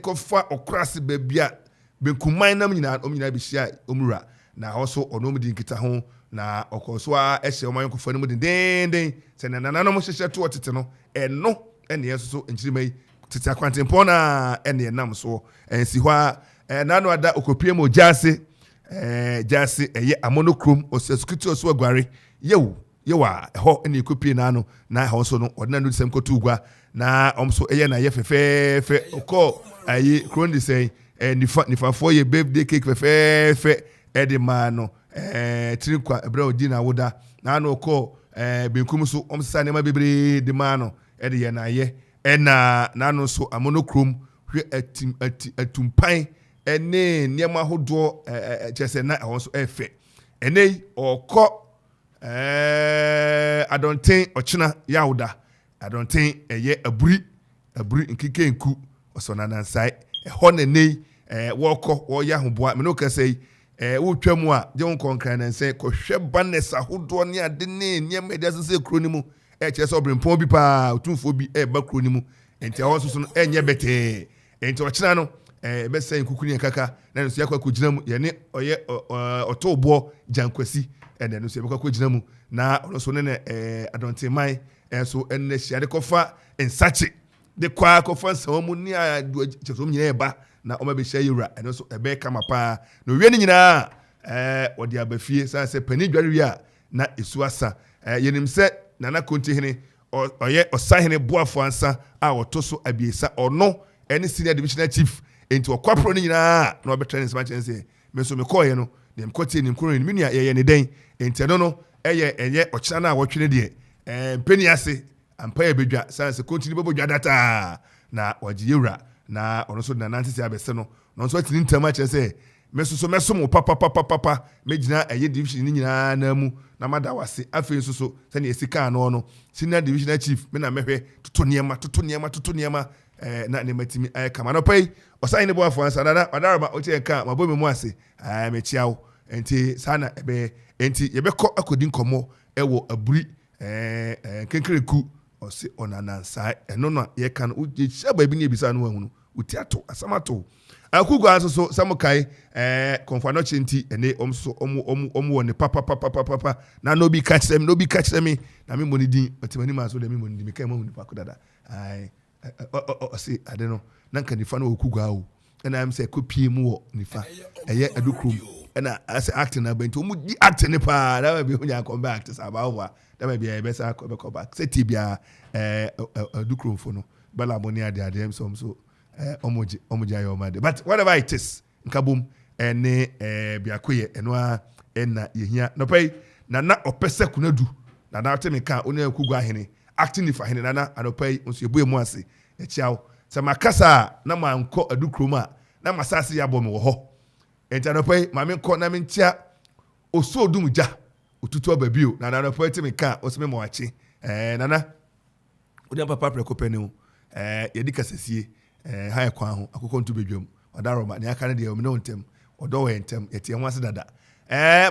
kofa okrase babia benkuman nam nyina bihia omura na also onom di nkita ho na okoso a ehye oman kofa no mu den se na nananom hyehye to otete no eno ene yeso enchirima tete akwantempo na ene nam so ensi ho a nanu ada okopie mo jase jase eye amonokrom osesukiti oso agware yewa ho ene ekopie na no na ho so no odina no disem kotu ugwa na omso eye na ye fefefe okọ ayi krondi say nifa for ye birthday cake fefefe edema no trinkwa ebra odi na woda na no okọ benkum so omsa ne ma bebre de ma no ede ye na ye na no so amonokrom hwe atumpan ene niema hodo chese na ho so efe ene okọ I don't think ochina yawda I don't think eye aburi nkike nku osona nansai ho na nei woko wo ya hoboa me no ka sei wo twam a je won konkran nanse ko hwe banes ahodo ne ade ne niam ede asese kronimu chese obrempon bi pa otumfo bi ba kronimu enti awo so no enye bete enti ochina no be sei nkukuni kaka na no so yakwa kuginamu ye ne oye otobo jankwasi ene no so yakwa kuginamu na ono so ne adonte mai so enne hia de kofa ensache de kwa kofa nsamu ni a chesom nyina eba na o ma be hia yura ene so ebe kama pa no wie ni nyina odi abafie sanse pani dware a na esu asa yenim se nana konti hene oye osahene boafo ansa a wotoso abiesa ono ene senior divisional chief enti okwapro ni nyina na obetra ne sma chense me so me koye no dem kotie ni nkoro ni menu ye ne den enti no eye ochina na wotwe ne de mpeni ase ampa ya bedwa sanse konti bebo dwa data na oji yura na ono so na nantisi abese no no so tini ntama chense meso papa megina eye division ni nyina na mu na mada wase afi so se na esika no senior divisional chief me na mehwe toto niema na ne matimi kama no pai osan ne bo afo ansa na odaraba o tie ka mabo me mu ase mechiawo enti sana ebe enti yebekọ akodi nkomo ewo aburi kenkereku ose onanansa eno no ye kan o jaba bi ne bisa no ahunu utiato asamato akugwa asoso samukai konfano chinti ene omso omu woni papa na no bi catch them na me monidi otimani ma so de me monidi me kai ma hunu pakodada ai ose ade no na nka nifa no okugwa o na am say kopie mu wo nifa eye adukrum na as acting na bento mu di acting pa na be hunya come back to sabawa da be bia be sa come back seti bia adukrum fo no bala moni ade so omoji ayo made but whatever it is nkabum ene biakoye eno a na yehia no pay na opese kunadu na temi ka oni akugwa hene acting if hene na anopay onso ebu emu ase e chiao se makasa na manko adukroma na masase ya bom wo ho enti anopay ma menko na mentia oso odumja otutu ababio na anopay temi ka oseme mo achi nana odi papa prekopene o yedi kasesie ha kwa ho akoko ntu bedwam odaroma ne aka ne de omne ontem odo we ntem yetie ho ase dada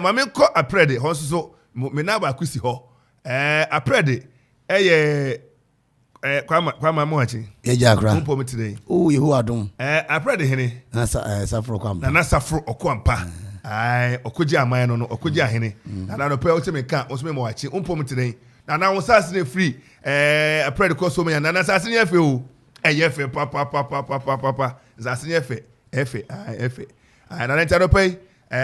ma menko aprede ho so me na ba kusi ho aprede kwa ma mo achi eja akra mpo me today o yehu adom aprede hene na safro kwampa na safro okwampa okoji aman no okoji ahene na no pe o teme ka o so me mo achi mpo me today na wo sase ne free aprede ko so me na sase ne afi o eyefe papa zasini efe na nta do pay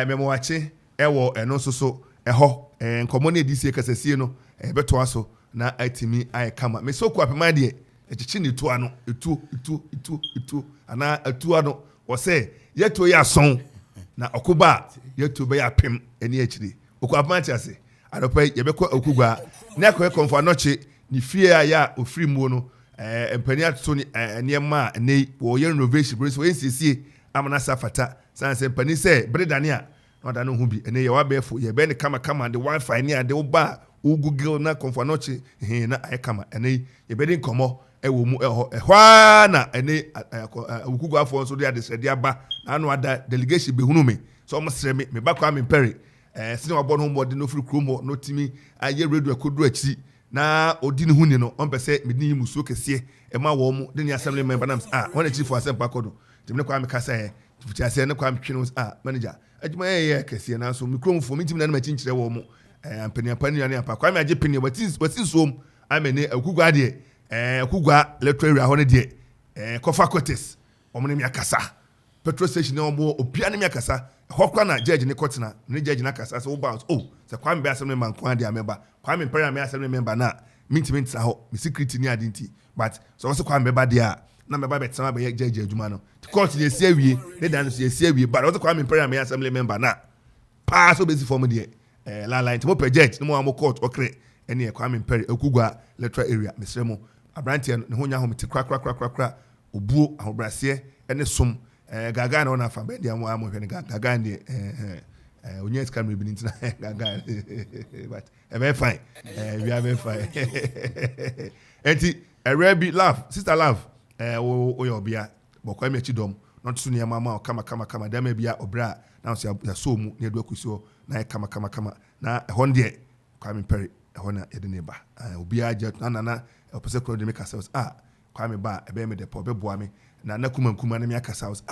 memo wache ewo eno soso eho nkomo na edisi kasasie no beto aso na atimi kama me so kwa pema de echichi ni to ano etu ana atu ano wo se yeto ya son na okuba yeto be ya pem eni echiri okwa pema tiase adopay yebekọ okugwa na akọ konfo anoche ni fie ya ofiri mu no empania to niema ne wo ye renovation bro so NCC amana safata sanse empani se bredania no da no hu bi ene ye wa befo ye be ne kama de wifi ni ade wo ba wo google na konfanoche na ay kama ene ye be din komo ewo mu ehwa na ene okugu afo so de ade srede aba na no ada delegation be hunu me so mo sre me ba kwa me pere sine wa bo no mo de no firi kromo no timi aye radio akodu achi na odi ne hu ni no on pese medini musuo kese e ma wo mu de ne assembly member nam when chief for assembly pakodo dem ne kwa me kasa e futi ase ne kwa me twino manager adwuma ye kese na so mikrom fo mitim na ma chinchire wo mu ampania pani ne apa kwa me age pini wati so amene akugwa de akugwa electoral area ho ne de kofa cotes omne me akasa petrol station no mo opia ne me akasa hokwa na judge ne kotena ne judge na akasa so bounce se kwa me be assembly man kwa de ameba kwa me imperial me assembly member na mint sa ho me security ni adinti but so also kwa me ba de a na me ba betama be judge adwuma no the court ye sia wie ne dan so ye sia wie but also kwa me imperial me assembly member na pa so be si form de la line to mo per judge no mo court okre ene kwa me imperial akugwa electoral area mesremo abrantie ne ho nya ho meti kra obuo ahobrase ene som gaga na ona fa be dia mo amhwe ne gaga ne onye scam bi ntina gaga but very fine we are very fine enti Arabi love sister love o yo bia bokwa me chidom not so ne mama kama da ma bia obra na so ya so mu ne do akuso na kama na ehon de Kwame Perry ehon na yede ne ba obi aja na opose kro de make ourselves Kwame ba ebe me de po be boa me na kuma na me akasa us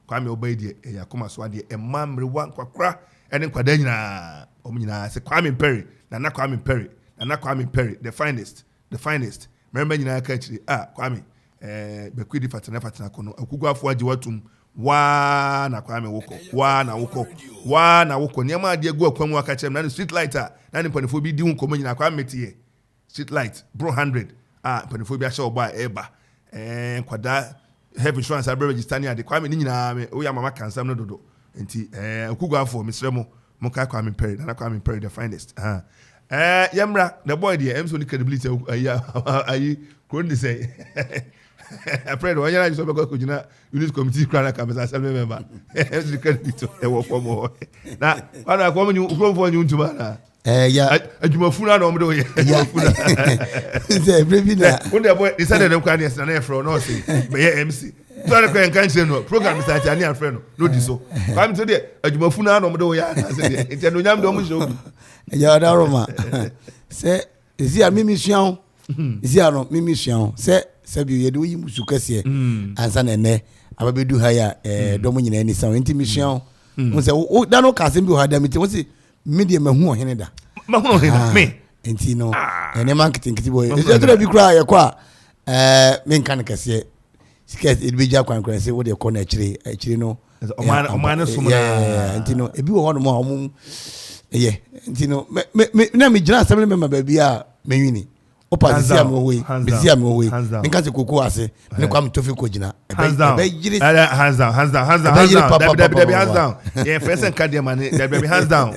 Kwame obai de ya kuma so ade emamre wan kwakra ene nkwada nyina nyina se Kwame Perry na Kwame Perry the finest remember nyina ka chiri Kwame bekwidi fatana kono akugwafo agi watum wa na Kwame woko nyama ade gu akwamu aka chem na street lighter na ni panifo bi di hu komo nyina Kwame tie street light bro 100 panifo bi a show ba eba kwada health insurance abere register ni ade Kwame ni nyina me o ya mama kansam no dodo enti akugwafo misremo mo ka Kwame Perry na Kwame Perry the finest yamra the boy there em so ni credibility ayi kron say afraid when you so be go kujina unit committee kra na kamesa assembly member em so ni credibility e wo form na ana ko mu kron fo nyu ntuma na ya adwumafuna na omdo ye adwumafuna say brevi na when the boy decided them kwa na na efro no say be ye MC so na kwa nkan no program start ani afre no di so kwam to de adwumafuna na omdo ya na say de enti no nyam de omo show ya da Roma se ezi a mission ezi a no mission se bi ye do yi musu kase ansa na ne ababedu ha ya do mo nyina ni san enti mission mo se o da no kase bi ha da meti mo se media mahu ohene da mahu ohene me enti no ene marketing boy ezi to bi kra ya kwa me nkan kase siket edbeja kwankran se wo de ko na achire no o man so na enti no ebi wo ho no mo enti no na me jina assembly member ba bia menwini o pasisi am owe bisi am owe nka se koko ase ne kwa mtofi ko jina ebe yiri hands down hands down yeah first and card man be hands down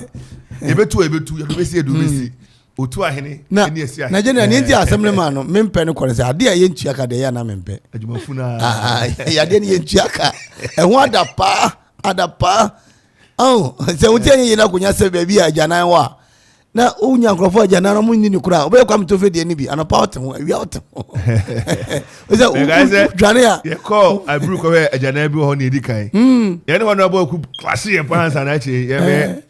ebetu yebesi edumesi otu ahene eni esi ahene na general ni assembly man no mempe ne kwere se ade a ye ntua ka de ya na mempe adwumafuna ya de ne ye ntua ka ehun adapa se wuti anye na kunya se baby ajanan wa na unya nkrofo ajanan no munni ni kura obe kwa mtofe de ni bi anapa ote ho wi ote ho dwane ya ye call abru ko we ajanan bi ho ni edikan ye ne wono abo ku class ye pansa na che ye me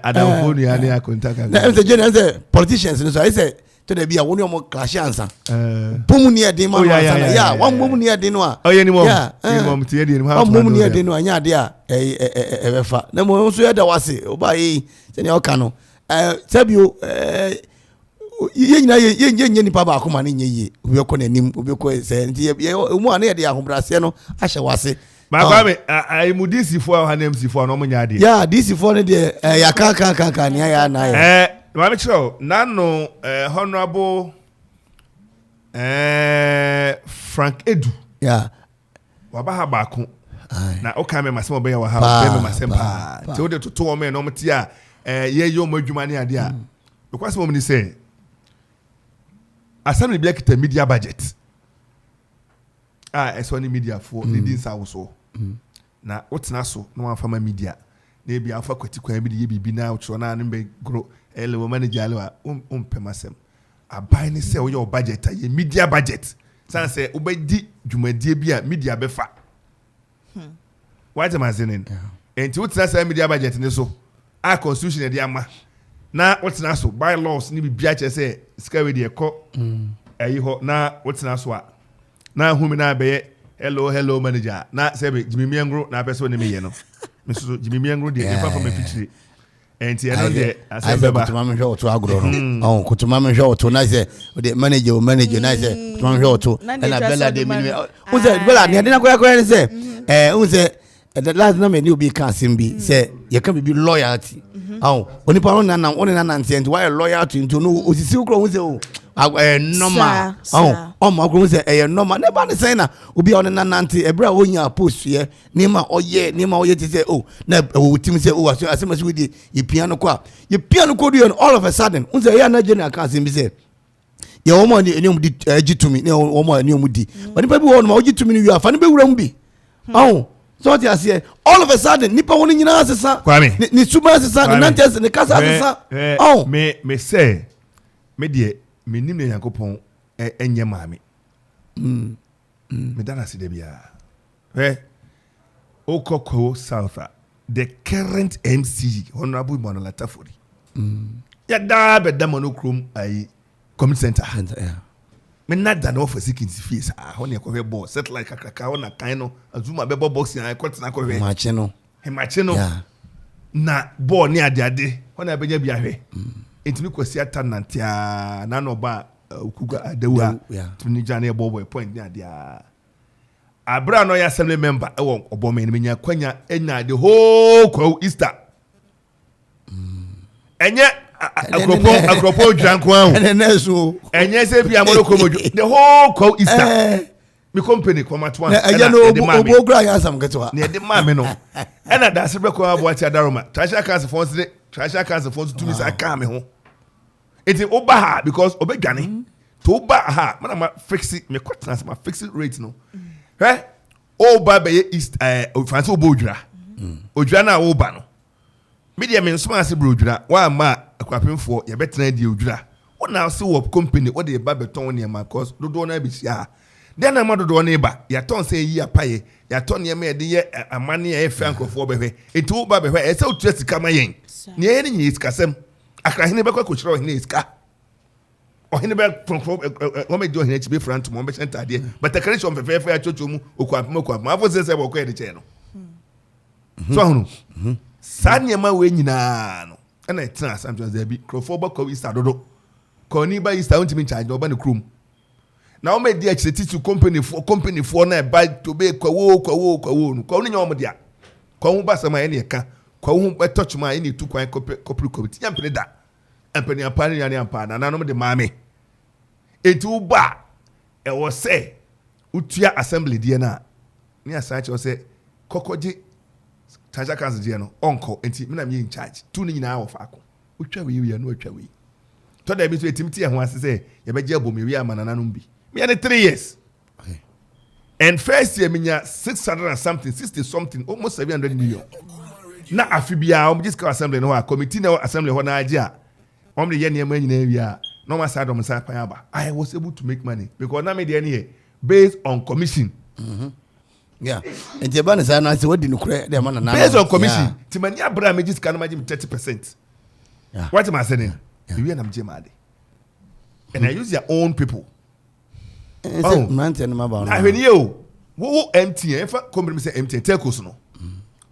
adam phone ya ne akontaka na em se general say politicians no so I say to the bia woni omo clash ansa bomu ni edin ma ansa na ya wan bomu ni edin no a oye ni mom tie edin ha bomu ni edin no anya de a ebefa na mo so ya da wase oba yi se ne oka no sabio ye nyina ye nipa ba akoma ne nye obi ko nanim obi ko se nti mu ana ye de ahobrase no ahye wase ma kwa me ai mudisi fo ha na MC fo no mo nya de ya disi fo ne de ya ka ne ya na ya ma me chiro nano honorable Frank Edu ya waba ha ba ko na o ka me masem obe ya wa ha be me masem pa te o de toto o me no mti a ye yo mo adwuma ne ade a because mo ni say asana bia kita media budget eso ni media for leading so na otena so no wan fama media na bia afa kwati kwan bi de bibi na otro na ne be grow ele manager lewa pemasem abai ni say o your budget ye media budget san say obedi dwumadie bi a media be fa what am I saying enti otena say media budget ni so a constitution e dey ama na wotena so bylaws ni bibia che say sika we de ekọ ayi ho na wotena so a na humi na be hello manager na say be Jimmy Miengro na person ne me ye no me so Jimmy Miengro de fa from afitire enti e no de asem ba kutuma me hwe oto agro no kutuma me hwe oto na say the manager na say kutuma me hwe oto na bella de me o say bella ne de na koya say o say the last na me ni obi kan sim bi say ye kan bi loyalty onipa no na one na nante why loyalty into no osisi ukro wo say normal ma ukro say normal ne ba ne say na obi on na nante ebra onya post ye ni ma oye ti say na wo tim say asema we di ye piano kwa do all of a sudden un say ya na general kan sim bi say ye wo mo ni eni di gitumi ne wo mo ni omudi but nipa bi wo no ma gitumi ni wi afa ne be wura mu bi so ti asie all of a sudden nipa woni nyina asesa ni suma asesa ni nantes ni kasa asesa me say me de me nim ne Yakopon enye maame me dana se de bia okoko south the current MC honorable Manuel Tafori ya da be da monokrom ai community center me nada no for seeking face ho ne ko hwe ball satellite kakraka ho na kan no azuma be box na kwet na ko hwe mache no na ball ni ade ho na benya bia hwe entimi kwasi ata nantia na no ba ukuga adewa tuni jana e boy point ni ade abra no ya assembly member e won oboma ni menya kwanya enya the whole kwa Easter enye akropo dranko ahụ enye se bia mo ko mojo the whole co Easter me company ko matwa na no obo ya sam getwa na de mame no na da se be ko abo ati adaroma treasure council funds to me say aka me ho eti oba ha because obedwane to oba ha ma fix it me kwatna ma fix it rate no oba be East fancy obo odwira na oba no media men so ase bro odwira wa ma akwapemfo ye betena die odwira wona se wo company wo de ba beton ne ma cause dodo na bisia den na ma dodo na ba ya ton se yi apaye ya ton ne ma ye de ye amane ye frankofo behwe enti wo ba behwe e se otua sika ma yen ne ye ni sika sem akra hene be kwa ko chiro hene sika o hene be from wo me do hene chi be front mo be center de but the creation of fe achocho mu okwapem afo se bo ko ye de che no so hunu sanya ma we nyina no na etra sometimes there be crofo ko Easter dodo ko ni ba Easter untimi charge no ba ne krum na o me dia chiti to company for na buy to be kwawo no ko ni nyom dia ko hu ba sama ye ne ka ko hu be touch ma ye ne tu kwan corporate committee yampene da ampani apani ya ne ampana na no de maame etu ba e wo se utua assembly die na ni asache wo se kokoje Taja kanzi je no onko enti me na me in charge tu ni nyina wo faako otwa we no otwa we to da bi so etimti e ho ase se ye beje abomi we amanana no bi me na 3 years okay and first year menya 600 and something 60 something almost 700 million na afibia o just assembly no a committee na assembly ho na age a o me ye ne ma nyina wi a no ma sa dom sa pan aba I was able to make money because na me dey here based on commission. Yeah, and the banner say what did you create? Based on commission, Timania Bra Magis can imagine 30%. Yeah. What am I saying? You and I'm Jemadi. And I use their own people. Oh, man, tell them about I mean, you who empty, if I come say empty, tell us no.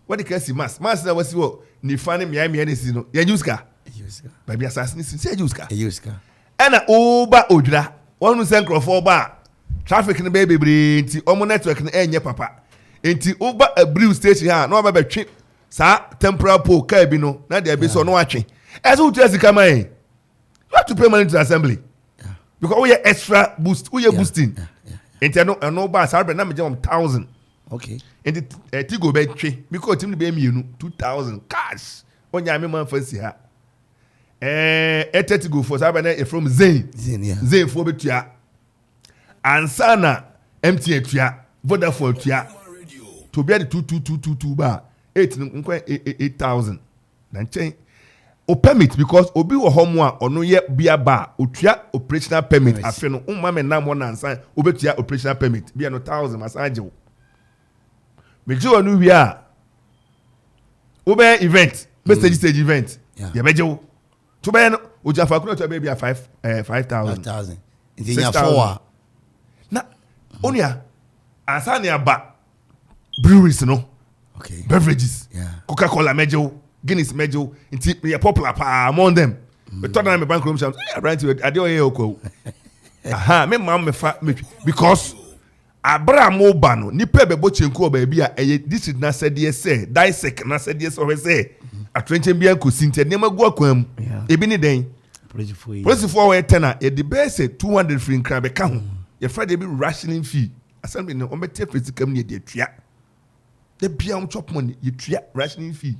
What the case is, Master was you, Nifani, Miami, and Sino, Yajuska. Baby assassin, say Juska. And a Oba Udra, one who sent for bar. Traffic in the baby brain, omo network na enye papa. Enti over a brew station ha no ba betwe sa temporal pole car bi no na there be so no atwe. As who tell sika man. You have to pay money to the assembly. Yeah. Because we extra boost, we boosting. Enti no ba sa na me 1,000. Okay. Enti Tigo betwe because team be mienu 2,000 cash. Onya me man fancy ha. Tigo for sa na from Zain. Zain for betua. Ansana MTN tua Vodafone tua to be the 2222 bar 8,000 na chain o permit because obi wo homo a ono ye bia bar o tua operational permit afi no umma me na mo na ansan obetua operational permit bia no 1,000 masaje wo meji wonu wi a obe event message stage event ye beje wo to be no ojafa kuno to be 5,000 Intinya 4 na onia asane aba breweries no okay beverages Coca-Cola mejo Guinness mejo inti ye popular pa among them we thought na me bank room sham right ade oye okwo aha me mam me fa because abra mo ba no nipa bebo chenku oba bia eye this is na said yes say dissect na said yes or say atrenchen bia nkosi nti ne magu akwam ebi ni den police for we tenor e the best 200 free nkra be ka ho ye fa de bi rationing fee assembly no on better physical ne de tua de bia on chop money ye tua rationing fee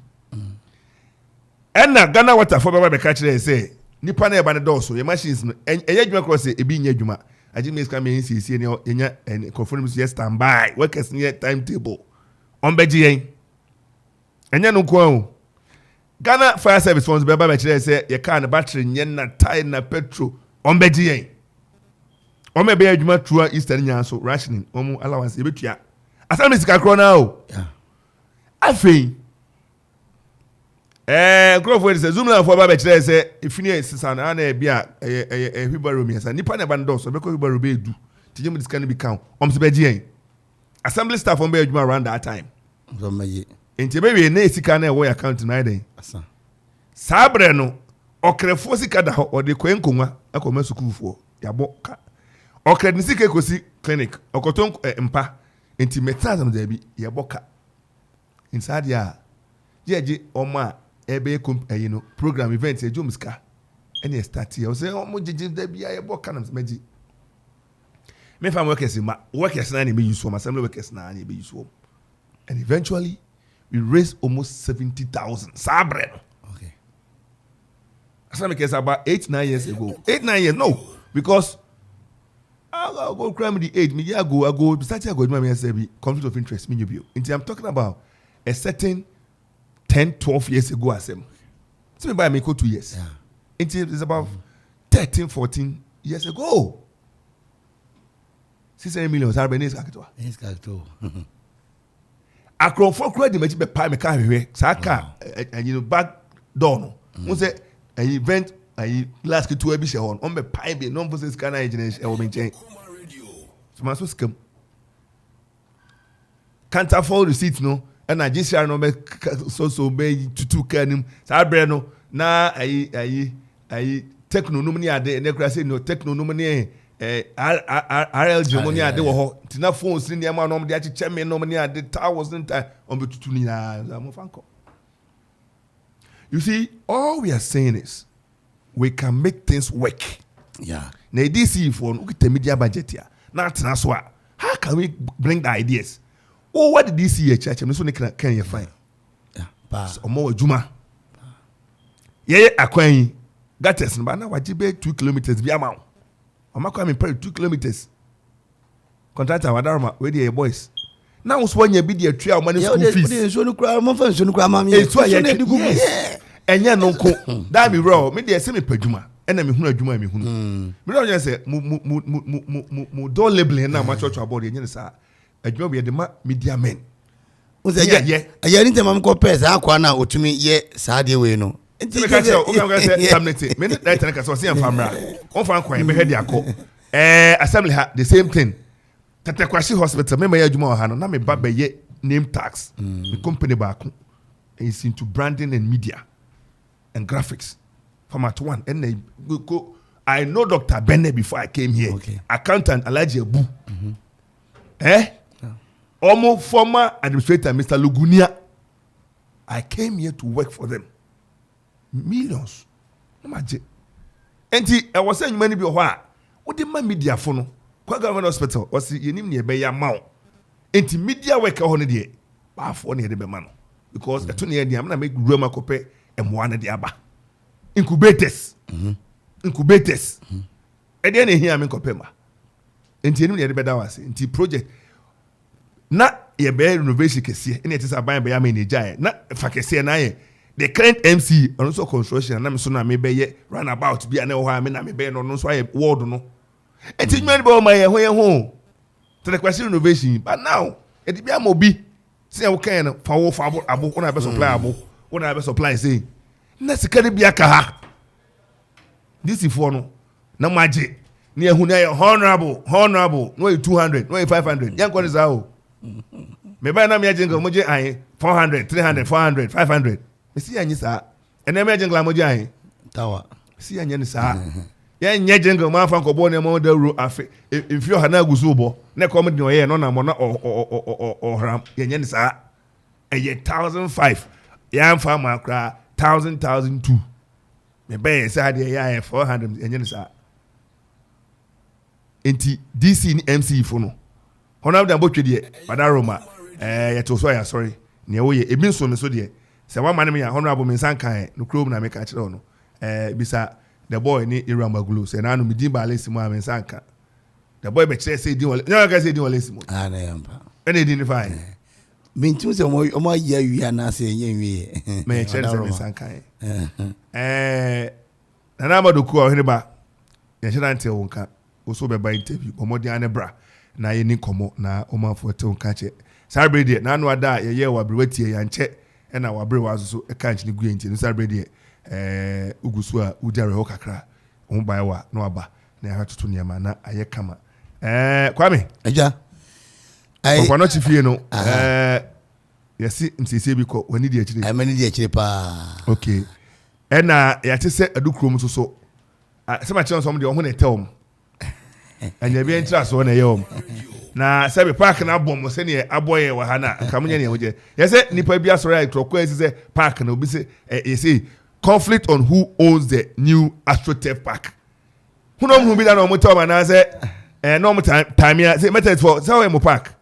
na Ghana water for be ka kire say nipa na e ba ne do so ye machines no eye adwuma cross e bi nya adwuma aji me ska me nsi ne enya conform so yes stand by workers near timetable on beji yen enya no ko Ghana Fire Service funds be ba kire say ye car na battery nye na tire na petrol on beji yen on me be adwuma trua eastern nya so rationing on allowance e betua asam sika kro na o afei Crawford says zoom na for ba kire say ifini sisa na na bia hibaro mi asa nipa na ba ndo so be ko hibaro be edu tije mu discan be count se beji yen assembly staff on be adwuma around that time so maye enti be we na sika na e wo account na den asa sabre no okrefo sika da ho ode kwenkonwa akoma sukufo yabo ka okred ni sika ekosi clinic okoton mpa enti metazam da bi yabo ka inside ya jeje oma ebe program event e jomska ene start here o say omo jeje da bia ye boka na meji me fam workers na me use for assembly workers na be use for and eventually we raised almost 70,000 sabre okay assembly workers about 8-9 years ago 8-9 years no because I go crime the age me I go start to go me say be conflict of interest me you I'm talking about a certain 10-12 years ago asem so me buy me go 2 years it's about 13-14 years ago 600 million Arbenes capital akron for credit me be pay me ka hwe saka and back door no we say an event last to be share on be pay be no for say scanner agent e wo me chen so man so scam can't afford receipt no and Nigeria no be so be tutu kanim sa bre no na ayi techno no mani ade ne kra say no techno no mani RLG money ade wo ho tina phones ni ma no de a che me no mani ade towers nta on be tutu ni na mo fanko. You see, all we are saying is we can make things work. Yeah. Na DC for no get media budget here. Na tena so how can we bring the ideas? Oh, what did DC here church? Me so ne can you find? Yeah. Pa. Omo adwuma. Ye akwan gates no ba na wajibe 2 kilometers bi amount. Omako am pay 2 kilometers. Contractor wadarma we dey boys. Now so when you be the three money school fees. Yeah, so no cry, mo fan so no cry mama. It's why you dey enya no ko that be raw me dey say me padwuma ena me hunu adwuma me hunu me don just say mu don labeling na ma church about enya say adwuma be dey ma media men o say ya ni tema ko pesa akwa na otumi ye saade we no enti ka say o ka say community me na tena ka so say famra on fan kwan be head akọ assembly ha the same thing Tatekwasi hospital me ya adwuma ha no na me ba be ye name tax the company back is into branding and media and graphics. Format 1. And go. I know Dr. Benne before I came here. Okay. Accountant Alaji Abu. Almost former administrator Mr. Lugunia. I came here to work for them. Millions. Imagine. And I was saying many people why. What did my media for no? Kwa government hospital was you need me be your mount. And media work on the ba for near the man. Because the 2 years I'm gonna make Roma Cope and one of the Abba. Incubators. Incubators. And then here I'm in Copema. And the enemy better was in the project. Not a bear renovation case, and it is a buy by a mini giant. Not if I can say an the current MC and also construction, and I'm soon I may be run about to be an old man, I may be no so I ward no. And it's many about my way home to the question renovation, but now it be a mobi. Say okay no for abu when I be supply abu when I be supply say na sika de bia ka ha this is for no na maje ni ehun na honorable no 200 no 500 yan ko ni za o me ba na me jingle mo je an 400 300 400 500 me si anyi sa ene me jingle mo je an tawa si anyi ni sa yan nye jingle ma fa ko bo ne mo da ru afi if you hana guzu bo na ko mo di o ye no na mo na o ram yan nye ni sa eye 1005 yan fa ma kra 1002 me be say ade ya 400 yan nye ni sa enti DC ni MC fo no hono da botwe de padaroma ya to so ya sorry ne wo ye ebi nso me so de se wa mane me ya hono abo me san kan no krom na me ka kire no bisa the boy ni Iramagulo se na no me din ba lesimu a me san kan the boy be kire say din wole no ka say din wole lesimu na yamba ene din fine me ntu se mo ya wi na se yen wi me kire say me san kan na Amadu ku o hiriba ya shira nte wonka oso be ba interview omodi ane bra na ye ni komo na omanfo te wonka che celebrate na anu ada ye wa brewetie ya nche e na wa bre wa so e kan chini guye nti no celebrate ugusu a udare ho kakra on ba wa no aba na ya tutu niama na aye kama Kwame eja ai kwa no chifie no yesi ntise bi ko wani di akire ai mani di akire pa okay e na ya te se adukrom so se ma chance om de ho na etem anya bi entra so na yom na sabe park na bom se ne aboye wa hana kamunye ne hoje yese nipa bi asoro ya troko ese park na obi se yesi conflict on who owns the new AstroTurf park huno mu bi da no moto na se no mo time ya se method for so we mo park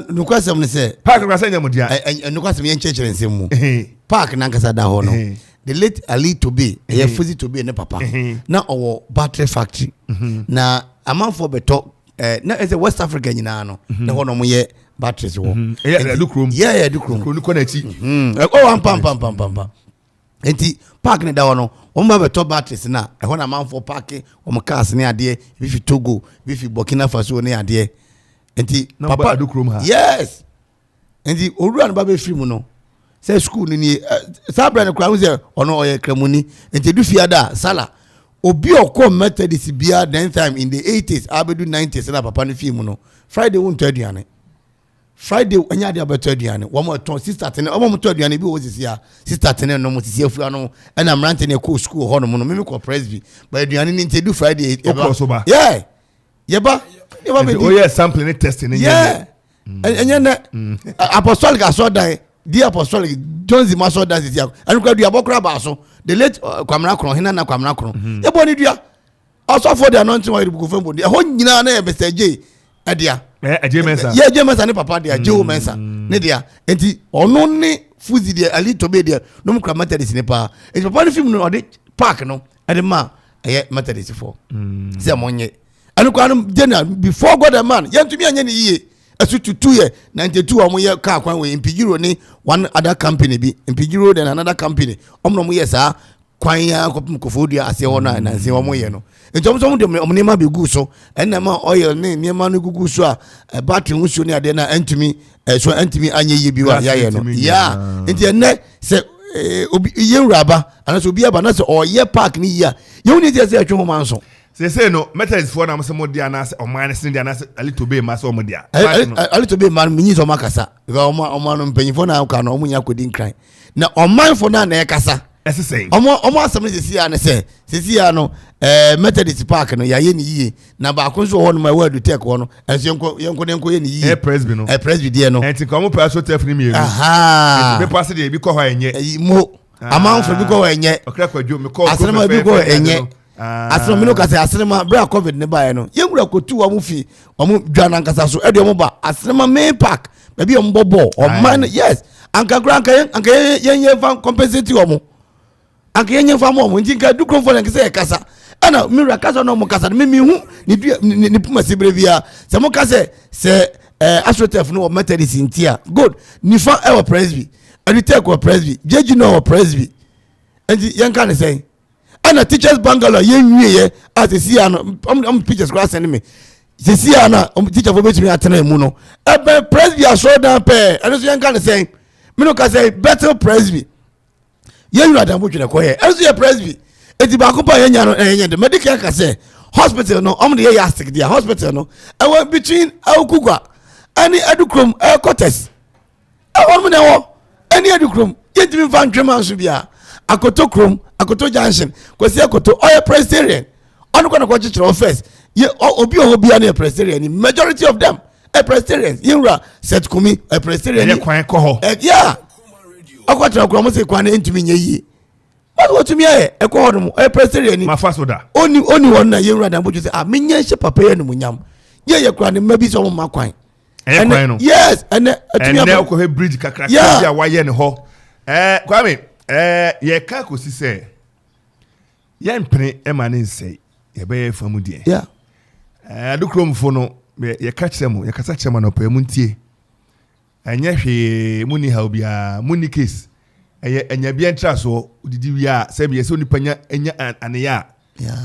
no kwasem ne se park na se nya mo dia no kwasem ye nchechere nsem mu park na nkasa da ho no the late Ali Tobe ye Fuzi Tobe ne papa na owo battery factory na amanfo beto na as a West Africa nyina no na ho no mo ye batteries wo dukrom dukrom ko na chi pam enti park ne da ho no o ma beto batteries na ho na amanfo park o mo cars ne ade bi fi Togo bi fi Burkina Faso ne ade enti papa dukrom ha yes enti oru an ba be free mu no say school ni sabra ne kwa uze ono oye kramuni enti du fiada sala obi okọ Methodist bia then time in the 80s abedu 90s na papa no film no Friday won to aduane Friday anya de abeto aduane wo mo ton sister tene wo mo to aduane bi wo sisi ya sister tene no mo sisi afua no na mrante ne ko school ho no mo no me ko presby ba aduane ni ntedu Friday yeah yeba be oh yeah sampling testing yeah enya na apostolic asodan the apostolic Jones maso dance is ya anu kwa dua bokra ba so the late kwamra kron hina na kwamra kron e bo ni dua also for the anointing wa ibuku fembo de ho nyina na e Mr. J adia J Mensa yeah J Mensa ne papa dia J Mensa ne dia enti ono ne Fuzi dia Ali Tobe dia no mkra Methodist ne pa e papa ne film no de park no e de ma e Methodist for se monye anu kwa no general before God a man yentumi anye ne yiye asutu 2 year 92 omo ye car kwan we Impigiro ni one other company bi Impigiro then another company omno mo ye sa kwan ya kofodia ase wona na nse omo ye no entom so mo de omo ne ma be gu so enna ma oil ne ma no gugu so a battery nsuo ne ade na antumi so antumi anye ye bi wa ya ye no ya enti enne se obi ye nraba ana so obi aba na se oye park ni ya ye woni je se atwe ho manso say no Methodist for na mo dia na o minus dia na a little bit ma so mo dia a little bit man minyi so makasa because o no mpanyifo na ka no omunya kodi nkran na o manfo na e kasa ese say o asem ne sisi ya ne se sisi ya no Methodist park no ya ye ni yiye na ba ko so ho no ma wadu tek ho no enso yenko ye ni yiye presby no presby die no enti ko mo pa so tef ni mi aha be pass dey bi ko ho enye mo amanfo bi ko ho enye okra kwadwo me ko asema bi ko enye asema mino kase asema bra covid ne bae no yewura kotu wa mu fi wa mu dwana nkasa so e de mo ba asema main park ba bi o mbobo o man yes anka yen fan compensate o mo anka yen fan mo ntinka dukron fo nke se kasa ana mira kasa no mo kasa me hu ni puma sibrevia se mo kase se AstroTurf no Methodist intia good ni fa e wa presby adite ko presby jeji no wa presby enti yen kan say ana teachers bungalow yenwie ye asisi ano am pictures class send me sisi ana teacher for betimi atena mu no ebe presby aso dan pe eno so yan kan say me no ka say better presby ye you adam botwe ko ye eno so ye presby eti ba ko pa yenya no yenya de medical ka say hospital no om de ye yastic dia hospital no e between Awukugwa ani Adukrom quarters e won me wo ani Adukrom yentimi fan twema so bia Akoto Krom Akoto Junction kwesi Akoto oye Presbyterian onu kwa na kwa chichiro first ye obi bia na Presbyterian majority of them Presbyterians yinra set kumi Presbyterian ye kwan ko ho yeah akwatra kura mo se kwan na ntumi nye yi but what me e ko ho no Presbyterian mafasoda oni won na yinra na boju se menya hye papa ye no munyam ye kura ne mabi so mo makwan e kwan no yes ene atumi ko he bridge kakra bia wa ye ne ho kwame ye ka ko si se ye mpene e ma ne nsei ye be famu die yeah Adukrom fo no ye ka kyeremo ye kasa kyeremo no pa mu ntie anya hwe muni ha obia muni case anya bia ntra so didi wi a se bia se onipa nya anya aneya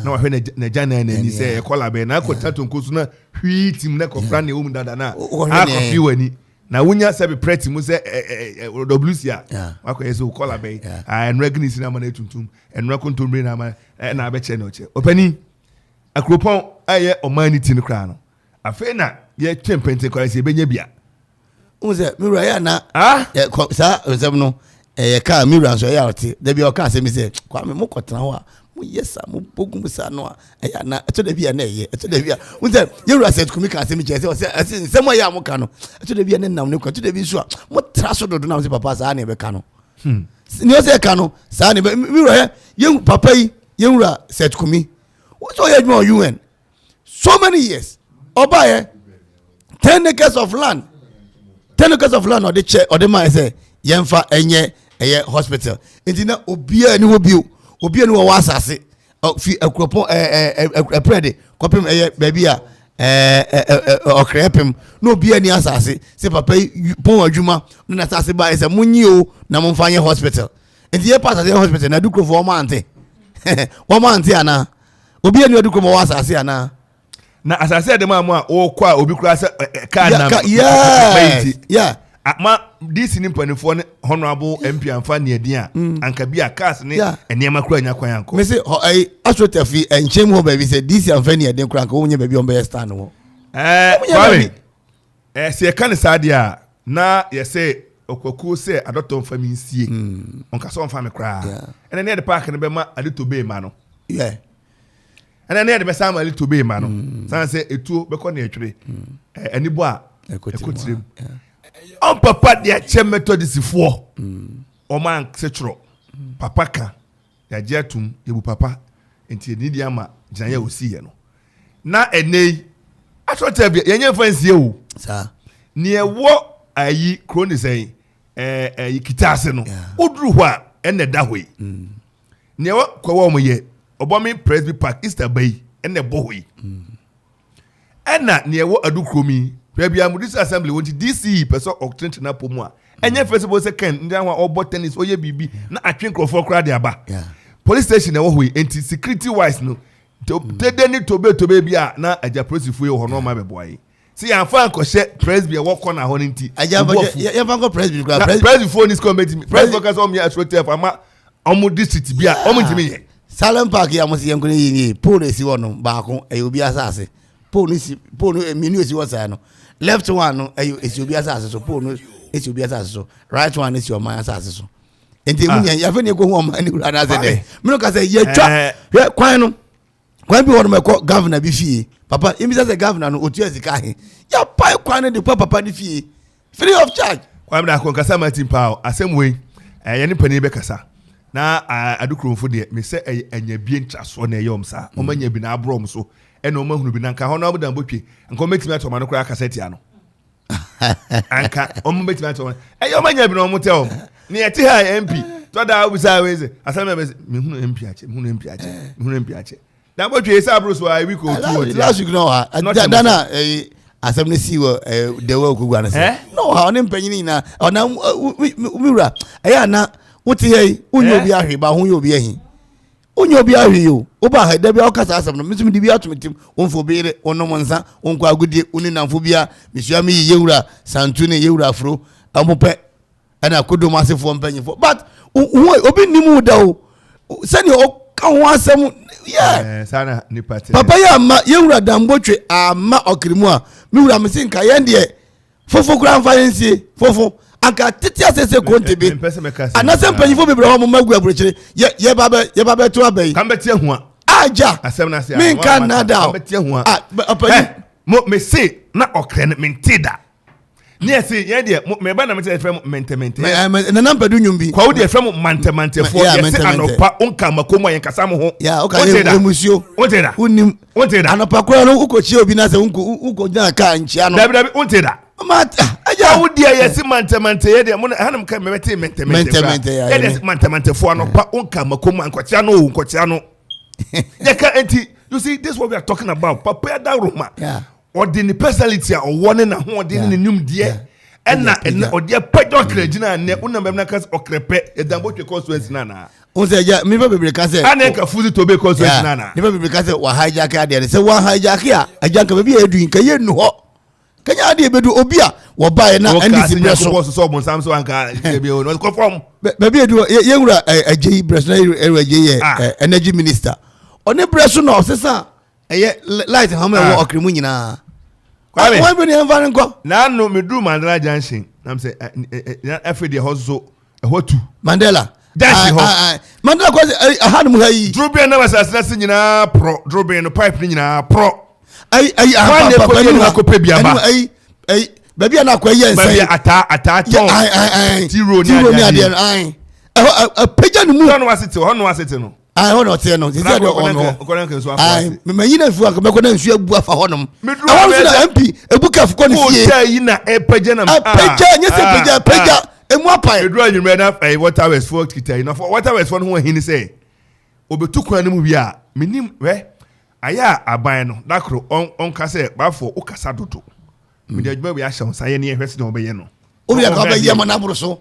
na wa hwe na jana na ni se kola be na ko tato nkosu na hwi tim na ko fra na wo dada na a ko fi wani na wunya se be preti mu se WC a ko yeso kola be enra gnisi na ma na tuntum enra kontombre na ma na be che na oche opani akropon aye omanity no kra no afena ye twempente kwase benya bia unze mira ya na sa nsem no ka mira so ya oti da bia o ka se mi se kwa me mo kotena ho a mo yesa mo bogum sa no a ya na eto da bia na ye eto da bia unze yura set kumi ka se mi che se nsem ya mo ka no eto da bia ne nam ne kwa eto da bi so a mo traso dodo na mo se papa sa na be ka no ni o se ka no sa na mira ye papa yi yura set kumi so ye juma UN so many years obaye 10 acres of land or the chair or the man say yemfa enye hospital intina obia ni obia ni wo asase fi akropon prede kopem baby a okrepem no obia ni asase se papa pon adwuma no na asase ba say munyi o na momfanye hospital inti pass the hospital na Adukrofo wo ma ante ana obia ni Adukrofo wo asase ana na asase de ma o kwa obi kura se ka na yeah ma this ni mpanifo ne honorable MP amfa ne adin a anka bi a cars ne enema kura nya kwan anko me say astrotafi enchem ho baby say this amfa ne adin kura anka wonye baby on be stand ho kwame se ka ne sade a na ye say okwaku se adoton fami nsie onka so onfa me kura ene ne de park ne be ma adito be ma no yeah and then the best time a little bit, man. San say a two becon a tree. Any bois, a good stream. On papa, the chair method is four. O man, cetro. Papaka, the jetum, you papa, until Nidiama, Jaya will see you. Na a nay, I thought to be young friends you, sir. Near what are ye crony say, a kitaseno, Udruwa, and the Daway. Near what Kawama yet. Obami Presby Park Easter Bay and the boy. And na near what Adukromi, where be this assembly when DC person octrent na pomwa. And your first was a can down all bought tennis or ye BB, na a drink of 4 crowd aba. Police station away anti security wise no. To need to baby na a Japanese for your honor my boy. See, I'm fine because Presby walk on a honey. I have a Presby phone is coming. Press focus on me as well. I'm almost district be almost me. Salem Park ya mo se yankun yi pole si wono ba ko e obi asase pole menu esi wosa no left one no e esi obi asase so pole esi obi asase so right one esi o man asase so enti munya ya fe ne ko hu o man ni ura na se de me no ka se ye twa kwan bi wono me ko governor bi fie papa imi se governor no otu esika he ya pai kwan de papa ni fie free of charge kwam da ko kasa Martin Paul asem we ye ni pani be kasa na Adukrofo de me se anya bie ntraso na eyom sa o manya bi na abrom so e na o mahunu bi na nka ho na obodan botwe nka o metimi atoma no kra kaseti ano anka o metimi atoma e o manya bi na o motel ne yeti ha MP to da obisa weze asame be me hunu MP ache me hunu MP ache na botwe sa abro so I week o two last week no ha dana asem ne siwo de wa okugwa na se no ha oni mpanyini na ona umura eya na wuti hey unyo bi ahwe ba hu yo bi ahi unyo bi ahwe yo oba ha da bi okasa asem no misum di bi atometim onfo beere onom nsa onko agudie uni namfo bia misua mi yewura santu ne yewura afro amope ana kodo masefo mpanyifo but obi nimu da o sani ho asem yeah sana ni party papa ya ma yewura dambotwe ama okrimu a mi wura me sin ka ye de fofo kura mfa yensie fofo aka tete asese konte bi anase mpanyifo bebre ho magu aburekire ye baba to abai kan betie ho a aja asem na se min kan na da betie ho a me say na okre ne mentida ni ese ye de me ba na me tell frem mentemente na number du nyum bi kwa wo de frem mantemente fo ye se anopa onka makomo yen kasa mo ho ya o ka emusio wonteda unim wonteda anopa kwa no ukochi obi na se unko nya ka nchia no dabi wonteda aja wo dia ye se mantemente ye de mo hanam ka me bete mentemente ye de mantemente fo anopa onka makomo ankotia no ye ka enti you see this is what we are talking about papa da roma yeah ordinary personality a owone na ho ordinary ne num de na ode pejo kragina ne unam na kas okrepe edambotwe constituency na unse ja mi fa bebre ka se ana ka fuzi to be constituency na ni fa bebre ka se wa hijack ade se wa hijack a ajanka be edu nka ye nu ho kanya ade bedu obi a wo bae na ndc breso so bon sam so anka be o no conform be edu ye wura ajeyi breso na ajeyi energy minister oni breso na osesa eye light ha me wo okrimu nyina why be the environment na no me do Mandela Junction am say every day hozo hotu Mandela junction Mandela ko ahanu mu hayi drobia na wasasase nyina pro drobia no pipe ni nyina pro ai papa ni ko pe biaba ai baby na ko ye nsan baby ata ton tiro ni ade ai peja no mu hono wasete no ai hono te no zizia de ono ai me yina fu aka me ko na nsu abu afa honom awon so na MP ebuka fu ko ni fie o yi na peja na peja nye se peja emu apa edu anyume na water west for kita na for water west for no hin say obetu kwan no mu wi a menim we aya aban no dakro on ka say bafo o kasa dodo me de adwuma wi a hye saye ne ehwese no obeye no o wi aka obeye ma na buru so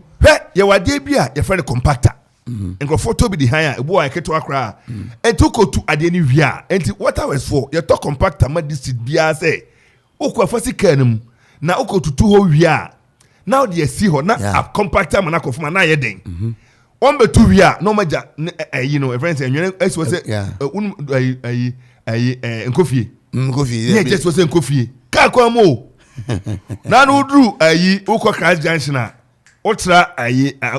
ye wade bi a ye friend compactor enko photo bi di higher ebo a keto akra entukotu ade ni wi a enti water west for ye to compactor ma district bia say okwa fasi kanum na okotutu ho wi a now they see her na a compactor man akofuma na ye den on be two wi a no maja you know friends enwene eso say nkofie ye just was nkofie ka kwa mo na no dru ukọ Christ Junction a otra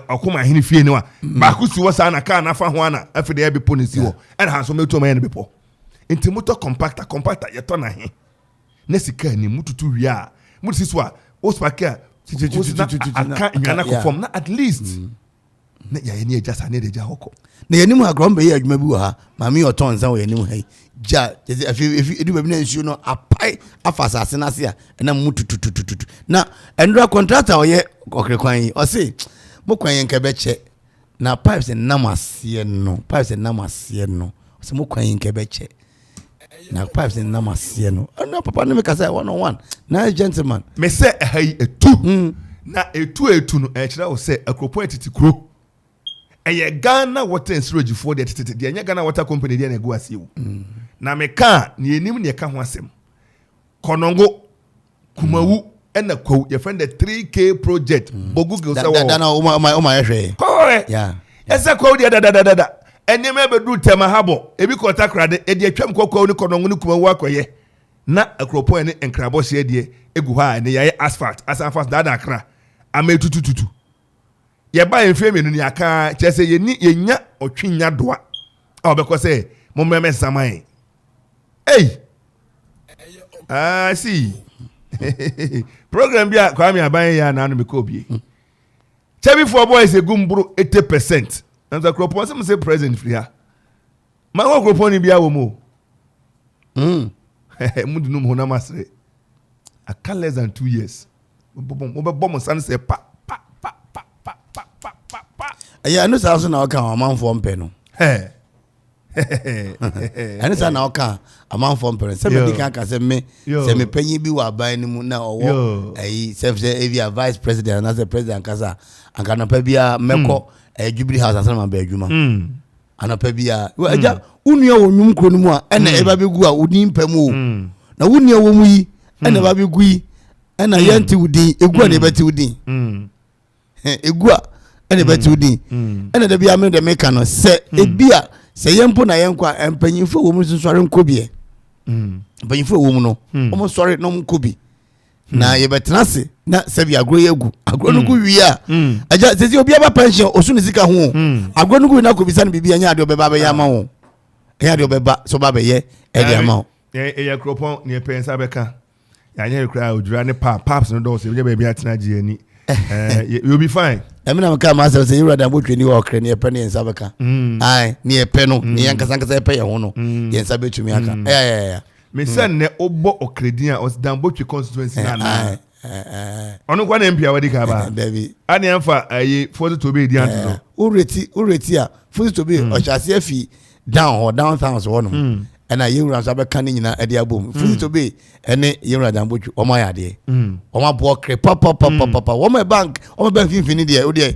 akoma hini fie ni wa ba kusi wo sa na ka na fa ho ana afide ya be ponisi wo and ha so meto ma ye be po enti moto compactor ye to na he na sika ni mututu wi a mutu so a ospaka aka nyana ko form na at least na ya ni eja sa ne de ja hoko na yanim agrom be ya adwuma bi wo ha mami oton san wo yanim ha ja if edu baby na nsuo no apai afasa ase na se a na mututututu na endra contractor wo ye okrekwan o se mo kwan yen ka be che na pipes namase no o se mo kwan yen ka be che na pipes namase no na papa no me ka say 101 na gentleman me say hai etu na etu no e kira wo say akropo etiti kro eye Ghana water and sewage for the tete de anya Ghana water company de na go asiu na me ka ne enim ne ka ho asem Konongo Kumawu and kwa your friend the 3K project bogu go say that na o my hwe correct yeah esa kwa de da enye me be do tema habo ebi ko takrade e de atwam kwa ni Konongo ni Kumawu akoye na akropo ne enkrabo se de egu ha ne yaye asphalt da akra ametutututu ye ba enfie menu ni aka chese ye ni yenya otwinya doa a obekọ say mo meme saman see program bia Kwame Aban ya na no me ko bie chebi for boys egumbro 80% and the crop was say president free ha ma ho crop ni bia wo mo mudu no mo na masre aka less than 2 years mo be bom san say pa aya no sa so na o kan amanfo mpe no ani sa na o kan amanfo mpe se me kan ka se me panyi bi wa ban ni mu na owo se evia vice president na se president kasa anka na pa bia meko Jubilee House asana ma ba adwuma ana pa bia aja unua wonwum kro no mu a ena e ba begu a odi mpam o na unua wo mu yi ena ba begu yi ena yanti udi egu a na beti udi egu a ene beti udi ene da bia me de meka no se ebia se yempo na yenko empanyimfo wo mu sori nkobie empanyimfo wo mu no omo sori no nkobi na ye betena se na sebi agro yegu agro no gu wi a aja se obi aba pension osu ne sika ho agro no gu na ko bisa no bibia nya ade obeba be ya ma ho nya ade obeba so ba be ye e de ma ho ye kropon ne pensa beka ya nya kra odura ne paps no do se be bia tena gi ani you'll be fine. I mean, I'm coming myself say you rather put you or crane your penny in Sabaka. Aye, near Peno, near Casanca pay a hono. Yes, I bet you me. Yeah. Me send ne obo or credia or down both your constituency. Aye. On one MP already cover, baby. I am for a photo to be the answer. Uretia, photo to be or shall see a fee down or downtown one. And I you ran a canning in a dear boom. Free to be any you rather put you on my idea. On my book, papa, on my bank, on my bank infinity. Oh, dear,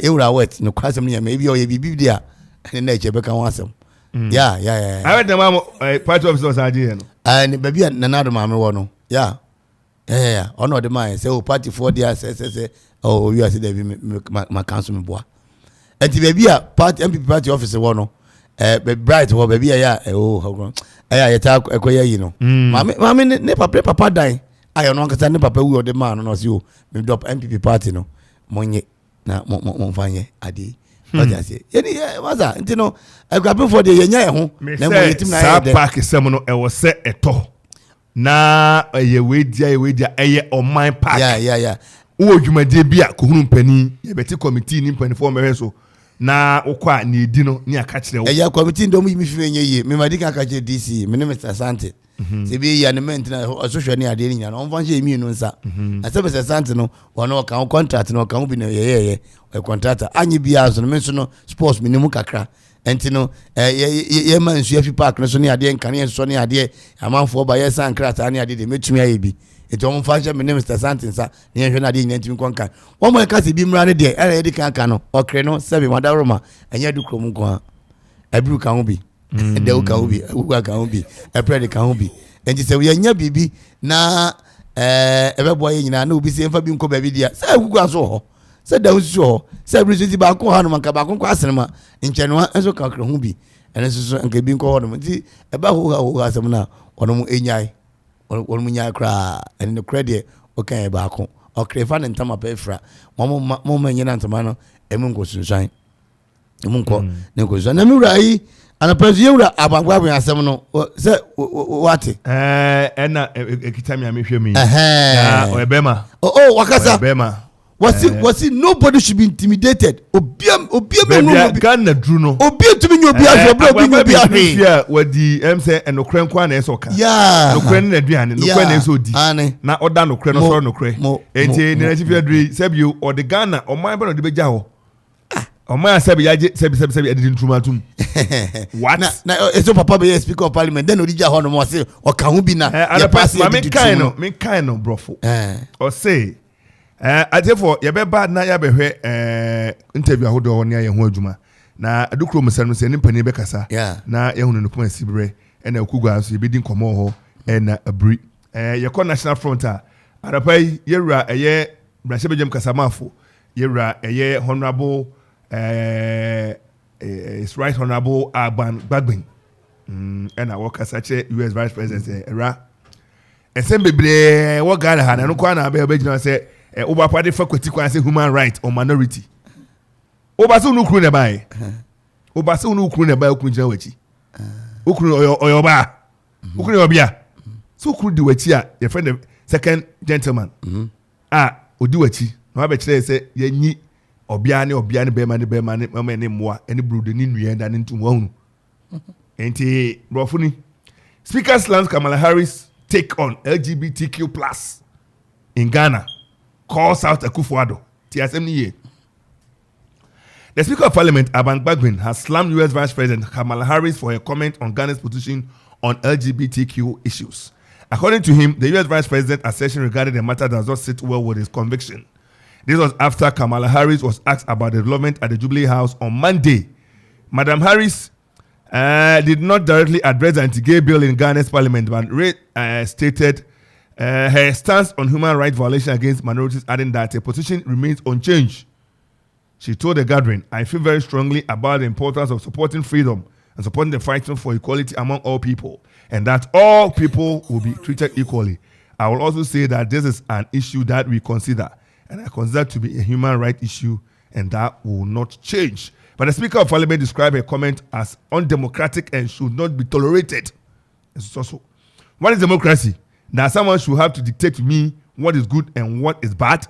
you are wet, no question me, maybe or you be there. And nature become awesome. Yeah. I read the mamma part of those ideas. And baby, another mamma one. Yeah. On the mind, say, oh, party 4 years, say, oh, you are saying, my councilman boy. And the baby, party MP party officer one. Bright wo baby ya how grown ya ta ekoya yi no mama ne papa dan ayo no nkata ne papa wi o de man no si o me drop MPP party no monye na mo fanye ade o ja se yeni waza ntino agwabe for de yenya e ho na mo yetim na ya de park sem no e wo se eto na ye wedia eye on my park yeah wo dwumade bia ko hunu mpani ye beti committee ni mpani for me so na okwa ni edi no ni aka kire wo eya committee ndo mu yimi fi enye ye me madi kan aka kire DC me ne Mr Sante se bi ya ne ment na social ni ade ni nya no on fanche emi no nsa ase Mr Sante no wono kan contract no kan bi na ye contractor anyi bia so no me so no sports minimum kakra enti no ye man su afi park no so ni ade nkan ye so ni ade amanfo ba ye san krata ni ade de metumi aye bi eto on fanche me ne Mr Sante nsa ni hwe na ade nya ntimi konkan wo mo ka se bi mra ne de era ye de kan no okre no sebi madaroma anya du krom nko abru kan ho bi de u kan ho bi u kan ho bi epre kan ho bi enti se we nya bibi na ebebo ye nyina na obi se mfa bi nko ba bi dia se gugu aso ho se da usu ho se brisiti ba ko ha no manka ba ko asenema ncheno enso ka kro ho bi ene so nka bi nko ho no nti eba ho asem na ono mu enyai ono mu nya kra ene no credit o kan e ba ko o krefa ne ntama pa efra mo nyina ntama no emu nko sunsan emu nko ne nko sunsan na mi wura yi anapazu ye wura abagwa asem no se wate ena ekitami amehwe mi na obema wakasa obema was it nobody should be intimidated obia no Ghana dru no obia tumi nyo obia obia ahwe wadi say enokre nkwa na esoka nokre na aduane nokre na esodi na oda nokre no so nokre enti ni na tifia dru sebio o de Ghana o man be no de beja ho o man sebi yaje sebi edin trumatum what na eso papa be speaker of parliament then odija ho no mo say o ka hu bi na ya pass me kind no brofo o say therefore you be bad na ya be hwe interview ahodo ho ne ya ho adwuma na adukro musanu se ne mpani be kasa na ya hunu no kuma sibre na akugwa so ye be din komo ho na abri ye national front arapai yewra eye brashe bejem kasa mafo yewra eye honorable is right honorable Aban Bagbin and I work as such a US Vice President era bebre wo Ghana ha na no kwa na be gina say oba party faculty kwa say human right or minority oba so no kru ne bai oba so no kru ne bai okru gina wachi okru oyoba okru obia so okru di wachi a your friend second gentleman odi wachi no ba kire say yanyi obia ne be mane mama ne moa ene brude ni nua da ne ntum wahunu enti brofuni Speaker slams Kamala Harris take on LGBTQ+ in Ghana calls out Akufo-Addo. TSM. The Speaker of Parliament, Aban Bagbin, has slammed US Vice President Kamala Harris for her comment on Ghana's position on LGBTQ issues. According to him, the US Vice President's assertion regarding the matter does not sit well with his conviction. This was after Kamala Harris was asked about the development at the Jubilee House on Monday. Madam Harris did not directly address the anti-gay bill in Ghana's parliament, but stated her stance on human rights violation against minorities, adding that her position remains unchanged. She told the gathering, "I feel very strongly about the importance of supporting freedom and supporting the fight for equality among all people, and that all people will be treated equally. I will also say that this is an issue that we consider, and I consider to be a human rights issue, and that will not change. But the Speaker of Parliament described a comment as undemocratic and should not be tolerated. It's also, what is democracy? That someone should have to dictate to me what is good and what is bad,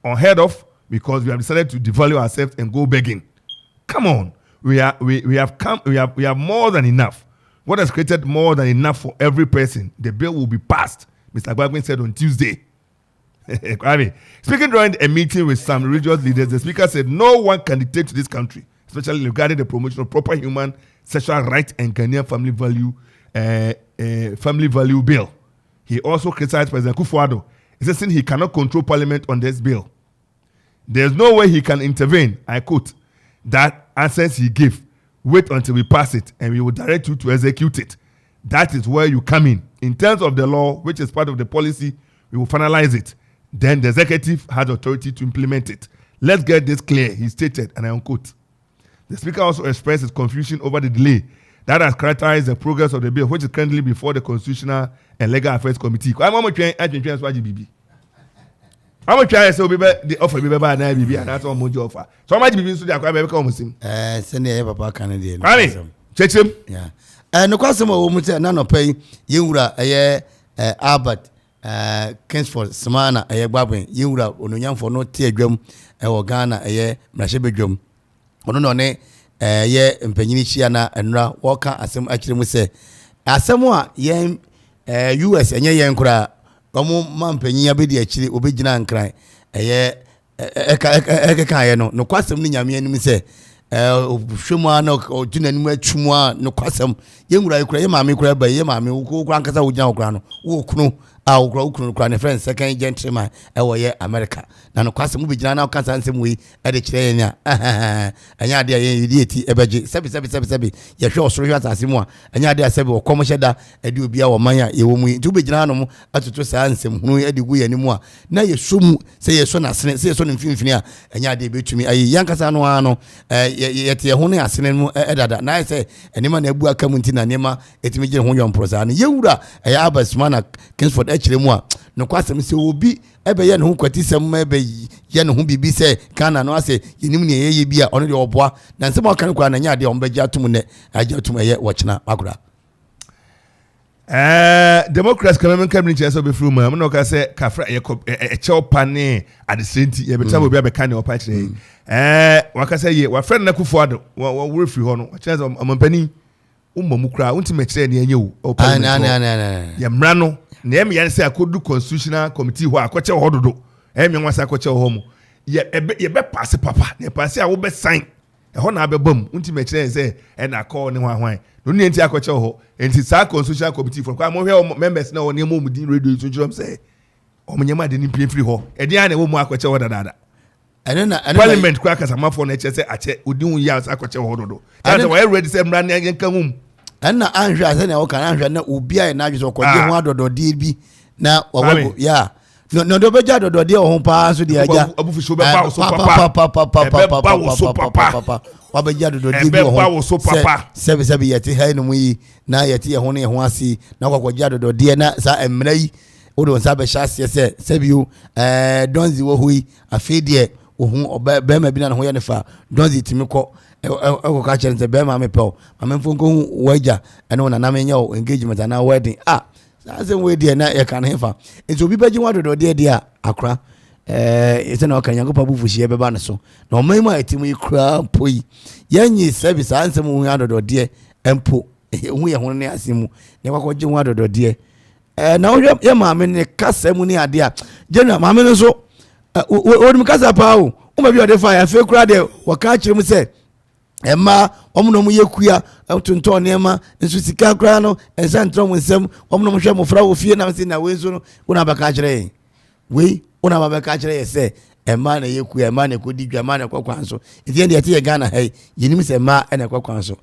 unheard of, because we have decided to devalue ourselves and go begging. Come on, we have more than enough. God has created more than enough for every person. The bill will be passed, Mr. Gbagban said on Tuesday. Speaking during a meeting with some religious leaders, the Speaker said no one can dictate to this country, especially regarding the promotion of proper human sexual rights and Ghanaian family value bill. He also criticized President Akufo-Addo, saying he cannot control Parliament on this bill. There's no way he can intervene. I quote, that answers he gave. Wait until we pass it and we will direct you to execute it. That is where you come in. In terms of the law, which is part of the policy, we will finalize it. Then the executive has authority to implement it. Let's get this clear, he stated, and I unquote. The Speaker also expressed his confusion over the delay that has characterized the progress of the bill, which is currently before the Constitutional and Legal Affairs Committee. I'm going to try to how much I say the offer be bad na bibi and that's all mo offer. So much bibi so dey akwa be come sim. Send the papa Canadian. Kwame, chechim. Yeah. No kwasem wo mu te na no pay yewura Albert Kingsford Smana Gbagban yewura ononyamfo no te adwam wo Ghana mrahye ono no ne mpanyini chia na enra woka asem akire mu se asem a yen US enye yen kura omo mampanyin abedi akire obegina nkran eka no kwasem ni nyame anim se hwemu ana odunanimu atwumu a no kwasem yengura ikura ye maame kura ba ye maame wo kura nkasa wo gina wo kura no wo kunu a wo kura ne friend second gentleman wo ye America na no kwasem be gina na kasa nsem we de kire nya anya ade ye yidi ebeje sebi ye hwe osoro hwe asase mu a anya ade asebi wo komheda ade obi a wo man a ye wo mu nti be gina no atoto saa nsem hunu ade gu ye nimu a na ye somu se ye so na sene se ye so ne mfimfini a anya ade betumi ayi yankasa no ano yete ho ne asene mu edada na say enema na abu aka mu nti na nema etimi gye ho yomprosa na yewura Abasmana Kingsford akire mu a no kwasem se obi ebe ye ne ho kwatisem ebe ye ne ho bibi se kana no ase yenim ne ye bi a ono de oboa na nsem aka ne kwa na nya ade ombeje atum ne agye atum eye wochena akura Democrats coming coming to us be through me no ka say kafra ye cheopa ne adesenti ye beta obi abeka ne opa kire waka say ye wa friend na Akufo-Addo wa refri ho no chance amampani ummamu kra unti me kire ne anye wo opa ye mra no na em yan say akodu Constitutional Committee ho akoche ho dodo em yan wasa akoche ho mo ye be pass papa ne pass a wo be sign ho na abebam unti me kire say e na call ne hwan no ni enti akoche ho enti sa Constitutional Committee for kwa mo hwe members na woni mo mudin radio so jom say o mnyama de ni pie free ho e dia na wo mo akoche ho dada Parliament kwa kasama for na che say ache odin ya akoche ho dodo and we ready say mra na yen kan hum na anhwe ase na wo kan anhwe na obi a na adwo ko de ho adodode bi na wawo ya no do beja adodode ho pa so de aja abufuso be ba so papa wabeja adodode bi ho sebi yete ha no yi na yete ye ho ne ho ase na kwakwaja adodode na sa emra yi odo nsa be hyase se sebi donzi wo hui afedie ohun oba ma bi na ho ye ne fa donzi timiko eko ka chere se be ma me pe ma mfo nko waja ene na na me nya engagement na wedding say we dey na e kan hefa enti obi beji wadodo dey akra ese na okan yango pabu fushi e be ba ne so na o maimu atimu ikra poi yanyi service ansem hu adodo dey empo hu ye ho ne asemu ne kwakwaje hu adodo dey na o ye maame ne kasemu ne ade a general maame no so o dum kasa pa o ma bi o dey fa ya fe kura de waka kire mu se Emma omuno mu yekua tunto nema nso sika kra no ensa ntro mu nsem omuno mu hwe mu fra wo fie na mse na we nso no una baka kire we una baka kire yese Emma na yekua Emma na kodi dwa Emma na kwakwa nso enti ende yete Ghana hai yenim se Emma na kwakwa nso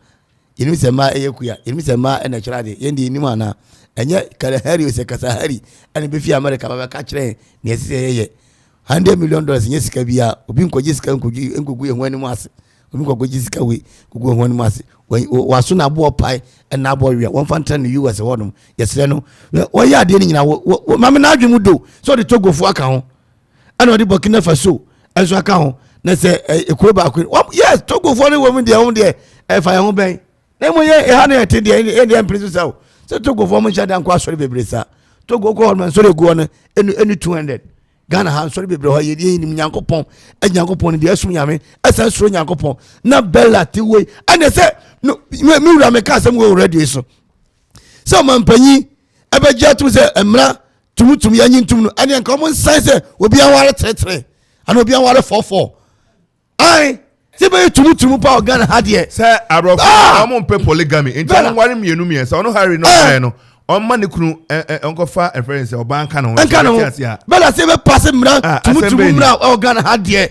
yenim se Emma yekua yenim se Emma na kirade yende yenim ana enye kare hari we se kasa hari ene be fi America baka kire na yese ye $100 million nye sika bia obi nkoje sika nkogu ye hwani mu ase omi ko jisika we gugu ho ni mase waso na abo pai na abo wi won fan tran US wonum yesre no wo ya ade ni nyina wo mame na adwemu do so de Togofo aka ho ana odi Burkina Faso enso aka ho na se ekuro ba ko yes Togofo ni wo mu de ho de fa ya ho ben na mo ye ha na yete de e prince sao se Togofo mo chada nko asori bebre sa Togo ko man so de go no enu 200 Ghana ha sorry bebre ho ye ni nyankopon nyankopon de asum nyame asa suro nyankopon na bella ti we ane se me wura me ka asem we radio so so man panyi abegia tu se emra tumutum ya nyintum no ane nka mo nsan se obi anware tretre ana obi anware 44 ai se be tumutum pa Ghana ha de se abrof amon pe polygamy enti anware mienu miensa ono Harry no on man kunu onko fa reference oban kan ho bela se be pass mra tumutum mra o Ghana ha de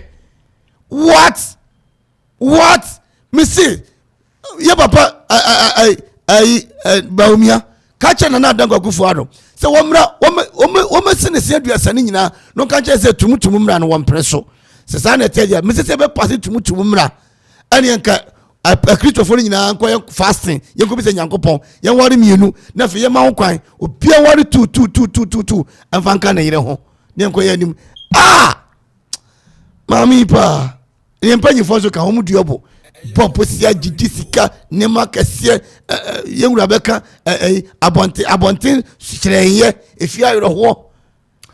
what me see ye papa ai baumia kacha na dango akufo ado se wo mra wo me se ne se aduasa ne nyina no kacha se tumutum mra no wo mpreso se sa na tedia me se be pass tumutum mra ani nka a Christopher nyina nko fasting ye ko bi se nyankopon ye wari mienu na fe ye ma ho kwan obia wari 2 amfanka na yire ho ne nko ye anim mami pa ye mpanyi foso ka ho mu duobo popo sia jijisika ne makase ye wura beka abonten kyereye efia yire ho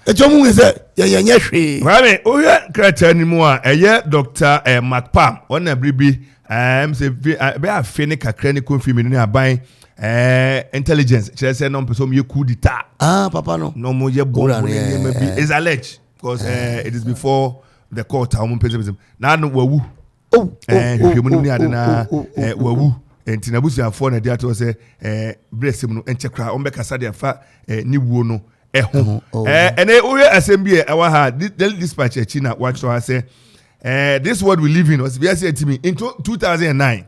ejomu nse ye nye hwe mami o ye krata ni mu a eye Dr. Macpam ona bribi say be a fene kakra ni confirm ni aban intelligence say no person ye coup d'etat papa no mo ye bomb maybe is alleged because it is before the court am person na no wawu hwemu ni ade na wawu enti na busu afo na dia to say blessing no enchekra o mbekasa dia fa ni wuo no eho ene o ye assembly e wa ha dispatch echi na watch so say this world we live in was in 2009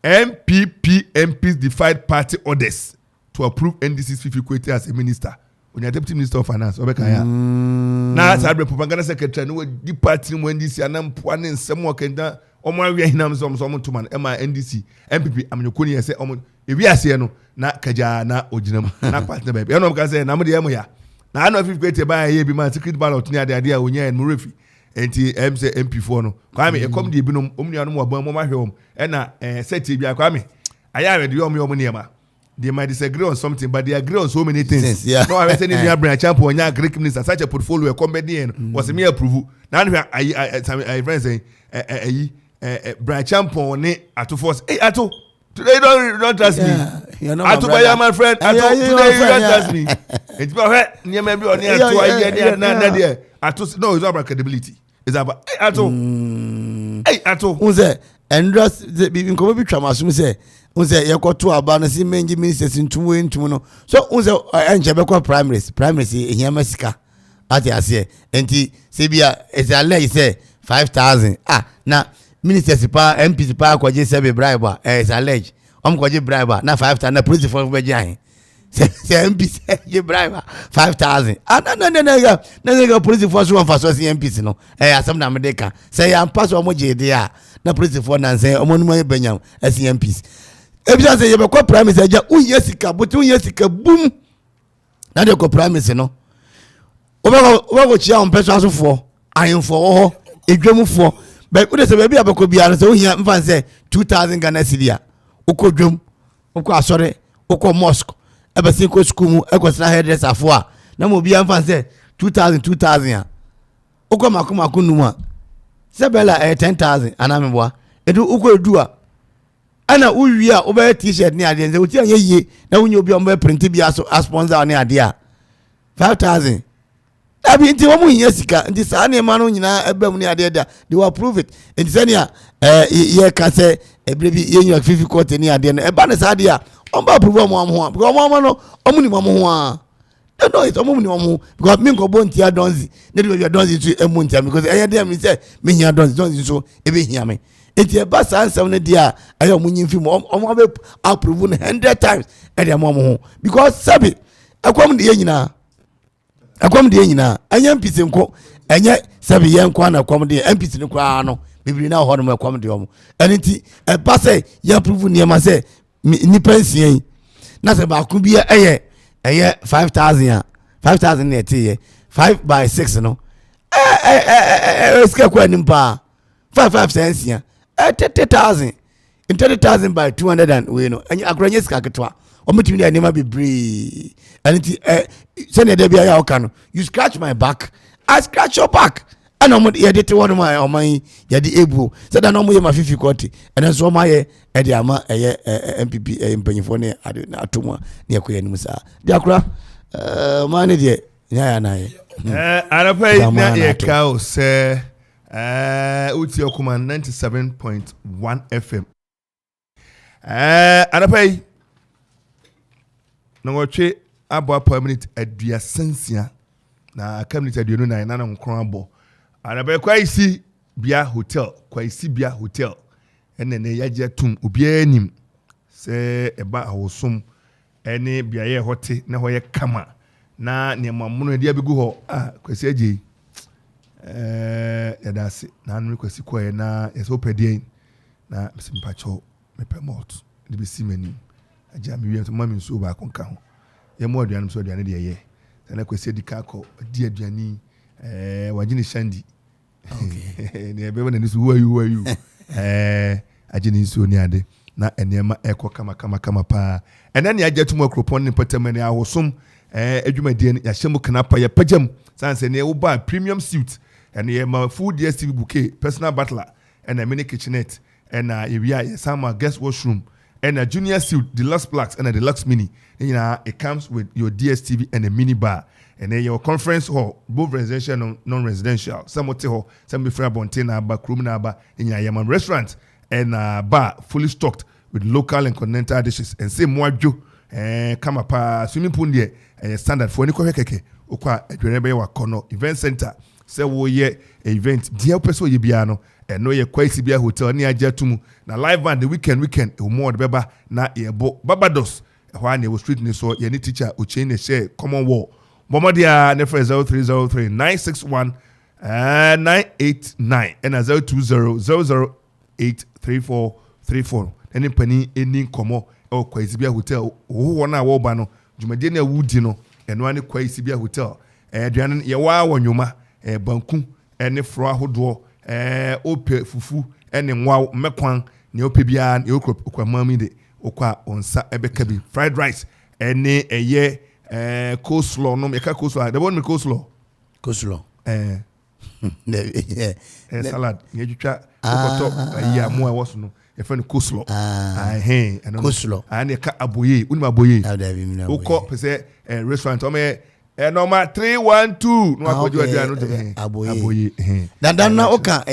MPs defied party orders to approve NDC's Fifi Kwete as a minister. When you're deputy minister of finance, now Sabre propaganda secretary, no the party when NDC and I'm planning some work and that. Omo we hinam some to man NDC MPP am nyokoni say omo e wi ase no na kaja na oginam na partner baby. E no ka say na mo de emo ya. Na no Fifi Kwete ba ye bi man secret ballot ni ade a onya en murefi. Enti MC MP4 no kwame e kom de bi no omnua no mo aban mo ma hwe om e na set bi kwame aya we de om niema they might disagree on something but they agree on so many things no I say ni Abraham Champo onya Greek minister such a portfolio e company en was me approve na no I friends say Abraham Champo ne ato force ato today don't trust me ato by my friend ato today you don't trust me it be hwe niema bi oni ato aye na there ato no it's about credibility. Is about ato ato unse endras nko bi twama so say unse yekoto aba na si menji ministers ntumu no so unse enje be ko primaries ehia masika ati ase enti se bia is allege say 5000 na ministers pa MPs pa kwaje se be bribe is allege kwaje bribe na 5000 na police for be jahin se MPs ye bribe 5000 na police force one for MPs no asem na medeka say ya pass omo jede a na police force na say omo no ye banyam MPs ebia say ye be ko primaries aja unye sika but unye sika boom na de ko primaries no oba chia on person asofo ayenfo wo ho edwamfo be wo de say be abako bia no say ohia mfa say 2000 Ghana cedi ukodwam uko asore uko mosque ebesi ko school mu ekosna hairdresser afo a na mo bia mfa say 2000 uko makoma num a sebela 10000 anameboa edu uko edu a ana uwi a oba t-shirt ni ade nze uti anye yie na unye obi omba print bia so sponsor ni ade a 5000 abi nti wo mu yin sika nti sa na ma no nyina ebam ni ade da they will approve it nti se ni a ye ka se ebrebi ye nyu Fifi Kwete ni ade na eba na sa ade a omba approve omo ho because omo no omo ni mo ho a no it's omo ni omo because me go bon tia donzi ne do donzi to emu ntia because eye dey me say me hia donzi so ebe hia me enti eba sa ansem ne dia aye omo nyimfi mo omo be approve 100 times e dey mo ho because sabi akwam de ye nyina anya mpise nko enye sabi ye nko na akwam de mpise ne kwa no bibiri na ho no ekwam de omo eni ti e ba say ya prove niema say ni pension na say ba ku bi eye 5000 na ete 5 by 6 no ska kwa nimpa 5 cents ya 30,000 in 30,000 by 200 and we know akranye ska ketwa omitimi na niema bebre eni ti say na de bia ya oka no you scratch my back I scratch your back. And I'm yet one of my yadi able. Said I know my 50 40. And then so my Ediama MPP Penifone Atuma near Queen Musa. Diakra money dear. Yeah, and I pay cow say Utio Command 97.1 FM. And I pay no watch about permanent at the Ascensia. Na community aduonu na na nkron abo anabe kwaisi bia hotel ene ne yaje tum obi anim se eba ahosom ene bia ye hote na hoye kama na ne mamuno dia begu ho kwasi age yadase na anu kwasi koye na yeso pedien na simpacho mepe malt de bi simani aja mi wi to mami nso ba konka ho ye mo aduanu so aduane de ye na kwesi dikako di aduani wajini shandi okay ne bebe na nisu who are you ajini so ni ade na enema eko kama pa ena ne ajetum akropon ne patamani ahosom adwumadie ya hyemu kanapa ya pagam sanse ne wo ba premium suite ene ye ma full DSTV bouquet personal butler ena mini kitchenette ena ewia ya sama guest washroom ena junior suite deluxe plaques ena deluxe mini. It comes with your DSTV and a mini bar. And then your conference hall, both residential and non-residential. Some hotel, some before Bontina, back room number in your Yaman restaurant and bar fully stocked with local and continental dishes. And say more jo come up swimming pool there and standard for any keke. Okwa Edwebe wa Kono event center. Say wo ye event dear person ye biano and no ye quite be a hotel near Jatumu. Na live band the weekend more beba na ye bo Barbados. When you street ni so any teacher uchene share common war Momadia nefer 0303 961 989 and 0200083434 any penny any komo or Kwaisibia hotel who wana woba no jumadi na wudi no eno ani Kwaisibia hotel aduane ye wa wonyoma banku ene fro ahodo ope fufu ene nwa mekwan ne ope bia ne okwa mami de okwa onsa ebeka bi fried rice ene eye coleslaw no meka coleslaw the one me coleslaw salad ye twitwa okoto ya mo e woso no e fa no coleslaw coleslaw ane ka aboye unima aboye okọ pese restaurant o me number 312 no akọju adia no de aboye dan na oka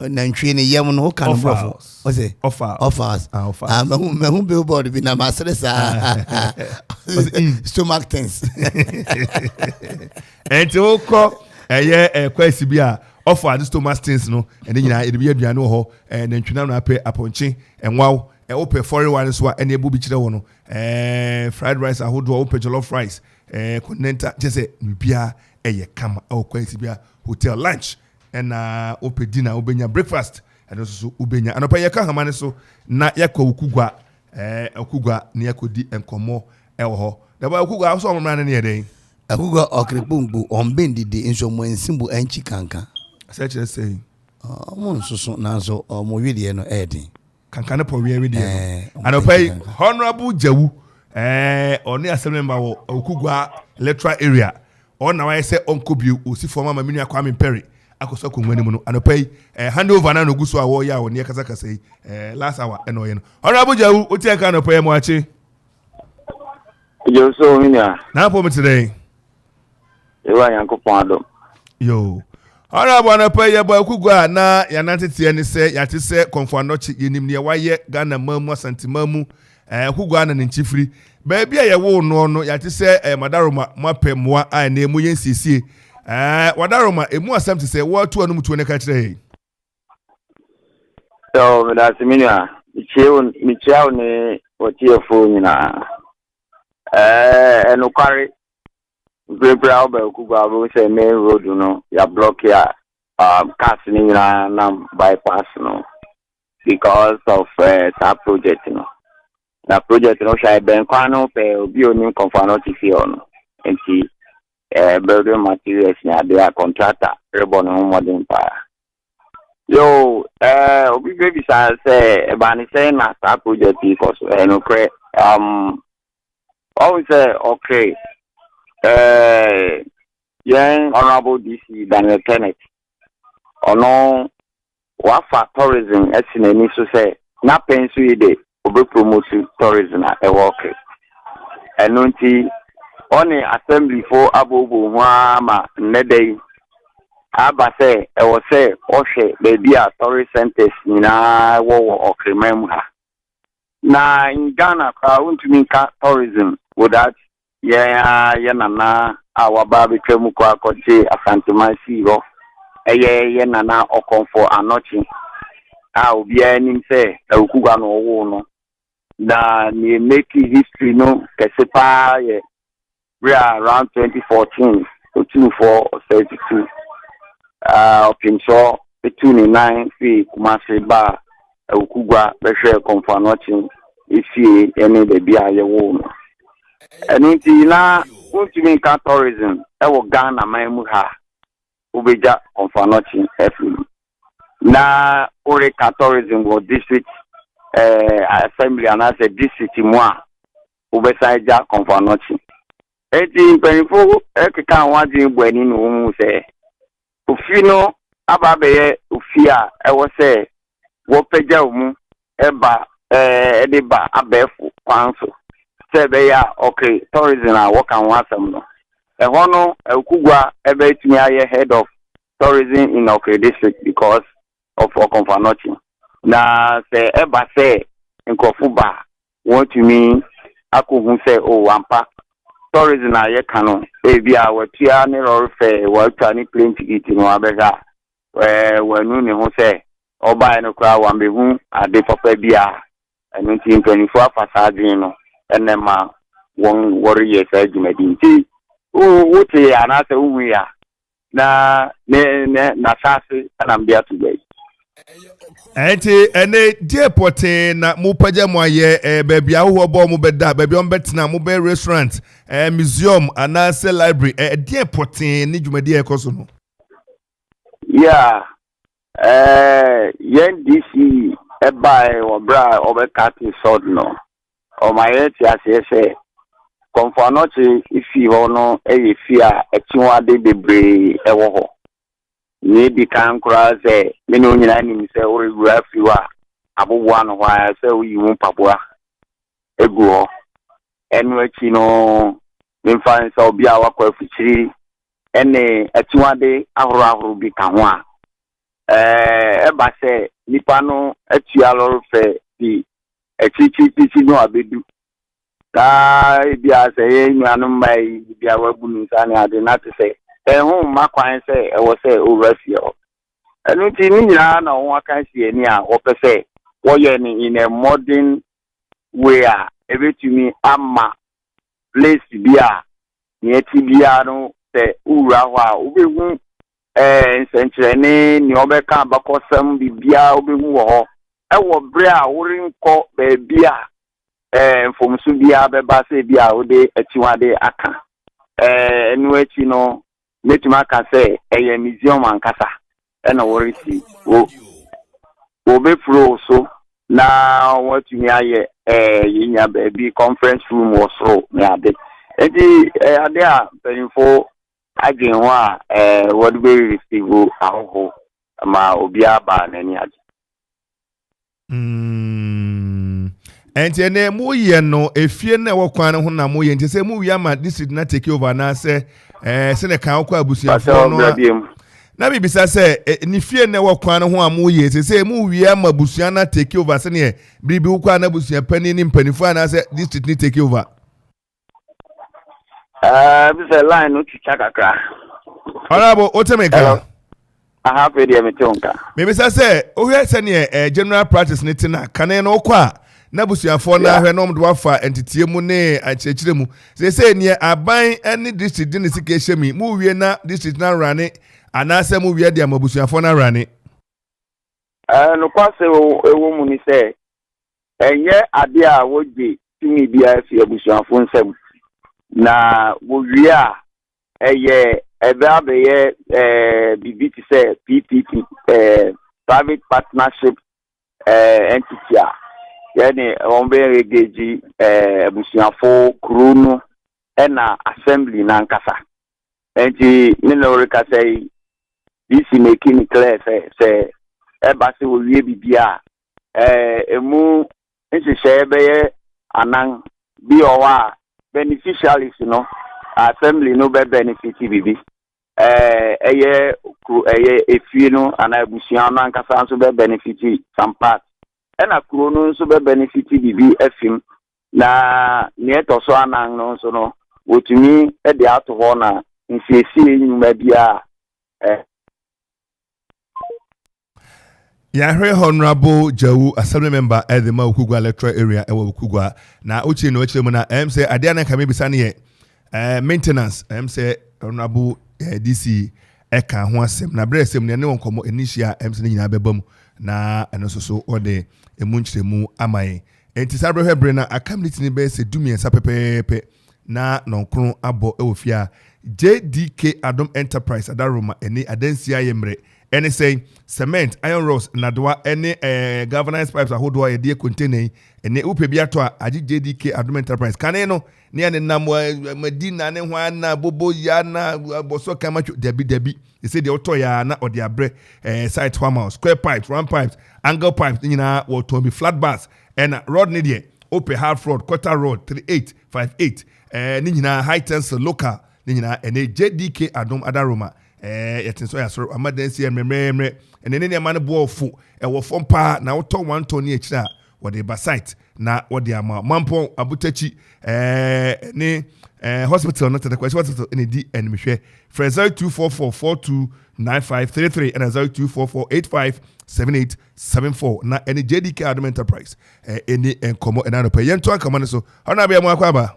na ntwe ne yam no oka no brofo o say offers me billboard bi na mastresa stomach things enti okọ eye kwasi bi a offer the stomach things no ene nyina e bi aduane ho na ntwe na ape aponche enwaw ope foreign one so ene ebu bi kire wo no fried rice ahodo ope jollof rice continental jese bia eye kama kwasi bi a hotel lunch and ope dinner ubenya breakfast and also ubenya anopa yeka hamane so na yakwa ukugwa okugwa ne yakodi enkomo ewo da ba okugwa so omra ne yeden akugwa okrepumbu ombendidi nso mo ensimbu enchi kanka say mo nsoso na so mo widie no edin kanka ne po wie widie no anopa honorable jawu oni assembly member wo okugwa electoral area ona wa say onkobiu osi former maminu Kwame Perry akoso ko ngwani mu no anopai handover na no guso a wo ya wo ne kasa yi last hour eno ye no honorable jawu oti aka anopai mu achi yo so minya na po me today ewa yankopon adom yo honorable anopai ya ba kugwa na ya nantetie ne se ya te se konfuanochi yenim ne wa ye Ghana mamu asantimamu kugwa na nchifiri ba bia ye wo no ya te se madaroma mapemwa a na emu yensisie wadaroma emu asem te say what to anu mutu ne ka kire so me da seminia michiao ne otiefo nyina enu kware brebra oba kugwa bo say main road no ya block ya cars na bypass no because of that project no. Na project no shy ben kwano pe obi oni konfano ti fi ono. Enti building materials na they contractor rebon no modern pa. Yo obi baby say ebani say na that project because no cre always say okay young honorable DC Daniel Kenneth ono wafa tourism esinani so say na pensu ide obe promote tourism na e work eno nti oni assembly for abobo ho ma nedey aba say e wo say ohwe baby a tourist centers na wo okreman ha na in Ghana ka untumi ka tourism without ye nana awaba betwemu kwa akoje asantemasi ho ye nana okonfo anochi obi anim say ukugwa no wo no na ni make history no kesepa ye we are around 2014 to 24 or 32 opinso 29 fi kumase ba ukugwa behwe konfo anochi ifi ene de bia ye wo no enunti na ultimate car tourism wo Ghana maimu ha ubeja konfo anochi efi na ore car tourism go district assembly and as a district moi ubesaija konfo anochi eti penifo ekeka wadin gbani no mu se ofino ababe ofia ewo se wo peja mu eba ediba abefu kwanso se be ya okay tourism a wo kan wasam no hono ekugwa ebe tumi aye head of tourism in okay district because of Okonfanochi na se eba se nkofuba want to me akohu se o wampa tourism na ye kanu ebi a watua ne rorfe watua ni plane ticket no abega wanu ne ho se oba no kra wambehu ade papa bia enu nti 24 afasade no enema won warrior sa jumadinti wote anase uhu ya na sase anambia today enti ene depot na mupaja mo aye baby aho bo mo beda baby on betina mo be restaurant museum anase library depot ni jumadi ekoso no yeah yen DC eba obra obekati sod no o maye ti asese Konfanochi ifi hono efi a etiwade bebre ewo ho ni di kan kura se me no nyina ni se ori gura fiwa abobo no hwa se uyi mu paboa egu ho enu echi no me fan se obi a wakwa afichiri ene etiwade ahoro bi ka ho a eba se nipa no etua loro fe di echichi no abedu ka bia se ye nuanu mai bia wabunu sane ade na te se hu makwan se e wo se overflow enu ti ni nyina na won aka sie ni a wo pese wo ye ni in a modern way a ebetumi ama place bia ni eti bia no se ura ho a obehu nsenkyerene ni obeka bakosam bibia obehu wo ho e wo bre a worinko ba bia mfomsu bia beba se bia ode etiwade aka enu echi no metuma ka se eye museum ankasa na worisi wo be fro so na watumi aye yinya baby conference room wo so me ade enti ade a penfo agin ho a wode be receive aho ma obi aba nani age enti ene mu ye no efie na wokwan ho na mu ye enti se mu wi ama district na take over na se se ne kan kwa abusuafo no na bibisa se ni fie na wokwan ho amu ye se mu wi ama abusua na take over se ne bibi wokwa na abusua pani ni mpanifo na se district ni take over bisa line no chicha kakra honorable otemeka aha pe dia metonka bibisa se ohwe se ne general practice ni tina kane no kwa na busuafo na hwe no mdo wafa entitie mu ne achechire mu se ni aban any district din sika ehemi mu wie na district na rane anase mu wie de amabusuafo na rane no kwase ewo mu ni se enye ade a woje timi bia fi abusuafo nsem na wo wie a eye ebe abeye bibi ti se PPP private partnership entity a yani on be regeji abusuafo krunu na assembly na nkasa enti me no reka say this making clear say ebase wo wie bibia emu nhihye beye anan bi owa beneficiaries no assembly no be benefit bibi eye efie no ana abusuan no ankasa nso be benefit some part ena kuro no nso be benefit bibi afim na ne to so anan no nso no wotumi e de ato ho na nsiesie nyuma bia Yahre Honorable Jawu Assembly Member at the Maukugwa electoral area ewa Ukugwa na uchi no chile muna say adia na kame bisani ye maintenance say Honorable DC eka ho asem na bre asem ne won komo initial say ne nyina bebam na eno so ode emu nchiremu amaye enti sabre hebre na akamiti ni be se dumi ensa pepepe na nonkron abo ewofia JDK Adom Enterprise adaroma eni adansia yemre any say cement iron rods nadwa any governance pipes ahodo ye de container ene upe biato a JDK Adom Enterprise kaneno ne ane nam madina ne hwa na bobo ya na boso kamacho debi they say the auto ya na ode abre site farm square pipes round pipes angle pipes nyina wo to be flat bars and rod ne de open half rod quarter rod 3858 ni nyina high tensile local ni nyina ene JDK Adom adaroma yetinso ya soro amadansi emremre ene ne ma ne boofo wo fom pa na woto 1 ton ni ekira wo de ba site na wo de ama mampo abutachi ni hospital no tete hospital ene di enmehwe frezo 244429533 and 0244857874 na ene JDK Adom Enterprise ene enkomo enano pa yento akama ne so ona bia mo akwaba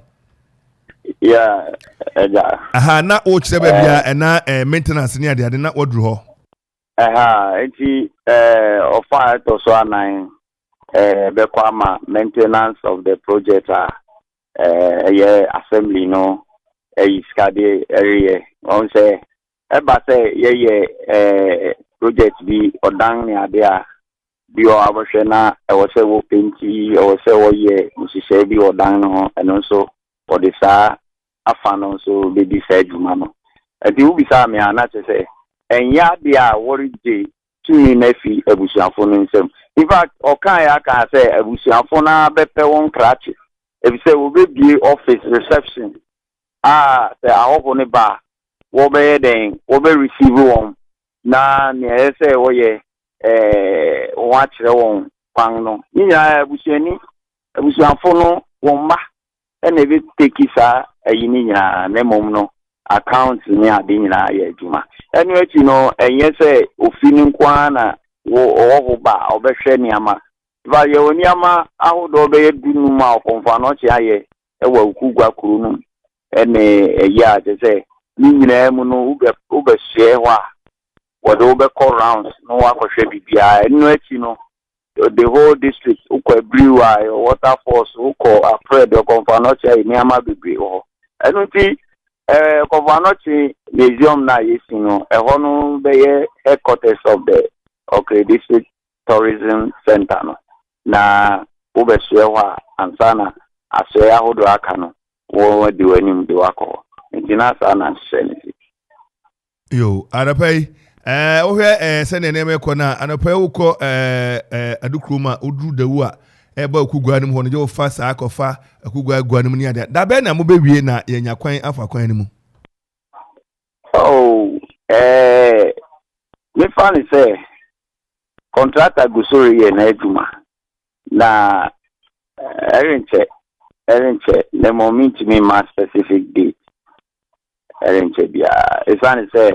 yeah aha na o chire ba bia na maintenance ni ade na wodru ho enti ofa to so anan be kwama maintenance of the project assembly no iskade area on say eba say project bi odan ni ade a bi o abahwe na wo say wo penti o say wo ye musise bi odan no eno so for the sa afano so be decide juma no enti u bisa me ana say enya dia worry dey tumi na fi abusuafo no nsem in fact okan ya ka say abusuafo na bepe won krache e bi say wo be bie office reception say ahofo ne ba wo be den wo be receive won na ne say wo ye wo akire won kwan no nya abusuafo no won ma ene be take sa ayini nya na mom no account ni ade nyina ya adwuma enu echi no enye se ofini nkwa na wo ba obehwe niama ba ye oni ama ahodo be dunu ma okonfa no chi aye ewa ukugwa kuru no ene ya je se ni nyina mu no ube share wa wodo be call rounds no wa ko hwe bibia enu echi no the whole district ukwa brewer water force ukwa afraid okonfa no chi aye niama bibi ho enu ti Kovanochi museum na yesino ehonu beye headquarters of the district tourism center no na ubeshewa ansana asya hodo aka no wo di wanim di wako ntina sana sense yo arapai ohwe se ne me ko na anapai uko adukruma udru dawu a eba okugwanum ho no je fa sa akofa akugwa gwanum ni ade da be na mo bewie na yenya kwan afa kwan ni mu me fan say contractor go sorry ye na eduma na erinche the moment me ma specific date erinche bia e fan say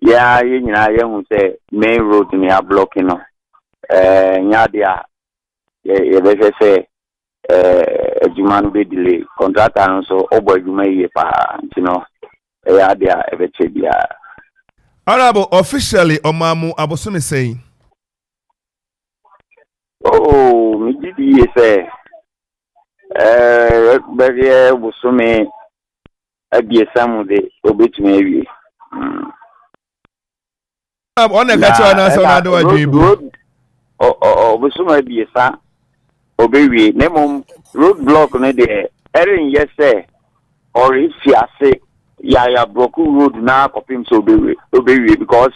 ya ye nyina ye hu say main road ni a blocking no nya dia ye be say eduma no be delay contractor no so obo eduma ye pa ntino ya dia ebeche bia Honorable, officially, Omamu Abosumi saying. Oh, me did you say? Berry was so me. I be a Samuday, obey me. I'm on the catcher and answer another road. Oh, so might be a son. Obey me. Nemo roadblock on the Erin, yes, sir. Or if she say, ya broke road now, copying so obey me because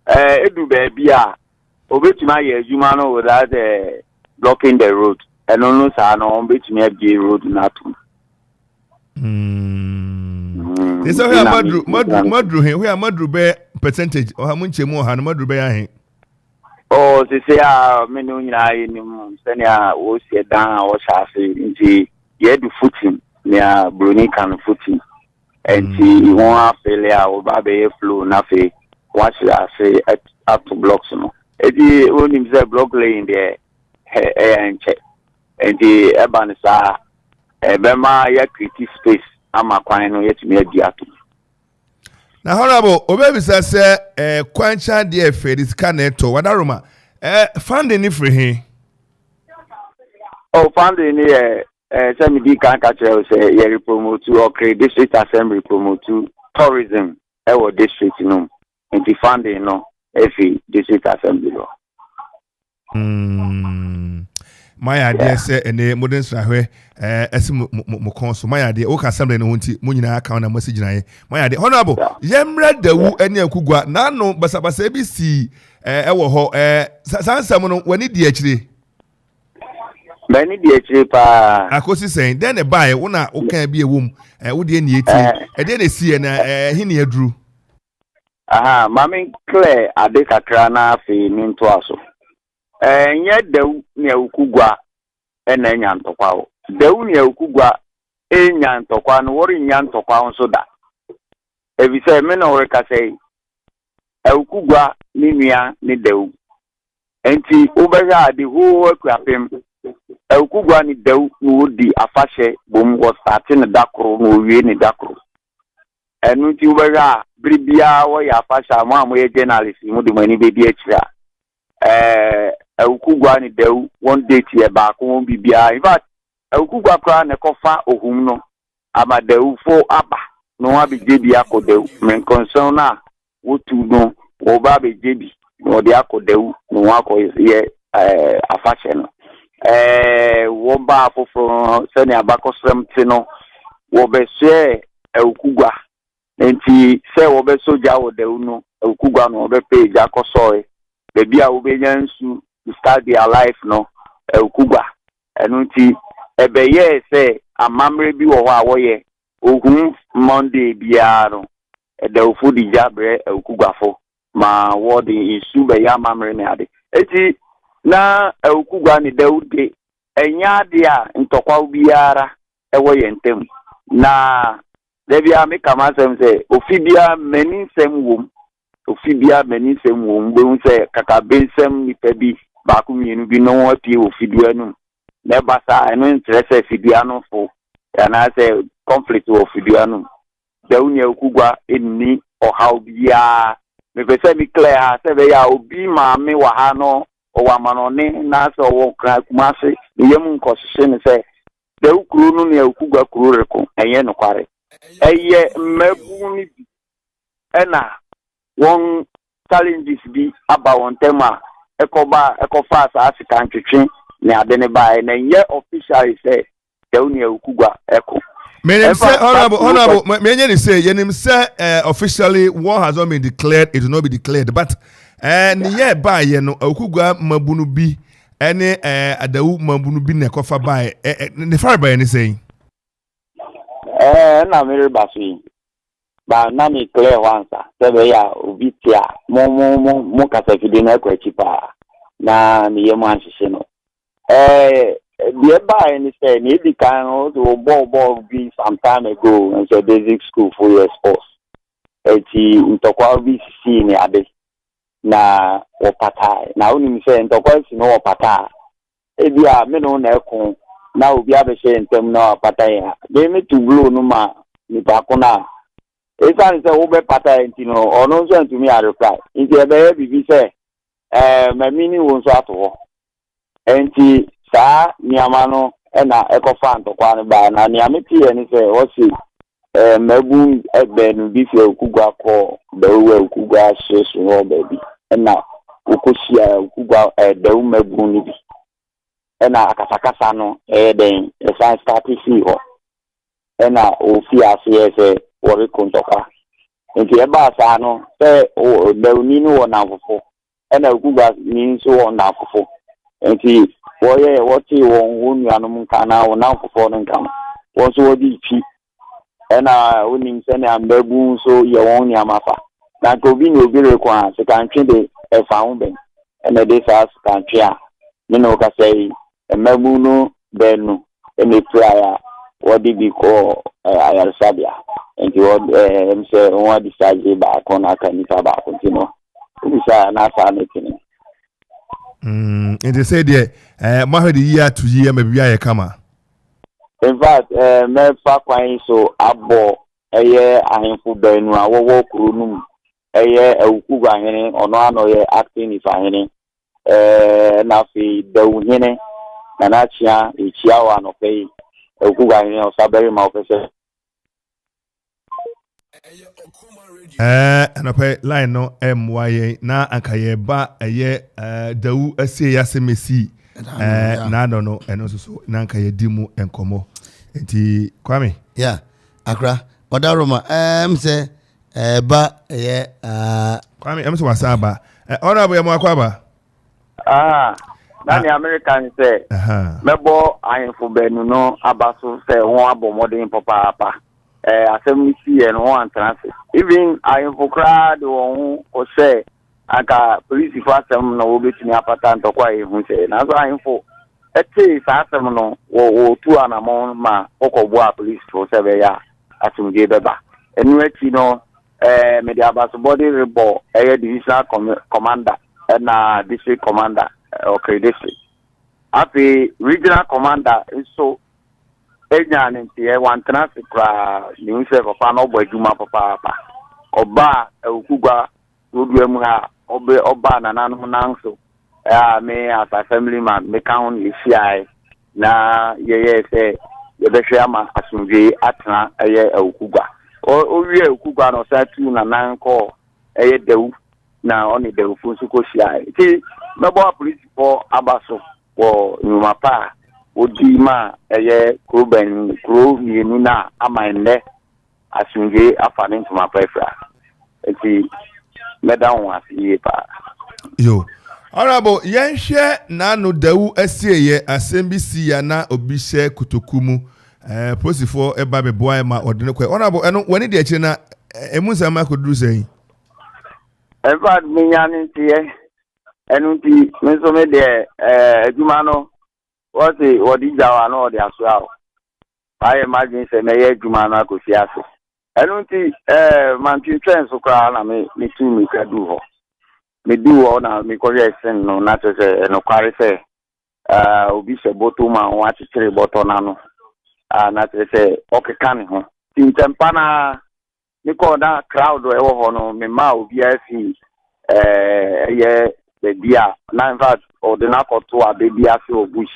it do be obey to my humano without blocking the road. And no no obey to me a road not. This is where Madru here, where Madru bear percentage or how much more had Madru bear. Oh, they say, many in Senia was down or chassis into the footing near Brunican footing. And he won't failure or baby flow, nothing. What should I say up to blocks? He owned himself block laying there, and check. And the Ebanesa, Bema, ya creative space. I'm a quine yet me a diato. Now, Honorable, Obebi says, Quancha dear Fedis Caneto, Wadaruma, funding if he. Oh, funding here, semi D can catch say, yeah, promote to okay, district assembly promote to tourism, our district, you know, and the funding, no, if district assembly. My idea say and the modern Sahwe, Moconso, my idea, Oka Assembly, no Munina account and message. My idea, Honorable, Yemra the Wu and Yakugua, Nano, Basabasebi, see, Sansamono, when it actually. Many DH pa. I was saying, then a buy one okay be a womb, would the NET, and then they see and he drew. Aha, Mammy Claire, a decacrana fi Mintoaso. And yet the near Ukugua and Nantokao. The near Ukugua, Enyan Tokwan, worrying Yan Tokwan so that. If you say, men or say, Ukugua, Nimia, Nideu. And see, over the whole work of him. Ukugua ni Deu would the Afashe, boom was starting a dakro, no really dakro. And with you were Bribia, or Yafasha, Mam, we journalist, you would do many baby extra. Ukugua ni Deu, one day to a back won't be behind. But Ukugua crown a cofa or whom no. Ama Deu for Abba, no one be JB Ako Deu, men concern now. What to know, or Baby JB, no the Ako Deu, no Ako is here a fashion. Woba from Senia Bacosram Tino, Wobese, Ukugua, and he say Wobeso Jaw de Uno, Ukugua, no pay Jacosoy. The Bia obedience to start their life, no, Ukugua, and until a beye say a mamre be or away, Uhum Monday Biano, the Ufudi Jabre, Ukugua for my word is Subaya Mamre Nadi. Eti na Ukugua ni Deude, enya dia ntokwa biara ewo yentem na debia me kama sem se ofibia mani sem wom ofibia mani sem wom be se kaka bensem ni pebi ba ku mienu bi no ati ofidua nu na basa eno interest fidua no fo ya na se conflict ofidua nu da unya Ukugua enni ohaw bia me pese mi clear se be ya obi ma me wa ha no o wa manone na so wo kra kumase yem nkosese ne se de ukuru no ne Ukugua kuru reko enye no kware eye mabu ni bi ena won challenges bi aba won tema ekofa African twetwe ne ade ne ba na ye official say de ne Ukugua eko Meaning say honorable meaning say yenim say officially war has not been declared, it will not be declared, but yeah by ye no Ukugua mabunu bi ene adawu mabunu bi ne kofa by ne far by any saying na mere basu ba na me clear once say ya obitia mo kasa fide na kwachipa na me yemu anhihye no the by any say ni di kan o ball be some time ago in the basic school for your sports eti ntokwa bi si ni ade na opata na oni say ntokwa si no opata ebi a me no na ekon na obi abehye ntem na opata ya dey me to blow no ma ni ba ko na esan say wo be pata enti no ono nso antumi a reply nti e be bibi say mamini wo nso ato ho enti saa niama no na ekofa ntokwa no ba na niama tie ni say o si mabu ebe no bi fi okugwa ko dawo okugwa shesu ho baby na okosia okugwa dawo mabu ni bi na akasakasa no den esan start fi ho na ofi ase say wo kontokwa nti eba saa no say dawo ni no na afofo na okugwa ni nso wo na afofo nti woye woti won nuanom nka na wo na afofo no nka wo so wodi chi na unim se na mbabu so ye won ni amafa na ko bi ni obire kwa se kan twe de efa ho ben na de sa kan twe a me no ka sei mbabu no benu me tua wodi bi ko ayarsabia enti wod mse won decide ba ko na kan ni ba ko tino ubisa na sa ne tini enti say de mahodi year to year me bia ye kama. In fact, me fa kwan so abo eye ahemfo banu a wowo kuru num eye awuku ahene ono ano ye acting if ahene na fi dawu hene na na chia echia wa no pe awuku ahene o sabere ma ofese anapa line no MY na ankaye ba eye dawu ase ya semesi na no eno so na ankaye dimu enkomo enti Kwame akra odaroma say ba ye Kwame so wasaba honorable ya mwakwaba na ni American say mebo ahemfo banu no abaso say won abomodin papa asem si e no antrance even ahemfo kra de won ko say aka police for asem no obetini apata ntokwa ehun say na so ahemfo ete sa asem no wo tu anamon ma okogbo a police for say ya asumje beba enu ati no me dia abaso body report divisional commander na district commander okay district afi regional commander so enya ntie wan transfer ni nse papa no gbaduma papa oba okugwa oduam ha oba na nanu nanso me as a family man me kan yesiai na ye say ye be hwe ama asumje atena eye okugwa o wie okugwa no sa tu na nan ko eye dewu na oni dewu funsu ko siai ti mebo police for abaso wo nyumapa odi ma eye kroben kro mienu na amande asumje afane ntuma prefera eti medan wa fiye pa yo honorable yenhwe na no dawu asieye asembisi ya na obihye kutokumu posifo eba beboa ma odene kwe honorable eno wani de eche na emunsa ma koduru sei eva minyane tie enu ti menso me de aduma no woti wodi jawa no odi aso awo I imagine say me aduma no akosi aso enu ti man twetwen so kra na me tu mi kadu ho me du ho na me ko yesen no na to say eno kware say obi se boto ma ho achire boto na no na to say okeka ne ho tintempa na ni ko da crowd e wo ho no me ma obi afi ye bebia na in fact ordinary to a baby afi obush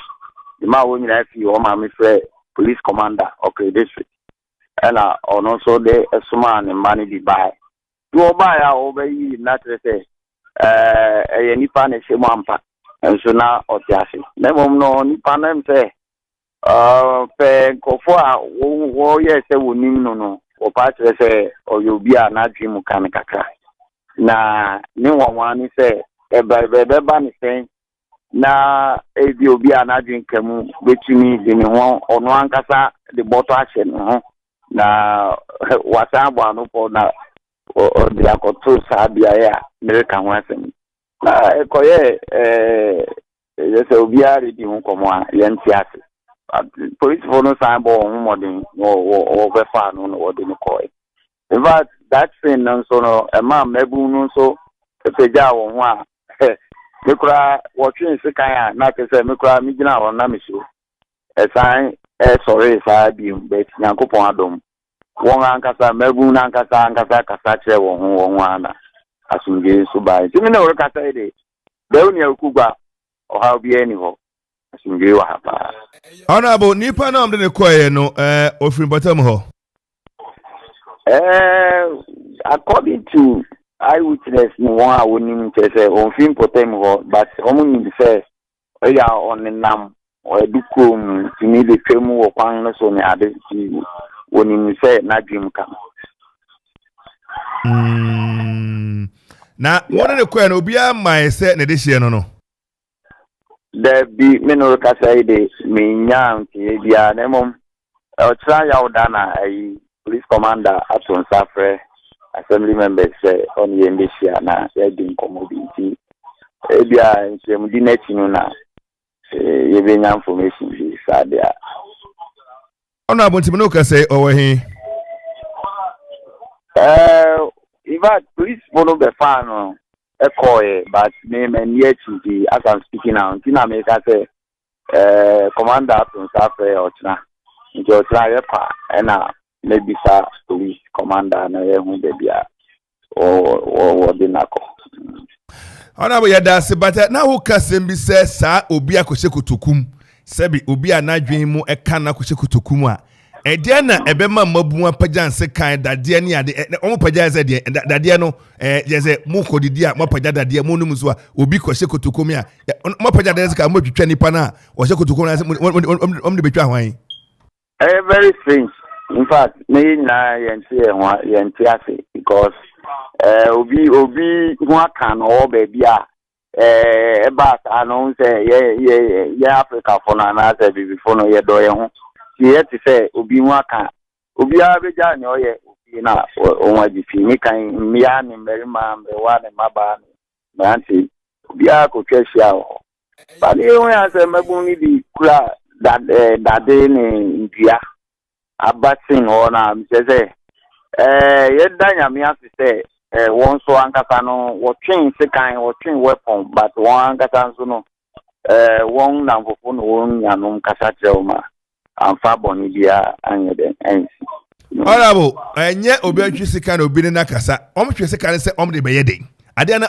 the ma wo nyina afi o ma me frɛ police commander okay district ela ono so de esuma ne mani bi bai do ba ya o be yi na to say eye nipa na hye mo ampa enso na otiase na mom no nipa na mse pe kofo a wo ye se wonim no o pa tre se oyobi a na dwimu kan kakra na ni wonwani se ebe ni sen na ebi obi a na dwin kamu betumi de ne ho ono ankasa de boto ahye no na wasa agbo anopo na o de akoto sabia ya mere ka ho asem na ekoye yese obi a redi ho komo a yenti ase police for no sign bo ho modern wo be fa no no de no koy in fact that thing no so no e ma mebu no so epeja wo ho a me kura wo twin sikan a na ke se me kura mi gina ho na me so e sign sorry fa bi bet nyankopon adom wɔn ankasa mɛbu na ankasa kasa kyerɛ wɔn ana asomdwe so baa nti me na wɔre kasa yi de bɛwo ne akugba ɔhaw bi ani hɔ asomdwe wɔ ha paa Honorable nipa na amde ne koye no ofiri bottom ho according to eyewitness no one a wonim say on film bottom ho but omo nim say oya on nam o edukom timi de twemu wo kwan no so ne ade ti wonim say na dream ka na wona ne koye no obi amai say ne de hye no there be menor kasa ide me nyam ti bia na mom o tra ya udana ai police commander Aton Safre assembly members say on yembeshia na ya din commodity e bia nsem di neti no na ye be nya information bi sadia ona abontim no kasa o he even police mono be fan but name and yet as I'm speaking now, Tina make say commander from Safre Ochna. Into Otra and maybe sir police commander na who baby or dinako. Honorable Yadasi, but now who can be says, sir, Obia Koshekutukum, Sebi Obia Nadrimu, a Kana Koshekutukuma. Ediana ebema mabuwa pajan se kan dadia ni ade omo pajan se de dadia no je se mu kodidia mo pajan dadia mo num so a obi kwose kotokomi a mo pajan dadia se kan mo twetwa nipa na wo se kotokomi na om de betwa hwan very strange in fact me na yente ase because obi hu aka no o ba bia eba sa no se ye Africa for na se bibi for no ye do ye ho yet say obi waka obi abeja ne oye obi na onwa difi ni kan mia ni merima mewa ne maba ni anti obi akotwahia o ba le won ase mabu ni bi kura dade ni ndua abatin o na mse ye danya mi ase say won so ankasa no wo twin sekan wo twin weapon but won ankasa so no won na mfofo no won yanom kasa trema amfa boni bia anyede ensi Honorable enye obi atwi sika na obi ne nakasa omtwe sika ne se omde be yede ade na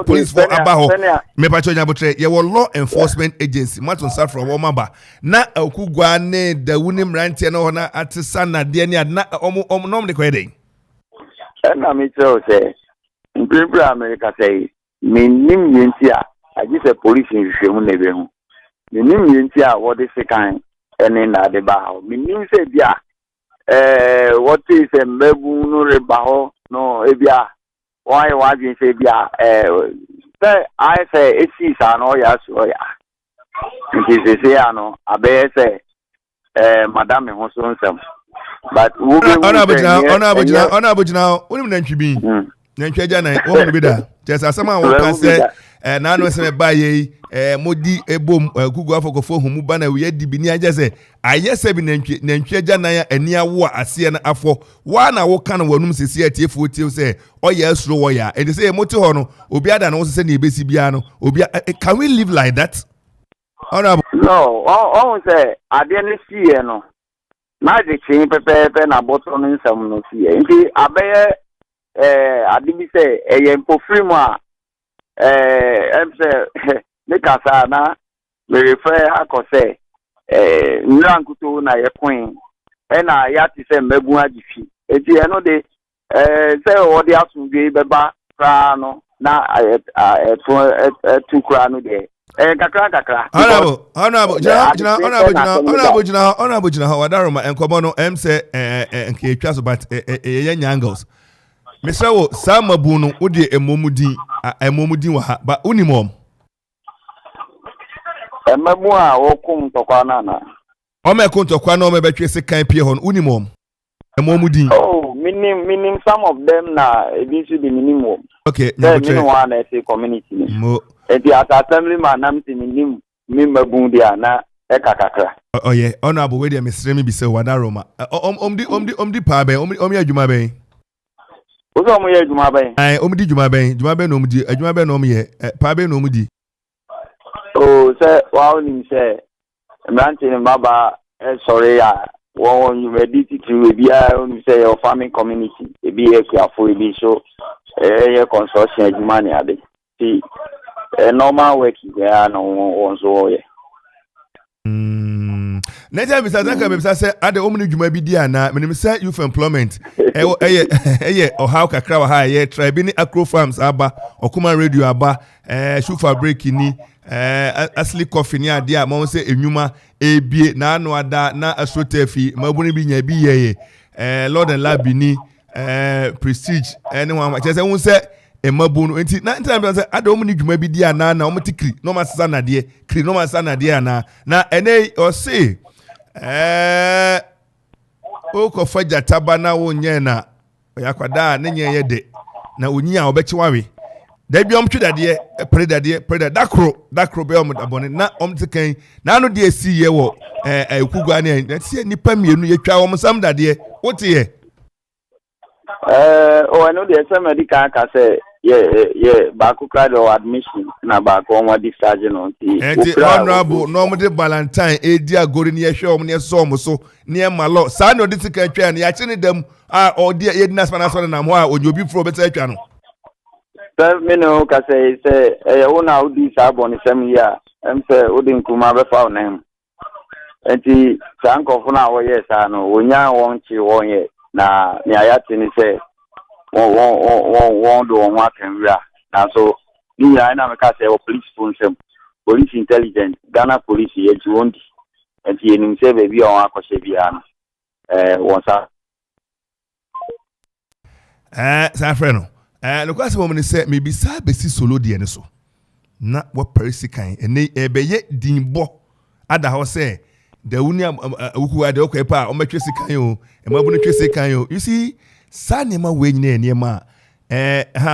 police for abaho me pa chonya botre ye wo law enforcement agency Aton Safre wo maba na akugwa ne dawuni mrantie no na atesa na de ne na om nom de ko yede na me tell say in America say minim yenti a agi se police nhwehwemu na be hu minim yenti a wo de sika ene na de ba ho minim se bia what is a mebu no reba ho no e bia why you say bia say I say esi sa no ya so ya nti se ano abe say madam ho so nsem but wo be ona abujina onim na ntwi bi na ntwi agya na wo bi da just asema wo kan say na no se me ba ye modi ebom gugu afokofo humu ba na we di bi ni agya se ayese bi na ntwi agya na ya ani awo ase na afo wa na wo kan wanum sesi atiefu tie se oya asuro wo ya and say moti ho no obi ada na wo se na ebesi bia no obi can we live like that honorable no on say ade ne sie no na de chin pepe na bottle no nsam no sie nti abeye ade bi se eye mpofiri mu a say Nikasa na me refer akose nrankuto na ye queen na ya ti se mebu agifi eti eno de say o de asundwe beba kra no na tu kra no de kakra honorable jina wadaroma enkomo no say nke etwa so but ye nyangles Mr. Wo samabu no odi emomudi wa ha ba unimom Emamu a wokum tokwa na o me kun tokwa na o me betwe se kan pie ho unimom emomudi oh minim some of them na ebi su di minimum okay no one say community mo enti as assembly man nam ti minim mabu dia na kakra oh yeah honorable we dey mesremi bi se wadaroma omdi pa be omi adwuma be Ozo mo ye djuma ben. Ai omdi djuma ben no omdi adwuma ben no omye pa ben no omdi. Oh se wa oni se mranti ni baba sorry ya One you ready to be a say your farming community, be a careful be so a consortium money at it. See a normal work there no one so Next time Mr. Zaka Mr. say at the omni juma bi dia na me say youth employment or how kakra wa ha tribe ni Acro Farms aba Okuma Radio aba shoe fabric ni asli coffee ni ade a mo say enwuma ebie na anu ada na asrotefi mabuni bi nya bi ye Lord and Lab ni Prestige anyone say won say emabunu enti na time say ade omni juma bi dia na omotikri no masasa na de kri no masasa na de na ene o say o ko faja tabana wo nye na yakwada na nye ye de na onyi a obechi wawe da bi omtwe dade preda dakro be omdabone na omtikan na no de esi ye wo ekugwa na tie nipa mienu ye twa wo sam dade wote ye I know the some medical can say yeah back to admission na back on discharge no enti honorable normally Valentine edi agori ne hwe om ne so ne malo sa no de tika twa na ya chine dem odi ye dinas panaso na mo a onyobi fro beta twa no me no ka say una odi sa boni sem ya em say odi nkuma be fa na enti sanko funa wo yes no onya won chi won ye na ni ayati ni say won do won akenwia na so ni ya na me ka say police phone sem police intelligence Ghana police ye ji wondi enti enim say be bi on akose bia no won sa sa freno no kwase mo ni say me bi sa be si solo de ne so na wo perisikan ene ebeye dinbo ada ho say the unia wuku ade okwepa o metwe sikan o emabu twe sikan o you see sanema we nyina enema